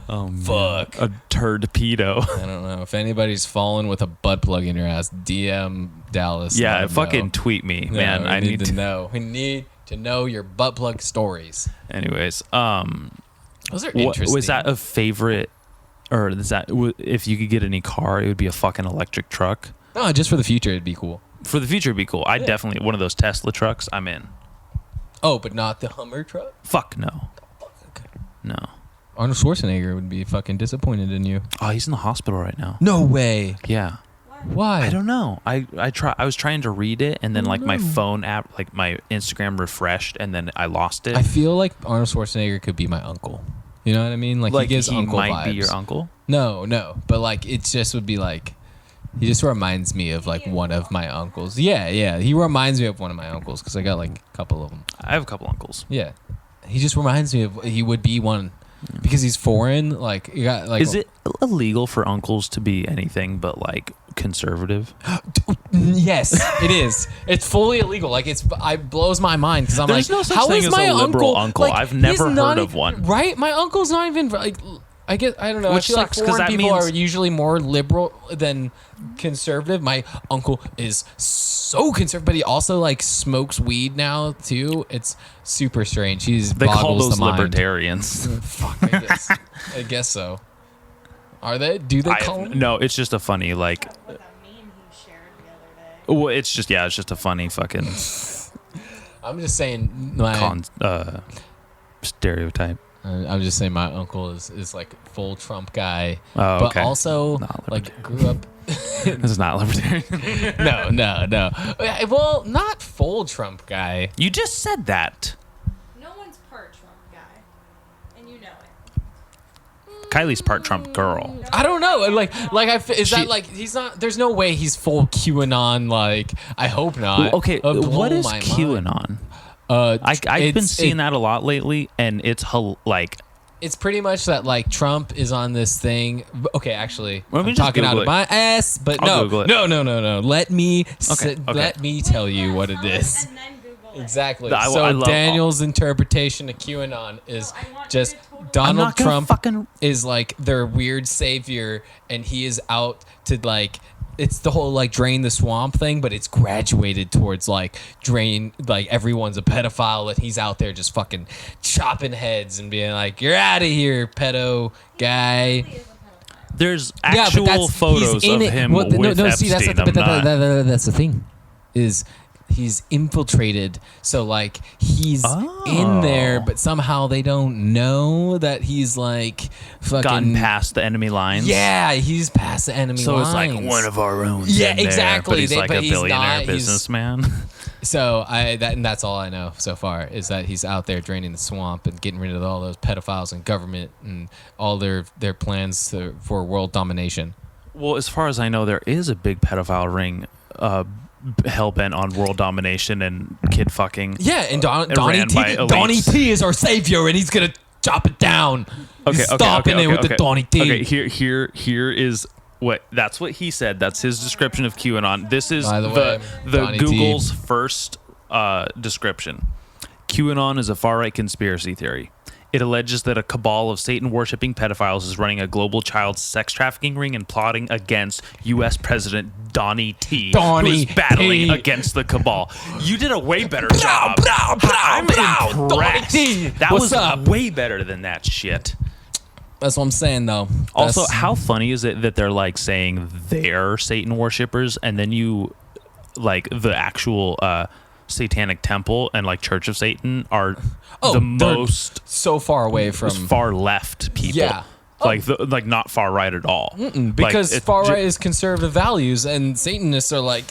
Speaker 3: Oh man.
Speaker 2: Fuck.
Speaker 3: A turd-pedo.
Speaker 2: I don't know if anybody's fallen with a butt plug in your ass. DM Dallas.
Speaker 3: Yeah,
Speaker 2: let him
Speaker 3: fucking
Speaker 2: know.
Speaker 3: tweet me,
Speaker 2: No,
Speaker 3: man.
Speaker 2: we
Speaker 3: I need
Speaker 2: to
Speaker 3: to.
Speaker 2: know. We need to know your butt plug stories.
Speaker 3: Anyways,
Speaker 2: Those are interesting.
Speaker 3: was that a favorite, or is that if you could get any car, it would be a fucking electric truck?
Speaker 2: No, just for the future, it'd be cool.
Speaker 3: For the future, it'd be cool. I'd definitely one of those Tesla trucks. I'm in.
Speaker 2: Oh, but not the Hummer truck.
Speaker 3: Fuck no. No.
Speaker 2: Arnold Schwarzenegger would be fucking disappointed in you.
Speaker 3: Oh, he's in the hospital right now.
Speaker 2: No way.
Speaker 3: Yeah.
Speaker 2: Why?
Speaker 3: I don't know. I was trying to read it, and then like my phone app, like my Instagram refreshed, and then I lost it.
Speaker 2: I feel like Arnold Schwarzenegger could be my uncle. You know what I mean? Like he gives uncle
Speaker 3: might
Speaker 2: vibes.
Speaker 3: be your uncle.
Speaker 2: No, but like it just would be like he just reminds me of like one of my uncles. Yeah. He reminds me of one of my uncles because I got like a couple of them.
Speaker 3: I have a couple uncles.
Speaker 2: Yeah, he just reminds me of he would be one because he's foreign. Like you got like.
Speaker 3: Is it illegal for uncles to be anything but like conservative?
Speaker 2: Yes, it is. It's fully illegal. Like it blows my mind because I'm
Speaker 3: There's
Speaker 2: like,
Speaker 3: no such
Speaker 2: how
Speaker 3: thing
Speaker 2: is
Speaker 3: as
Speaker 2: my
Speaker 3: a liberal uncle.
Speaker 2: Like,
Speaker 3: I've
Speaker 2: he's
Speaker 3: never
Speaker 2: not
Speaker 3: heard of one.
Speaker 2: Right, my uncle's not even like. I guess I don't know.
Speaker 3: Which
Speaker 2: I feel like
Speaker 3: sucks, 'cause
Speaker 2: foreign
Speaker 3: that
Speaker 2: people
Speaker 3: means-
Speaker 2: are usually more liberal than conservative. My uncle is so conservative, but he also like smokes weed now too. It's super strange.
Speaker 3: They call
Speaker 2: boggles
Speaker 3: those
Speaker 2: the mind.
Speaker 3: libertarians.
Speaker 2: Fuck, I guess so. Are they? Do they call them?
Speaker 3: No, it's just a funny like.
Speaker 4: What that meme he shared the other day.
Speaker 3: Well, it's just a funny fucking
Speaker 2: I'm just saying. My,
Speaker 3: stereotype.
Speaker 2: I'm just saying my uncle is like full Trump guy,
Speaker 3: Oh,
Speaker 2: but
Speaker 3: okay.
Speaker 2: also
Speaker 3: Not
Speaker 2: like grew up.
Speaker 3: This is not libertarian.
Speaker 2: No. Well, not full Trump guy.
Speaker 3: You just said that.
Speaker 4: No one's part Trump guy, and you know it.
Speaker 3: Kylie's part Trump girl.
Speaker 2: I don't know. Is
Speaker 3: She-
Speaker 2: that like he's not? There's no way he's full QAnon. Like I hope not.
Speaker 3: Okay,
Speaker 2: It would
Speaker 3: what
Speaker 2: blow
Speaker 3: is
Speaker 2: my mind.
Speaker 3: QAnon? I've been seeing that a lot lately, and it's like.
Speaker 2: It's pretty much that like Trump is on this thing. Okay, actually,
Speaker 3: Let me
Speaker 2: I'm
Speaker 3: just
Speaker 2: talking out
Speaker 3: Google
Speaker 2: of
Speaker 3: it.
Speaker 2: my ass, but
Speaker 3: I'll Google it.
Speaker 2: no. Let me
Speaker 3: Okay.
Speaker 2: let me tell you what it is.
Speaker 4: And then Google it.
Speaker 2: Exactly.
Speaker 3: I
Speaker 2: So
Speaker 3: love-
Speaker 2: Daniel's interpretation of QAnon is
Speaker 4: I want
Speaker 2: just
Speaker 4: you to totally-
Speaker 3: I'm
Speaker 2: Donald
Speaker 3: not gonna
Speaker 2: Trump
Speaker 3: fucking-
Speaker 2: is like their weird savior, and he is out to like. It's the whole like drain the swamp thing, but it's graduated towards like drain like everyone's a pedophile, and he's out there just fucking chopping heads and being like, "You're out of here, pedo guy."
Speaker 3: There's
Speaker 2: Yeah, but
Speaker 3: actual photos
Speaker 2: he's in
Speaker 3: of
Speaker 2: it.
Speaker 3: him
Speaker 2: Well,
Speaker 3: with
Speaker 2: see, that's
Speaker 3: Epstein.
Speaker 2: that's the thing, is he's infiltrated. So like he's in there, but somehow they don't know that he's like fucking
Speaker 3: Gotten past the enemy lines.
Speaker 2: Yeah, he's past the enemy
Speaker 3: So
Speaker 2: lines.
Speaker 3: it's like one of our own.
Speaker 2: Yeah,
Speaker 3: in there,
Speaker 2: exactly.
Speaker 3: But he's like
Speaker 2: But
Speaker 3: a
Speaker 2: he's
Speaker 3: billionaire
Speaker 2: not- he's-
Speaker 3: businessman.
Speaker 2: So that's all I know so far is that he's out there draining the swamp and getting rid of all those pedophiles and government and all their plans for world domination.
Speaker 3: Well, as far as I know, there is a big pedophile ring hell bent on world domination and kid fucking.
Speaker 2: Yeah, and Donnie
Speaker 3: ran
Speaker 2: T.
Speaker 3: by elites.
Speaker 2: Donnie T is our savior, and he's gonna chop it down. He's stopping it with the Donnie T.
Speaker 3: Okay, here is that's what he said. That's his description of QAnon. This is
Speaker 2: By the way,
Speaker 3: the
Speaker 2: Donnie T.
Speaker 3: Google's first description. QAnon is a far-right conspiracy theory. It alleges that a cabal of Satan-worshipping pedophiles is running a global child sex trafficking ring and plotting against U.S. President Donnie T, who is battling against the cabal. You did a way better job. I'm impressed.
Speaker 2: Donnie T.
Speaker 3: That
Speaker 2: What's
Speaker 3: was
Speaker 2: up?
Speaker 3: way better than that shit.
Speaker 2: That's what I'm saying, though.
Speaker 3: Also, how funny is it that they're like saying they're Satan worshippers, and then you like the actual satanic temple and like Church of Satan are the most
Speaker 2: so far away from
Speaker 3: far left people.
Speaker 2: Yeah.
Speaker 3: Like not far right at all.
Speaker 2: Because far right is conservative values, and Satanists are like,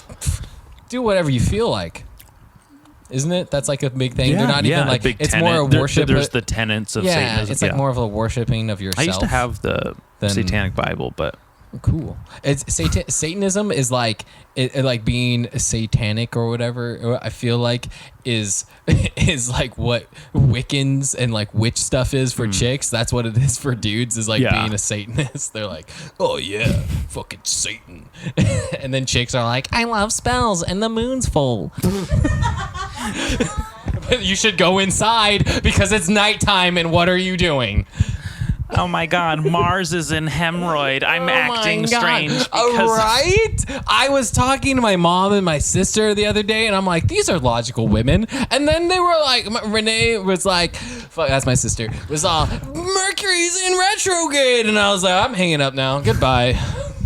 Speaker 2: do whatever you feel like. Isn't it? That's like a big thing. They're not even like, it's more a worship.
Speaker 3: There's the tenets of Satanism.
Speaker 2: It's like more of a worshiping of yourself.
Speaker 3: I used to have the Satanic Bible, but
Speaker 2: cool. It's Satanism is like like being satanic or whatever. I feel like is like what Wiccans and like witch stuff is for chicks. That's what it is for dudes. Is like being a Satanist. They're like, oh yeah, fucking Satan. And then chicks are like, I love spells and the moon's full. You should go inside because it's nighttime. And what are you doing?
Speaker 3: Oh my God, Mars is in hemorrhoid. I'm acting strange.
Speaker 2: Right? I was talking to my mom and my sister the other day, and I'm like, these are logical women. And then they were like, Renee was like, fuck, that's my sister, was all, Mercury's in retrograde. And I was like, I'm hanging up now. Goodbye.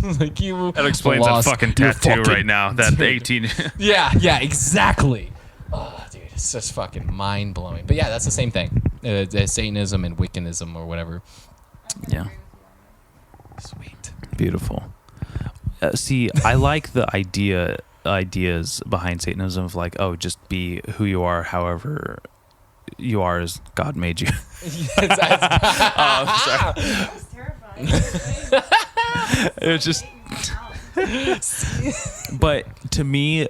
Speaker 2: Like
Speaker 3: that explains that fucking tattoo right now. That 18.
Speaker 2: Yeah, exactly. Oh, dude, it's just fucking mind blowing. But yeah, that's the same thing. Satanism and Wiccanism or whatever.
Speaker 3: Yeah.
Speaker 2: Sweet.
Speaker 3: Beautiful. See, I like the ideas behind Satanism of like, oh, just be who you are, however you are as God made you.
Speaker 4: That was terrifying.
Speaker 3: It's just. But to me,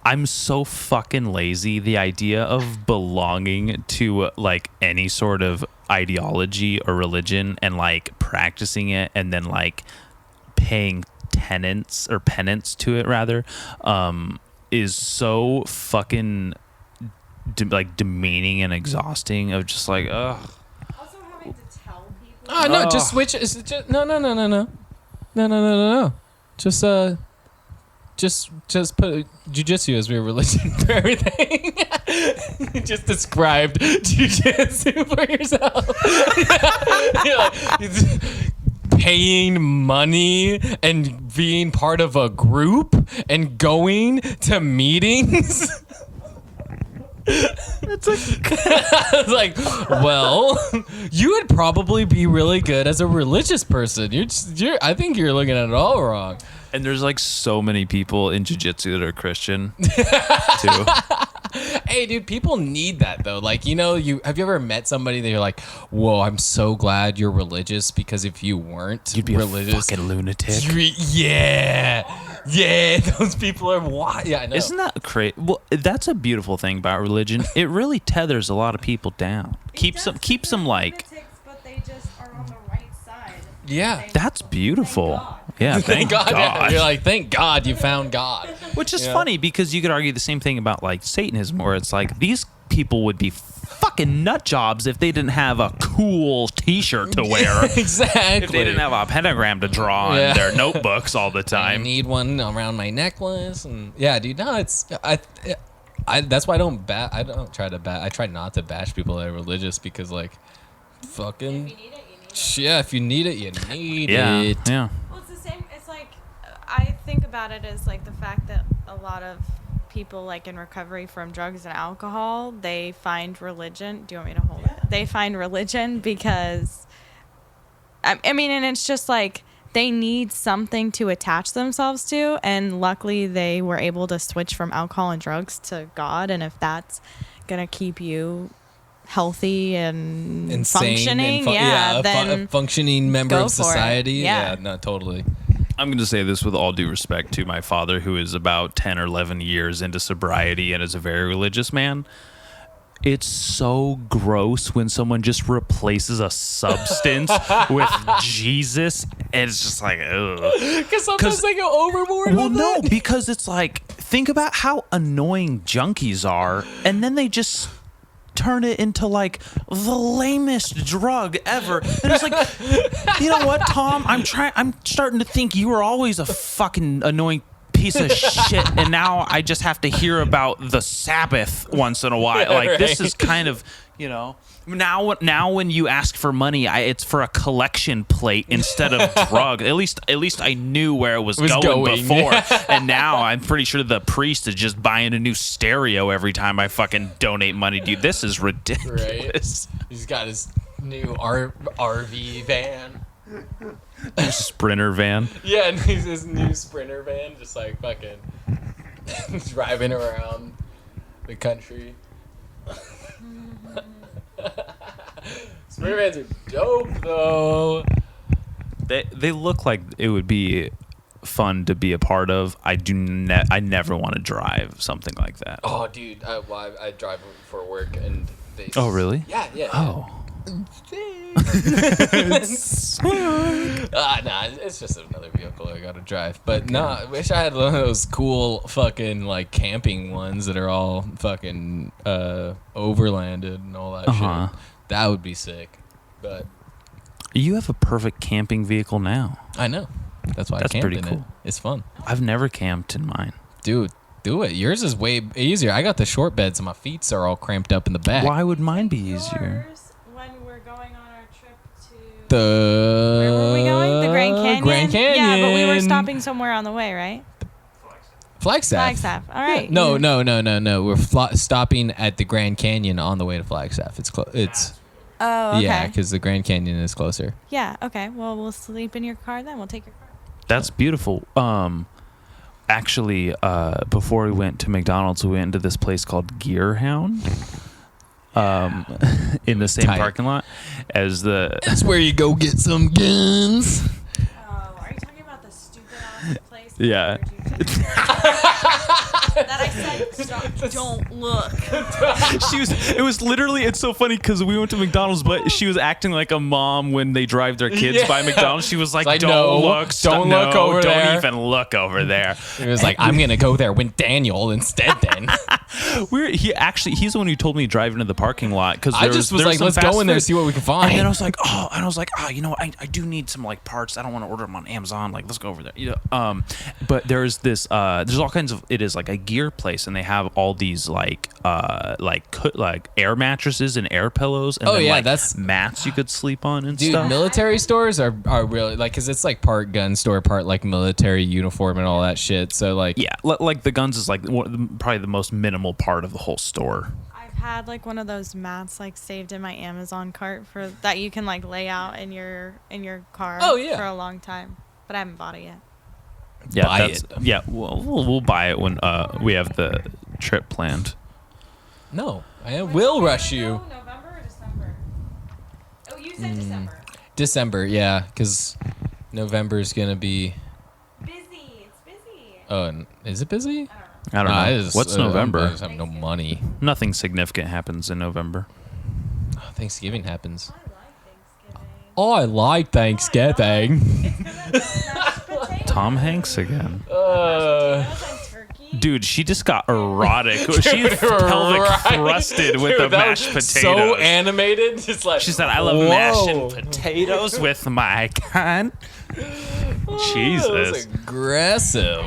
Speaker 3: I'm so fucking lazy. The idea of belonging to like any sort of ideology or religion and like practicing it and then like paying penance to it rather is so fucking like demeaning and exhausting of just like ugh.
Speaker 4: Also having to tell people.
Speaker 2: Oh no, just switch. No. Just put jujitsu as your religion for everything. You just described jujitsu for yourself. You're like, paying money and being part of a group and going to meetings. It's like, well, you would probably be really good as a religious person. I think you're looking at it all wrong.
Speaker 3: And there's like so many people in jiu-jitsu that are Christian too.
Speaker 2: Hey, dude, people need that though. Like, have you ever met somebody that you're like, whoa, I'm so glad you're religious, because if you weren't
Speaker 3: you'd be
Speaker 2: religious,
Speaker 3: a fucking lunatic.
Speaker 2: Yeah, those people are wild. Yeah, I know.
Speaker 3: Isn't that crazy? Well, that's a beautiful thing about religion. It really tethers a lot of people down. Keeps them like.
Speaker 4: But they just are on the right side.
Speaker 2: Yeah,
Speaker 3: that's beautiful. Yeah, thank God.
Speaker 2: Yeah. You're like, thank God you found God.
Speaker 3: Which is funny because you could argue the same thing about like Satanism, where it's like these people would be fucking nut jobs if they didn't have a cool T-shirt to wear.
Speaker 2: Exactly.
Speaker 3: If they didn't have a pentagram to draw in their notebooks all the time.
Speaker 2: I need one around my necklace, and yeah, dude. No, it's that's why I don't try to I try not to bash people that are religious, because like, fucking.
Speaker 4: If you need it, you need it.
Speaker 2: Yeah, if you need it, you need it.
Speaker 3: Yeah.
Speaker 4: Well, it's the same. It's like, I think about it as like the fact that a lot of people like in recovery from drugs and alcohol, they find religion. Do you want me to hold it? They find religion because, I mean, and it's just like they need something to attach themselves to. And luckily they were able to switch from alcohol and drugs to God. And if that's going to keep you healthy and
Speaker 2: insane
Speaker 4: functioning,
Speaker 2: and
Speaker 4: then
Speaker 2: a functioning member
Speaker 4: go
Speaker 2: of
Speaker 4: for it.
Speaker 2: society.
Speaker 4: Yeah.
Speaker 2: No, totally.
Speaker 3: I'm going to say this with all due respect to my father, who is about 10 or 11 years into sobriety and is a very religious man. It's so gross when someone just replaces a substance with Jesus. And it's just like, ugh.
Speaker 2: Because sometimes they go overboard.
Speaker 3: Well,
Speaker 2: with
Speaker 3: no,
Speaker 2: it.
Speaker 3: because it's like, think about how annoying junkies are, and then they just turn it into like the lamest drug ever. And it's like, you know what, Tom? I'm starting to think you were always a fucking annoying piece of shit, and now I just have to hear about the Sabbath once in a while. Like this is kind of, you know. Now when you ask for money, it's for a collection plate instead of drug. At least I knew where it was going before, and now I'm pretty sure the priest is just buying a new stereo every time I fucking donate money to you. This is ridiculous.
Speaker 2: Right? He's got his new RV van.
Speaker 3: New Sprinter van.
Speaker 2: Yeah, and he's his new Sprinter van, just like fucking driving around the country. Sprinter vans are dope, though.
Speaker 3: They look like it would be fun to be a part of. I never want to drive something like that.
Speaker 2: Oh, dude, I drive for work, and they.
Speaker 3: Oh, really?
Speaker 2: Yeah.
Speaker 3: Oh.
Speaker 2: Nah, it's just another vehicle I gotta drive. But no, I wish I had one of those cool fucking like camping ones that are all fucking overlanded and all that shit. That would be sick. But
Speaker 3: you have a perfect camping vehicle now.
Speaker 2: I know. That's why
Speaker 3: That's
Speaker 2: I camped
Speaker 3: pretty
Speaker 2: in
Speaker 3: cool.
Speaker 2: it. It's fun.
Speaker 3: I've never camped in mine.
Speaker 2: Dude, do it. Yours is way easier. I got the short bed, so my feet are all cramped up in the back.
Speaker 3: Why would mine be easier?
Speaker 4: When we're going on our trip to where were we going? The Grand Canyon.
Speaker 2: Grand Canyon.
Speaker 4: Yeah, but we were stopping somewhere on the way, right?
Speaker 2: Flagstaff.
Speaker 4: Flagstaff. All right.
Speaker 2: No. We're stopping at the Grand Canyon on the way to Flagstaff. It's.
Speaker 4: Oh, okay.
Speaker 2: Yeah, because the Grand Canyon is closer.
Speaker 4: Yeah. Okay. Well, we'll sleep in your car then. We'll take your car.
Speaker 3: That's beautiful. Actually, before we went to McDonald's, we went into this place called Gear Hound. In the same parking lot as the.
Speaker 2: That's where you go get some guns.
Speaker 4: Oh, are you talking about the stupid ass place?
Speaker 3: Yeah.
Speaker 4: That I said, don't look.
Speaker 3: It was literally, it's so funny because we went to McDonald's, but she was acting like a mom when they drive their kids by McDonald's. She was like, don't look over there. Don't even look over there.
Speaker 2: It was like, I'm going to go there with Daniel instead then.
Speaker 3: He's the one who told me to drive into the parking lot because
Speaker 2: I just was like, let's go in there and see what we can find.
Speaker 3: And then I was like, you know, I do need some like parts. I don't want to order them on Amazon. Like, let's go over there. You know, but there's this, there's all kinds of, it is like a gear place, and they have all these like air mattresses and air pillows, and that's mats you could sleep on and stuff.
Speaker 2: Dude, military stores are really like, because it's like part gun store, part like military uniform and all that shit. So like,
Speaker 3: yeah, like the guns is like probably the most minimal part of the whole store.
Speaker 4: I've had like one of those mats like saved in my Amazon cart for that you can like lay out in your car.
Speaker 2: Oh, yeah.
Speaker 4: For a long time, but I haven't bought it yet.
Speaker 3: Yeah, we'll buy it when we have the trip planned.
Speaker 2: No, I will rush you.
Speaker 4: November or December? Oh, you said December.
Speaker 2: December, yeah, because November's gonna be
Speaker 4: Busy. It's busy.
Speaker 2: Oh, and is it busy?
Speaker 3: I don't know. What's November?
Speaker 2: I just have no money.
Speaker 3: Nothing significant happens in November.
Speaker 2: Oh, Thanksgiving happens.
Speaker 4: I like Thanksgiving.
Speaker 3: Tom Hanks again.
Speaker 4: Turkey.
Speaker 3: Dude, she just got erotic. She's pelvic crusted with the mashed potatoes.
Speaker 2: So animated. Just like,
Speaker 3: she said, I love mashing potatoes with my cunt. Jesus.
Speaker 2: That's aggressive.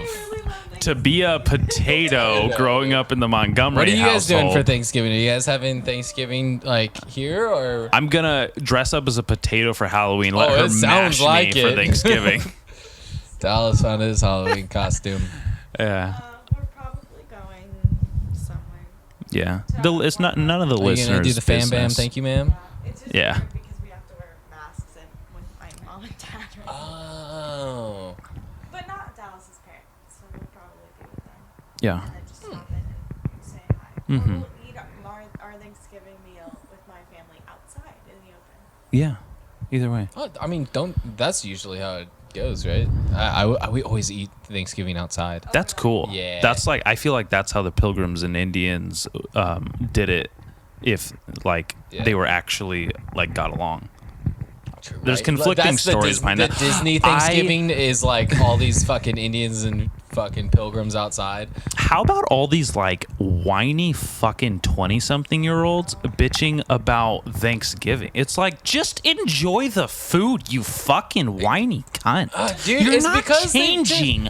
Speaker 3: To be a potato growing up in the Montgomery
Speaker 2: What are you guys
Speaker 3: household,
Speaker 2: doing for Thanksgiving? Are you guys having Thanksgiving like here or?
Speaker 3: I'm gonna dress up as a potato for Halloween. Let her mash
Speaker 2: like
Speaker 3: me for Thanksgiving.
Speaker 2: Dallas found his Halloween costume.
Speaker 3: Yeah.
Speaker 4: We're probably going somewhere.
Speaker 3: Yeah. It's not none of the
Speaker 2: Are you
Speaker 3: listeners.
Speaker 2: gonna do the fam bam?
Speaker 3: business.
Speaker 2: Thank you, ma'am.
Speaker 4: It's just
Speaker 3: Yeah.
Speaker 4: weird because we have to wear masks and with my mom and dad right now.
Speaker 2: Oh.
Speaker 4: But not Dallas's parents, so we'll probably be with them.
Speaker 3: Yeah.
Speaker 4: And then just stop in and say hi.
Speaker 3: Mhm.
Speaker 4: Or we'll eat our Thanksgiving meal with my family outside in the open.
Speaker 3: Yeah. Either way.
Speaker 2: Oh, I mean, that's usually how it goes, right? We always eat Thanksgiving outside.
Speaker 3: That's cool.
Speaker 2: Yeah.
Speaker 3: That's like, I feel like that's how the Pilgrims and Indians did it. If like they were actually like got along. There's conflicting stories behind
Speaker 2: the
Speaker 3: that.
Speaker 2: Disney Thanksgiving is like all these fucking Indians and fucking pilgrims outside.
Speaker 3: How about all these like whiny fucking 20-something-year-olds bitching about Thanksgiving? It's like, just enjoy the food, you fucking whiny cunt.
Speaker 2: Dude,
Speaker 3: You're
Speaker 2: it's
Speaker 3: not
Speaker 2: because
Speaker 3: changing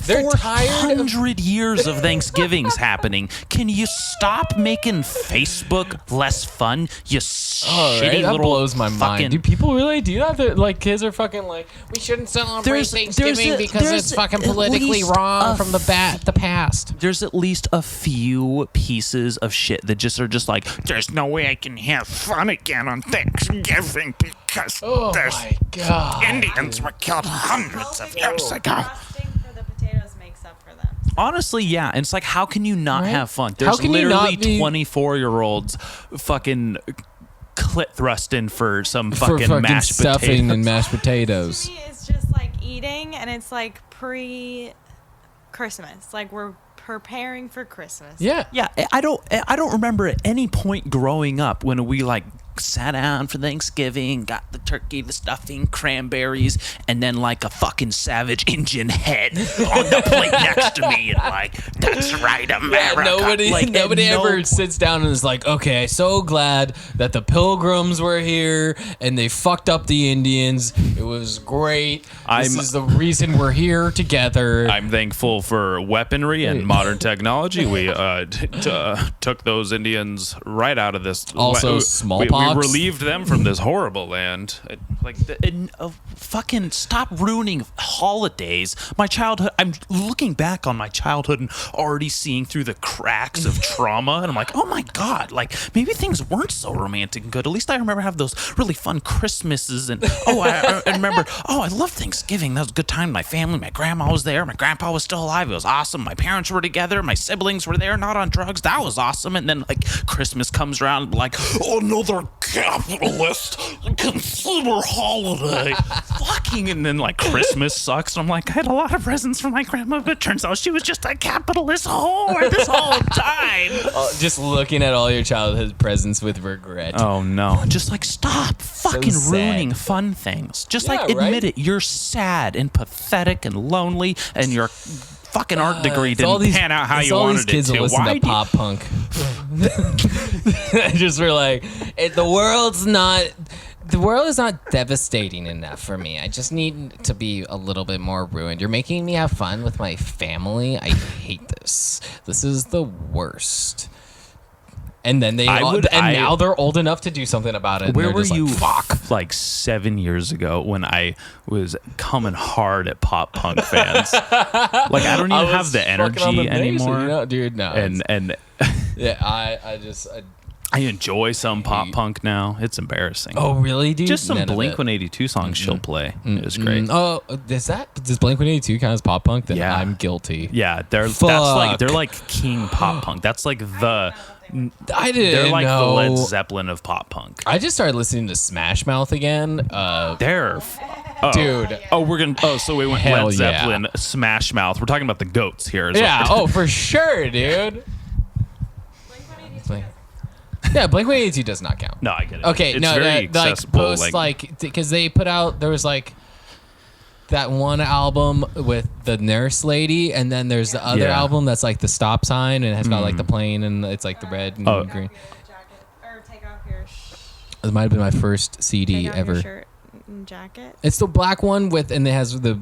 Speaker 2: they're tired of
Speaker 3: 400 years of Thanksgivings happening. Can you stop making Facebook less fun? You
Speaker 2: Oh,
Speaker 3: shitty
Speaker 2: right? That
Speaker 3: little
Speaker 2: blows my
Speaker 3: fucking...
Speaker 2: mind. Do people really do that? Like, kids are fucking like, we shouldn't celebrate Thanksgiving because it's fucking politically wrong from the past.
Speaker 3: There's at least a few pieces of shit that just are just like, there's no way I can have fun again on Thanksgiving because
Speaker 2: my God.
Speaker 3: Indians were killed hundreds of years ago.
Speaker 4: Frosting for the potatoes makes up for them.
Speaker 3: Honestly, yeah. And it's like, how can you not
Speaker 2: Right?
Speaker 3: have fun?
Speaker 2: How
Speaker 3: There's
Speaker 2: can you
Speaker 3: literally
Speaker 2: not be-
Speaker 3: 24-year-olds fucking clit thrusting for some
Speaker 2: For
Speaker 3: fucking mashed
Speaker 2: stuffing
Speaker 3: potatoes.
Speaker 2: and mashed potatoes.
Speaker 4: To me, it's just like eating, and it's like pre-Christmas. Like we're preparing for Christmas.
Speaker 2: Yeah.
Speaker 3: Yeah, I don't remember at any point growing up when we like sat down for Thanksgiving, got the turkey, the stuffing, cranberries, and then like a fucking savage Indian head on the plate next to me, and like, that's right, America.
Speaker 2: Nobody
Speaker 3: Like,
Speaker 2: nobody
Speaker 3: and
Speaker 2: ever sits down and is like, okay, so glad that the pilgrims were here and they fucked up the Indians. It was great. This is the reason we're here together.
Speaker 3: I'm thankful for weaponry and modern technology. We took those Indians right out of this.
Speaker 2: Also, smallpox.
Speaker 3: We relieved them from this horrible land. Fucking stop ruining holidays. My childhood. I'm looking back on my childhood and already seeing through the cracks of trauma, and I'm like, oh my God, like maybe things weren't so romantic and good. At least I remember having those really fun Christmases, and I remember, I love Thanksgiving. That was a good time. My family, my grandma was there, my grandpa was still alive. It was awesome. My parents were together, my siblings were there, not on drugs. That was awesome. And then like Christmas comes around, like, another capitalist consumer holiday. Fucking, and then like Christmas sucks. And I'm like, I had a lot of presents from my grandma, but it turns out she was just a capitalist whore this whole time.
Speaker 2: Just looking at all your childhood presents with regret.
Speaker 3: Oh no. Just like, stop fucking
Speaker 2: sad.
Speaker 3: ruining fun things. Just
Speaker 2: Yeah,
Speaker 3: like admit
Speaker 2: right?
Speaker 3: it. You're sad and pathetic and lonely, and your fucking art degree
Speaker 2: It's all
Speaker 3: didn't pan out how
Speaker 2: it's
Speaker 3: you
Speaker 2: all
Speaker 3: wanted
Speaker 2: these kids
Speaker 3: it
Speaker 2: that
Speaker 3: to.
Speaker 2: listen
Speaker 3: Why
Speaker 2: to
Speaker 3: do you-
Speaker 2: pop punk. Just were like, the world is not devastating enough for me. I just need to be a little bit more ruined. You're making me have fun with my family. I hate this. This is the worst. And then now they're old enough to do something about it.
Speaker 3: Where
Speaker 2: and
Speaker 3: were
Speaker 2: they're just
Speaker 3: you
Speaker 2: like, fuck.
Speaker 3: like 7 years ago when I was coming hard at pop punk fans? Like, I don't even have the energy anymore.
Speaker 2: Dude, no.
Speaker 3: And
Speaker 2: yeah,
Speaker 3: I enjoy some pop punk now. It's embarrassing.
Speaker 2: oh, really, dude?
Speaker 3: Just some
Speaker 2: None of
Speaker 3: Blink
Speaker 2: it.
Speaker 3: 182 songs she'll play. It was great.
Speaker 2: Oh, does Blink 182 count as pop punk? Then
Speaker 3: Yeah.
Speaker 2: I'm guilty.
Speaker 3: Yeah, they're
Speaker 2: Fuck.
Speaker 3: like king pop punk. That's like
Speaker 2: I didn't
Speaker 3: they're like
Speaker 2: know.
Speaker 3: the Led Zeppelin of pop punk.
Speaker 2: I just started listening to Smash Mouth again. Dude.
Speaker 3: Oh, we're gonna. Oh, so we went
Speaker 2: Hell
Speaker 3: Led
Speaker 2: yeah.
Speaker 3: Zeppelin, Smash Mouth. We're talking about the goats here. Is
Speaker 2: Yeah.
Speaker 3: what we're-
Speaker 2: Oh, for sure, dude. Yeah, Blink 182 does not count.
Speaker 3: No, I get it.
Speaker 2: Okay,
Speaker 3: it's
Speaker 2: no,
Speaker 3: very
Speaker 2: like
Speaker 3: accessible.
Speaker 2: post because they put out there was like that one album with the nurse lady, and then there's the other
Speaker 3: Yeah.
Speaker 2: album that's like the stop sign, and it has got like the plane, and it's like the red and green.
Speaker 4: Take off your
Speaker 2: It might have been my first CD
Speaker 4: take off
Speaker 2: ever.
Speaker 4: your shirt and jacket.
Speaker 2: It's the black one with, and it has the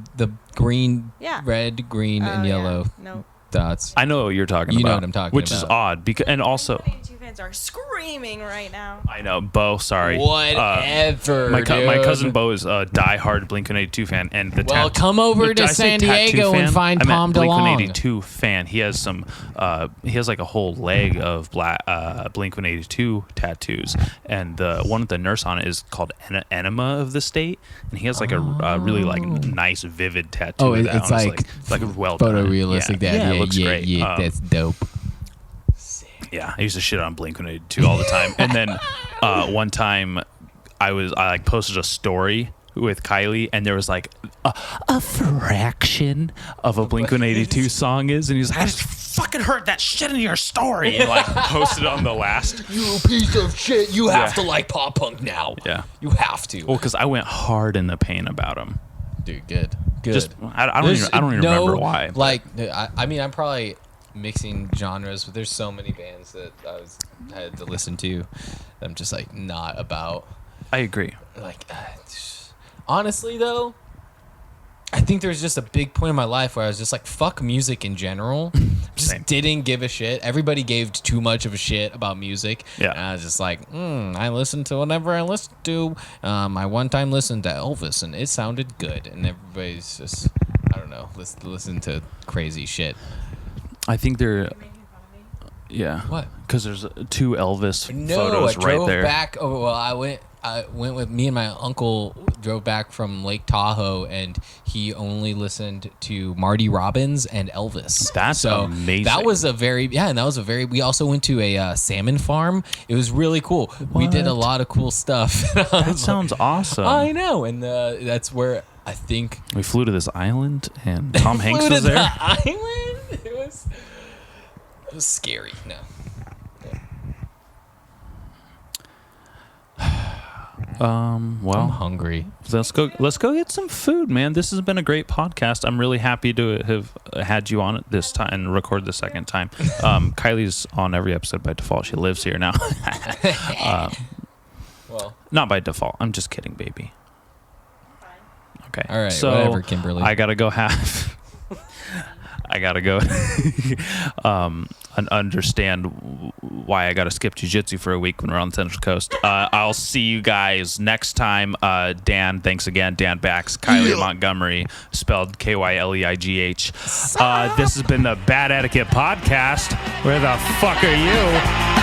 Speaker 2: green,
Speaker 4: Yeah.
Speaker 2: red, green,
Speaker 4: Oh,
Speaker 2: and
Speaker 4: yeah.
Speaker 2: yellow
Speaker 4: Nope.
Speaker 2: dots.
Speaker 3: I know what you're talking about.
Speaker 2: You know what I'm talking
Speaker 3: which is
Speaker 2: about.
Speaker 3: odd because, and also,
Speaker 4: 182 fans are screaming right now.
Speaker 3: I know Bo. Sorry,
Speaker 2: Whatever.
Speaker 3: my
Speaker 2: dude.
Speaker 3: cousin Bo is a diehard Blink 182 fan, and the
Speaker 2: Well, come over
Speaker 3: Did
Speaker 2: to
Speaker 3: I say
Speaker 2: San
Speaker 3: tattoo
Speaker 2: Diego and
Speaker 3: fan?
Speaker 2: find
Speaker 3: I meant
Speaker 2: Tom
Speaker 3: Blink
Speaker 2: DeLonge.
Speaker 3: 182 fan. He has some. He has like a whole leg of black Blink 182 tattoos, and the one with the nurse on it is called Enema of the State, and he has like a really like nice vivid tattoo.
Speaker 2: Oh,
Speaker 3: of that.
Speaker 2: it's
Speaker 3: And
Speaker 2: like
Speaker 3: well done.
Speaker 2: photorealistic.
Speaker 3: Yeah, it looks great.
Speaker 2: Yeah, that's dope.
Speaker 3: Yeah, I used to shit on Blink 182 all the time. And then one time I like posted a story with Kylie, and there was like a fraction of a Blink 182 song is, and he's like, I just fucking heard that shit in your story. And like posted on the last.
Speaker 2: You piece of shit. You have to like pop punk now.
Speaker 3: Yeah.
Speaker 2: You have to.
Speaker 3: Well, because I went hard in the paint about him.
Speaker 2: Dude, good.
Speaker 3: Just I don't even remember why.
Speaker 2: Like, I mean, I'm probably mixing genres, but there's so many bands that I had to listen to. I'm just like not about.
Speaker 3: I agree.
Speaker 2: Like, honestly though, I think there was just a big point in my life where I was just like, fuck music in general. Just
Speaker 3: Same.
Speaker 2: didn't give a shit. Everybody gave too much of a shit about music.
Speaker 3: Yeah.
Speaker 2: And I was just like, I listened to whatever I listened to. I one time listened to Elvis and it sounded good. And everybody's just, I don't know, listen to crazy shit.
Speaker 3: I think they're. Yeah.
Speaker 2: What?
Speaker 3: Because there's 2 Elvis
Speaker 2: No,
Speaker 3: photos
Speaker 2: I drove
Speaker 3: right there.
Speaker 2: back. Oh, well, I went with me and my uncle. Drove back from Lake Tahoe, and he only listened to Marty Robbins and Elvis.
Speaker 3: That's amazing.
Speaker 2: That was a very We also went to a salmon farm. It was really cool. We did a
Speaker 3: What?
Speaker 2: lot of cool stuff.
Speaker 3: That sounds awesome.
Speaker 2: I know, and that's where I think
Speaker 3: We flew to this island, and Tom Hanks
Speaker 2: flew to
Speaker 3: was there.
Speaker 2: the island. It was scary. No.
Speaker 3: Well,
Speaker 2: I'm hungry.
Speaker 3: let's go get some food, man. This has been a great podcast. I'm really happy to have had you on it this time and record the second time. Kylie's on every episode by default. She lives here now.
Speaker 2: Well,
Speaker 3: Not by default. I'm just kidding, baby. Okay.
Speaker 2: all right.
Speaker 3: So
Speaker 2: Whatever, Kimberly.
Speaker 3: I gotta go and understand why I gotta skip jiu-jitsu for a week when we're on the Central Coast. I'll see you guys next time. Dan, thanks again. Dan Bax, Kylie Montgomery, spelled Kyileigh. This has been the Bad Etiquette Podcast. Where the fuck are you?